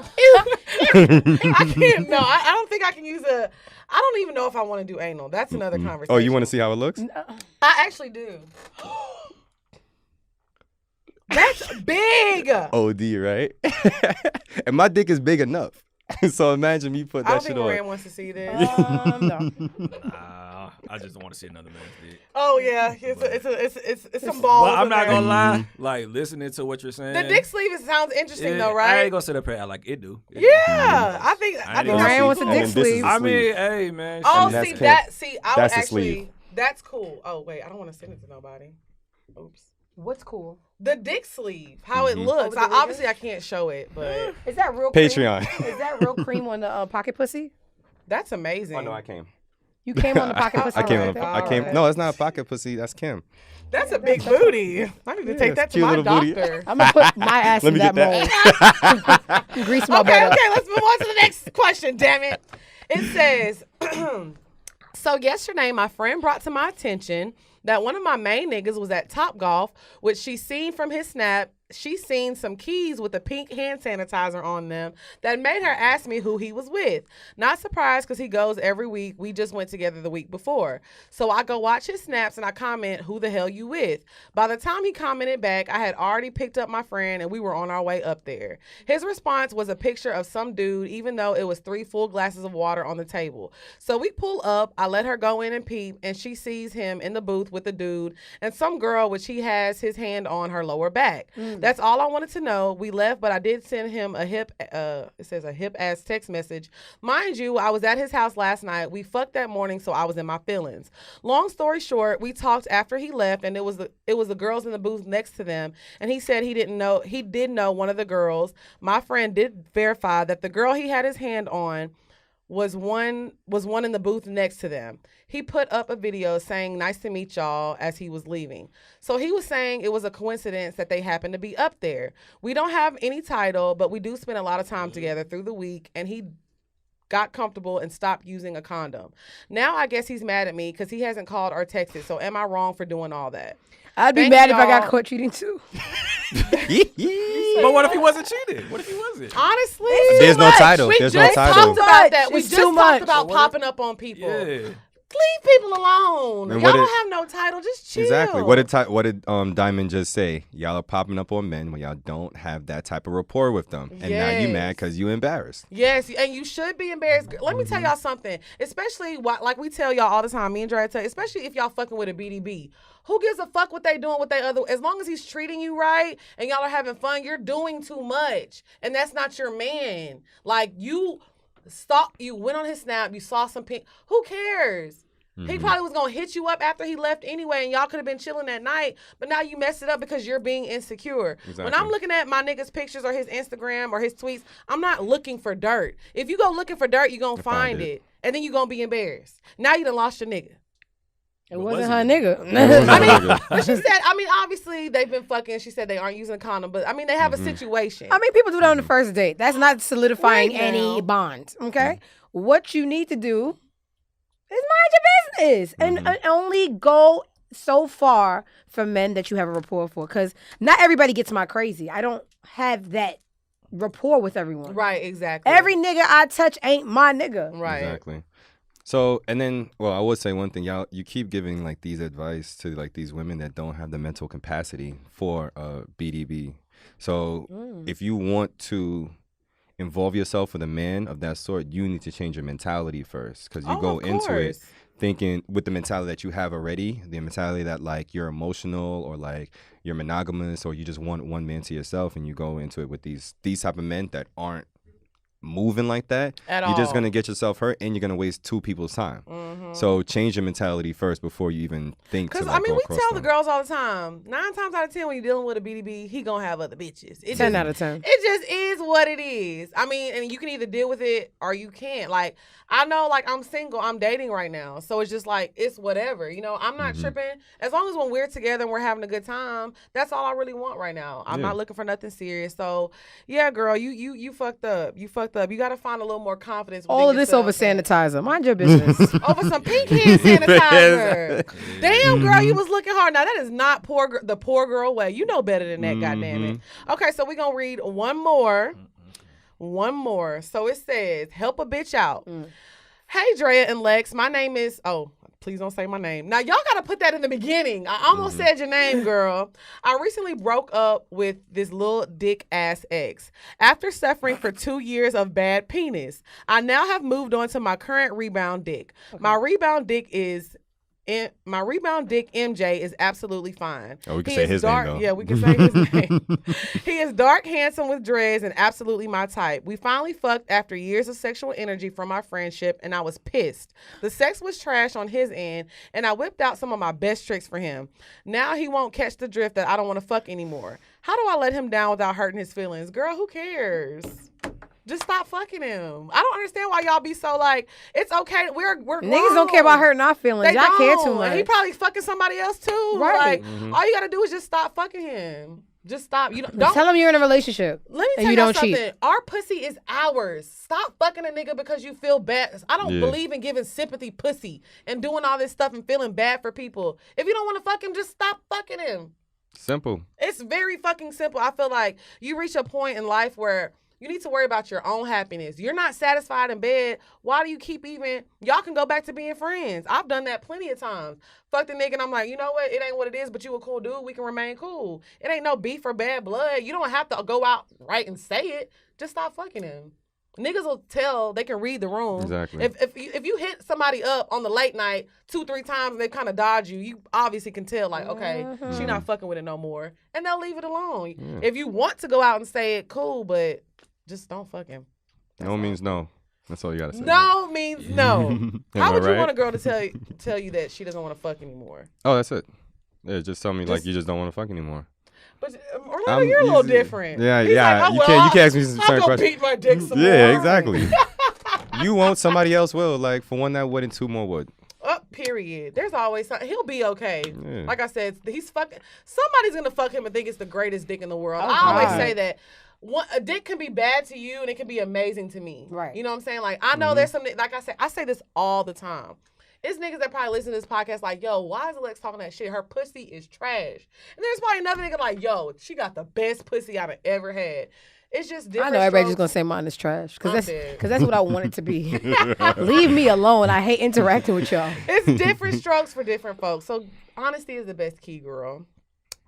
[SPEAKER 1] can't. No, I don't think I can use a. I don't even know if I want to do anal. That's another conversation.
[SPEAKER 4] Oh, you want to see how it looks?
[SPEAKER 1] I actually do. That's big.
[SPEAKER 4] OD, right? And my dick is big enough. So imagine me put
[SPEAKER 1] I
[SPEAKER 4] that
[SPEAKER 1] don't
[SPEAKER 4] shit
[SPEAKER 1] think Moran
[SPEAKER 4] on.
[SPEAKER 1] wants to see this.
[SPEAKER 2] No.
[SPEAKER 3] I just don't want to see another man's dick.
[SPEAKER 1] Oh yeah, it's some balls.
[SPEAKER 3] Well, I'm
[SPEAKER 1] in
[SPEAKER 3] not
[SPEAKER 1] there.
[SPEAKER 3] gonna lie. Like listening to what you're saying.
[SPEAKER 1] The dick sleeve sounds interesting
[SPEAKER 3] yeah,
[SPEAKER 1] though,
[SPEAKER 3] I
[SPEAKER 1] right?
[SPEAKER 3] ain't gonna sit up here and act like it do. It do.
[SPEAKER 1] Yeah, I think
[SPEAKER 3] I ain't
[SPEAKER 1] that's
[SPEAKER 2] Moran wants a
[SPEAKER 1] cool.
[SPEAKER 2] dick
[SPEAKER 4] And then this is
[SPEAKER 2] sleeve.
[SPEAKER 4] the
[SPEAKER 3] I mean,
[SPEAKER 4] sleeve.
[SPEAKER 3] hey man.
[SPEAKER 1] Oh,
[SPEAKER 4] And that's
[SPEAKER 1] see
[SPEAKER 4] Kim.
[SPEAKER 1] that? See, I would
[SPEAKER 4] That's the
[SPEAKER 1] actually.
[SPEAKER 4] sleeve.
[SPEAKER 1] That's cool. Oh wait, I don't want to send it to nobody. Oops.
[SPEAKER 2] What's cool?
[SPEAKER 1] The dick sleeve, how
[SPEAKER 4] Mm-hmm.
[SPEAKER 1] it looks.
[SPEAKER 2] Oh, the
[SPEAKER 1] Obviously, I can't show it, but
[SPEAKER 2] Is that real
[SPEAKER 4] Patreon.
[SPEAKER 2] cream? Is that real cream on the pocket pussy?
[SPEAKER 1] that's amazing.
[SPEAKER 4] Oh no, I came.
[SPEAKER 2] You came on the pocket pussy.
[SPEAKER 4] I came.
[SPEAKER 2] right
[SPEAKER 4] On
[SPEAKER 2] there?
[SPEAKER 4] I came.
[SPEAKER 1] Alright.
[SPEAKER 4] No, it's not a pocket pussy. That's Kim.
[SPEAKER 1] That's a big booty. I need to take that
[SPEAKER 4] that's
[SPEAKER 1] to
[SPEAKER 4] cute
[SPEAKER 1] my
[SPEAKER 4] little booty.
[SPEAKER 1] doctor.
[SPEAKER 2] I'm gonna put my ass
[SPEAKER 4] Let
[SPEAKER 2] in
[SPEAKER 4] me
[SPEAKER 2] that
[SPEAKER 4] get
[SPEAKER 2] mold. Grease my
[SPEAKER 1] Okay,
[SPEAKER 2] butt up.
[SPEAKER 1] okay, let's move on to the next question, damn it. It says, so yesterday my friend brought to my attention that one of my main niggas was at Topgolf, which she seen from his snap. She seen some keys with a pink hand sanitizer on them that made her ask me who he was with. Not surprised because he goes every week. We just went together the week before. So I go watch his snaps and I comment, who the hell you with? By the time he commented back, I had already picked up my friend and we were on our way up there. His response was a picture of some dude, even though it was 3 full glasses of water on the table. So we pull up, I let her go in and peep, and she sees him in the booth with the dude and some girl, which he has his hand on her lower back. That's all I wanted to know. We left, but I did send him a hip ass text message. Mind you, I was at his house last night. We fucked that morning, so I was in my feelings. Long story short, we talked after he left, and it was the girls in the booth next to them, and he said he did know one of the girls. My friend did verify that the girl he had his hand on was one in the booth next to them. He put up a video saying, "Nice to meet y'all," as he was leaving. So he was saying it was a coincidence that they happened to be up there. We don't have any title, but we do spend a lot of time together through the week, and he got comfortable and stopped using a condom. Now I guess he's mad at me because he hasn't called or texted. So am I wrong for doing all that?
[SPEAKER 2] I'd be mad if I got caught cheating too.
[SPEAKER 3] But what if he wasn't cheating? What if he wasn't?
[SPEAKER 1] Honestly,
[SPEAKER 4] There's no title.
[SPEAKER 1] We
[SPEAKER 4] There's
[SPEAKER 1] just
[SPEAKER 4] no
[SPEAKER 1] talked
[SPEAKER 4] title.
[SPEAKER 1] about that. We
[SPEAKER 2] It's
[SPEAKER 1] just
[SPEAKER 2] too
[SPEAKER 1] talked
[SPEAKER 2] much.
[SPEAKER 1] about popping up on people.
[SPEAKER 3] Yeah.
[SPEAKER 1] Leave people alone.
[SPEAKER 4] And
[SPEAKER 1] Y'all
[SPEAKER 4] what
[SPEAKER 1] don't
[SPEAKER 4] did-
[SPEAKER 1] have no title. Just chill.
[SPEAKER 4] Exactly. What did Diamond just say? Y'all are popping up on men when y'all don't have that type of rapport with them, and now you mad because you embarrassed.
[SPEAKER 1] Yes, and you should be embarrassed. Let me tell y'all something, especially like we tell y'all all the time, me and Dre tell you, especially if y'all fucking with a BDB. Who gives a fuck what they doing with they other? As long as he's treating you right and y'all are having fun, you're doing too much, and that's not your man. Like you went on his snap, you saw some pink. Who cares? He probably was gonna hit you up after he left anyway, and y'all could have been chilling that night. But now you messed it up because you're being insecure.
[SPEAKER 4] Exactly.
[SPEAKER 1] When I'm looking at my nigga's pictures or his Instagram or his tweets, I'm not looking for dirt. If you go looking for dirt, you gonna find it, and then you gonna be embarrassed. Now you done lost your nigga.
[SPEAKER 2] It wasn't her nigga.
[SPEAKER 1] I mean, but she said, obviously they've been fucking. She said they aren't using a condom, but I mean, they have a situation.
[SPEAKER 2] I mean, people do that on the first date. That's not solidifying
[SPEAKER 1] Right
[SPEAKER 2] any
[SPEAKER 1] now.
[SPEAKER 2] bond. Okay, what you need to do is mind your business and only go so far for men that you have a rapport for. Because not everybody gets my crazy. I don't have that rapport with everyone.
[SPEAKER 1] Right, exactly.
[SPEAKER 2] Every nigga I touch ain't my nigga.
[SPEAKER 1] right.
[SPEAKER 4] Exactly. So, and then, well, I would say one thing, y'all, you keep giving like these advice to like these women that don't have the mental capacity for BDB. So if you want to involve yourself with a man of that sort, you need to change your mentality first, because you go
[SPEAKER 1] of
[SPEAKER 4] into it
[SPEAKER 1] course.
[SPEAKER 4] thinking with the mentality that you have already, the mentality that like you're emotional or like you're monogamous or you just want one man to yourself, and you go into it with these type of men that aren't moving like that,
[SPEAKER 1] At
[SPEAKER 4] you're just
[SPEAKER 1] all.
[SPEAKER 4] gonna get yourself hurt and you're gonna waste two people's time. So change your mentality first before you even think to
[SPEAKER 1] Because,
[SPEAKER 4] like,
[SPEAKER 1] I mean,
[SPEAKER 4] go
[SPEAKER 1] we
[SPEAKER 4] across
[SPEAKER 1] tell the
[SPEAKER 4] them.
[SPEAKER 1] girls all the time, 9 times out of 10, when you're dealing with a BDB, he gonna have other bitches.
[SPEAKER 2] 10 out of 10.
[SPEAKER 1] It just is what it is. I mean, and you can either deal with it or you can't. Like, I know, like, I'm single, I'm dating right now. So it's just like, it's whatever. You know, I'm not tripping. As long as when we're together and we're having a good time, that's all I really want right now. I'm not looking for nothing serious. So, yeah, girl, you fucked up. You fucked up. You got to find a little more confidence.
[SPEAKER 2] All
[SPEAKER 1] within
[SPEAKER 2] of this over
[SPEAKER 1] yourself.
[SPEAKER 2] sanitizer. Mind your business.
[SPEAKER 1] Over some pink hand sanitizer. Damn, girl, you was looking hard. Now, that is not the poor girl way. You know better than that, goddammit. Okay, so we're going to read one more. One more. So it says, help a bitch out. Hey, Drea and Lex, my name is... Oh, please don't say my name. Now, y'all got to put that in the beginning. I almost said your name, girl. I recently broke up with this little dick-ass ex. After suffering for 2 years of bad penis, I now have moved on to my current rebound dick. My rebound dick MJ is absolutely fine.
[SPEAKER 4] Oh, we can
[SPEAKER 1] He
[SPEAKER 4] say
[SPEAKER 1] is
[SPEAKER 4] his
[SPEAKER 1] dark,
[SPEAKER 4] name, though.
[SPEAKER 1] Yeah, we can say his name. He is dark, handsome with dreads, and absolutely my type. We finally fucked after years of sexual energy from our friendship, and I was pissed. The sex was trash on his end, and I whipped out some of my best tricks for him. Now he won't catch the drift that I don't want to fuck anymore. How do I let him down without hurting his feelings? Girl, who cares? Just stop fucking him. I don't understand why y'all be so like, it's okay. We're
[SPEAKER 2] Niggas don't care about hurting our feelings.
[SPEAKER 1] They
[SPEAKER 2] Y'all care
[SPEAKER 1] don't.
[SPEAKER 2] too much.
[SPEAKER 1] And he probably fucking somebody else too.
[SPEAKER 2] Right.
[SPEAKER 1] Like, all you gotta do is just stop fucking him. Just stop. You don't
[SPEAKER 2] tell them you're in a relationship.
[SPEAKER 1] Let me tell you something. Cheat. Our pussy is ours. Stop fucking a nigga because you feel bad. I don't believe in giving sympathy pussy and doing all this stuff and feeling bad for people. If you don't want to fuck him, just stop fucking him.
[SPEAKER 4] Simple.
[SPEAKER 1] It's very fucking simple. I feel like you reach a point in life where you need to worry about your own happiness. You're not satisfied in bed. Why do you keep even... Y'all can go back to being friends. I've done that plenty of times. Fuck the nigga and I'm like, you know what? It ain't what it is, but you a cool dude. We can remain cool. It ain't no beef or bad blood. You don't have to go out right and say it. Just stop fucking him. Niggas will tell. They can read the room.
[SPEAKER 4] Exactly.
[SPEAKER 1] If you hit somebody up on the late night 2-3 times and they kind of dodge you, you obviously can tell, like, okay, she not fucking with it no more. And they'll leave it alone. Yeah. If you want to go out and say it, cool, but... Just don't fuck him.
[SPEAKER 4] No means no. That's all you gotta say.
[SPEAKER 1] No means no. How would you want a girl to tell you that she doesn't want to fuck anymore?
[SPEAKER 4] Oh, that's it. Yeah, just tell me like you just don't want to fuck anymore.
[SPEAKER 1] But Orlando, you're a little different.
[SPEAKER 4] Yeah,
[SPEAKER 1] He's
[SPEAKER 4] yeah.
[SPEAKER 1] like,
[SPEAKER 4] you can't ask me some certain questions.
[SPEAKER 1] Beat my dick some
[SPEAKER 4] yeah,
[SPEAKER 1] more.
[SPEAKER 4] Exactly. You won't, somebody else will. Like for one that would and two more would.
[SPEAKER 1] Period. There's always something. He'll be okay.
[SPEAKER 4] Yeah.
[SPEAKER 1] Like I said, he's fucking. Somebody's gonna fuck him and think it's the greatest dick in the world.
[SPEAKER 2] Oh,
[SPEAKER 1] I always say that. A dick can be bad to you and it can be amazing to me.
[SPEAKER 2] Right.
[SPEAKER 1] You know what I'm saying? Like, I know there's some, like I say this all the time. It's niggas that probably listen to this podcast like, yo, why is Alex talking that shit? Her pussy is trash. And there's probably another nigga like, yo, she got the best pussy I've ever had. It's just different.
[SPEAKER 2] I know everybody's just gonna say mine is trash because that's what I want it to be. Leave me alone. I hate interacting with y'all.
[SPEAKER 1] It's different strokes for different folks. So honesty is the best key, girl.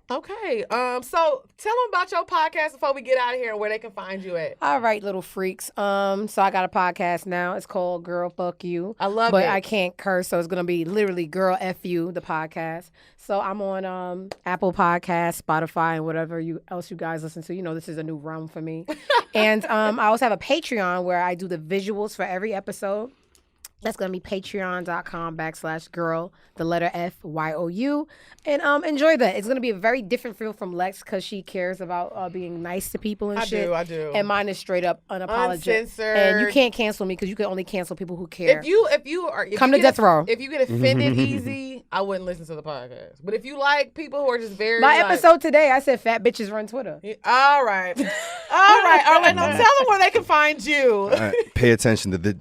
[SPEAKER 1] Okay. So tell them about your podcast before we get out of here and where they can find you at.
[SPEAKER 2] All right, little freaks. So I got a podcast now. It's called Girl Fuck You.
[SPEAKER 1] I love it.
[SPEAKER 2] But I can't curse, so it's gonna be literally Girl F You, the podcast. So I'm on Apple Podcasts, Spotify, and whatever else you guys listen to. You know, this is a new realm for me. And I also have a Patreon where I do the visuals for every episode. That's going to be patreon.com/girl, the letter FYOU. And enjoy that. It's going to be a very different feel from Lex because she cares about being nice to people and shit.
[SPEAKER 1] I do.
[SPEAKER 2] And mine is straight up unapologetic.
[SPEAKER 1] Uncensored.
[SPEAKER 2] And you can't cancel me because you can only cancel people who care.
[SPEAKER 1] If you
[SPEAKER 2] come to death row.
[SPEAKER 1] If you get offended easy, I wouldn't listen to the podcast. But if you like people who are just very
[SPEAKER 2] My episode today, I said fat bitches run Twitter.
[SPEAKER 1] All right. All right. Orlando, tell them where they can find you.
[SPEAKER 4] Pay attention to the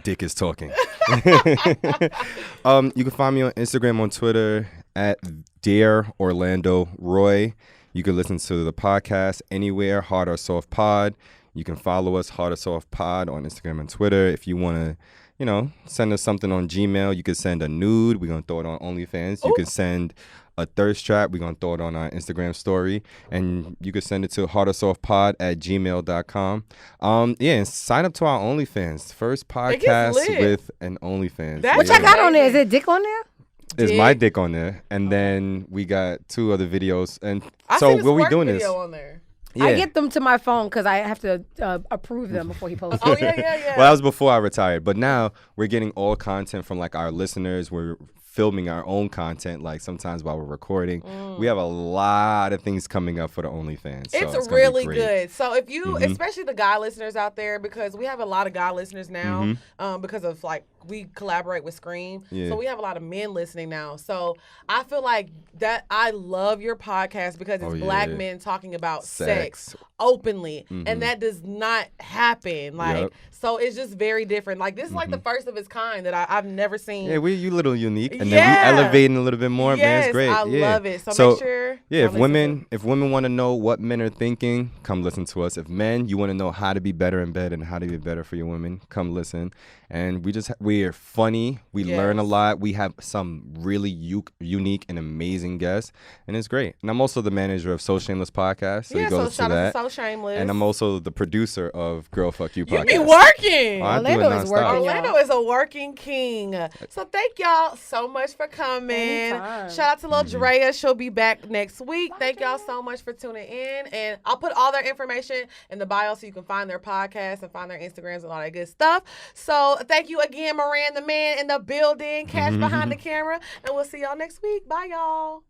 [SPEAKER 4] dick is talking. You can find me on Instagram, on Twitter at Dear Orlando Roy. You can listen to the podcast anywhere, Hard or Soft Pod. You can follow us, Hard or Soft Pod, on Instagram and Twitter. If you want to, send us something on Gmail, you can send a nude. We're going to throw it on OnlyFans. You can send a thirst trap. We're going to throw it on our Instagram story. And you can send it to hardersoftpod@gmail.com. And sign up to our OnlyFans. First podcast with an OnlyFans.
[SPEAKER 2] What y'all got on there? Is it dick on there?
[SPEAKER 4] Is my dick on there. And then we got 2 other videos. And so what we doing is...
[SPEAKER 1] on there.
[SPEAKER 4] Yeah.
[SPEAKER 2] I get them to my phone because I have to approve them before he posts
[SPEAKER 1] Oh,
[SPEAKER 2] them.
[SPEAKER 1] yeah.
[SPEAKER 4] Well, that was before I retired. But now we're getting all content from like our listeners. We're filming our own content, like sometimes while we're recording. We have a lot of things coming up for the OnlyFans. So
[SPEAKER 1] it's really good. So if you, especially the guy listeners out there, because we have a lot of guy listeners now, because of like we collaborate with Scream. So we have a lot of men listening now. So I feel like that I love your podcast because it's black men talking about sex openly. And that does not happen. Like, so it's just very different. Like this is like the first of its kind that I've never seen.
[SPEAKER 4] Yeah, you little unique. And then we elevating a little bit more. Man, it's great.
[SPEAKER 1] I love it. So make sure.
[SPEAKER 4] Yeah, if women want to know what men are thinking, come listen to us. If men, you want to know how to be better in bed and how to be better for your women, come listen. And we're funny. We learn a lot. We have some really unique and amazing guests, and it's great. And I'm also the manager of So Shameless Podcast. So you go to
[SPEAKER 1] shout
[SPEAKER 4] that.
[SPEAKER 1] out to So Shameless.
[SPEAKER 4] And I'm also the producer of Girl Fuck You Podcast.
[SPEAKER 1] You be working.
[SPEAKER 2] Orlando is working.
[SPEAKER 1] Orlando is a working king. So thank y'all so much for coming.
[SPEAKER 2] Anytime.
[SPEAKER 1] Shout out to Lil Drea. She'll be back next week. Thank y'all so much for tuning in. And I'll put all their information in the bio so you can find their podcast and find their Instagrams and all that good stuff. So thank you again, Moran, the man in the building, Cash behind the camera. And we'll see y'all next week. Bye, y'all.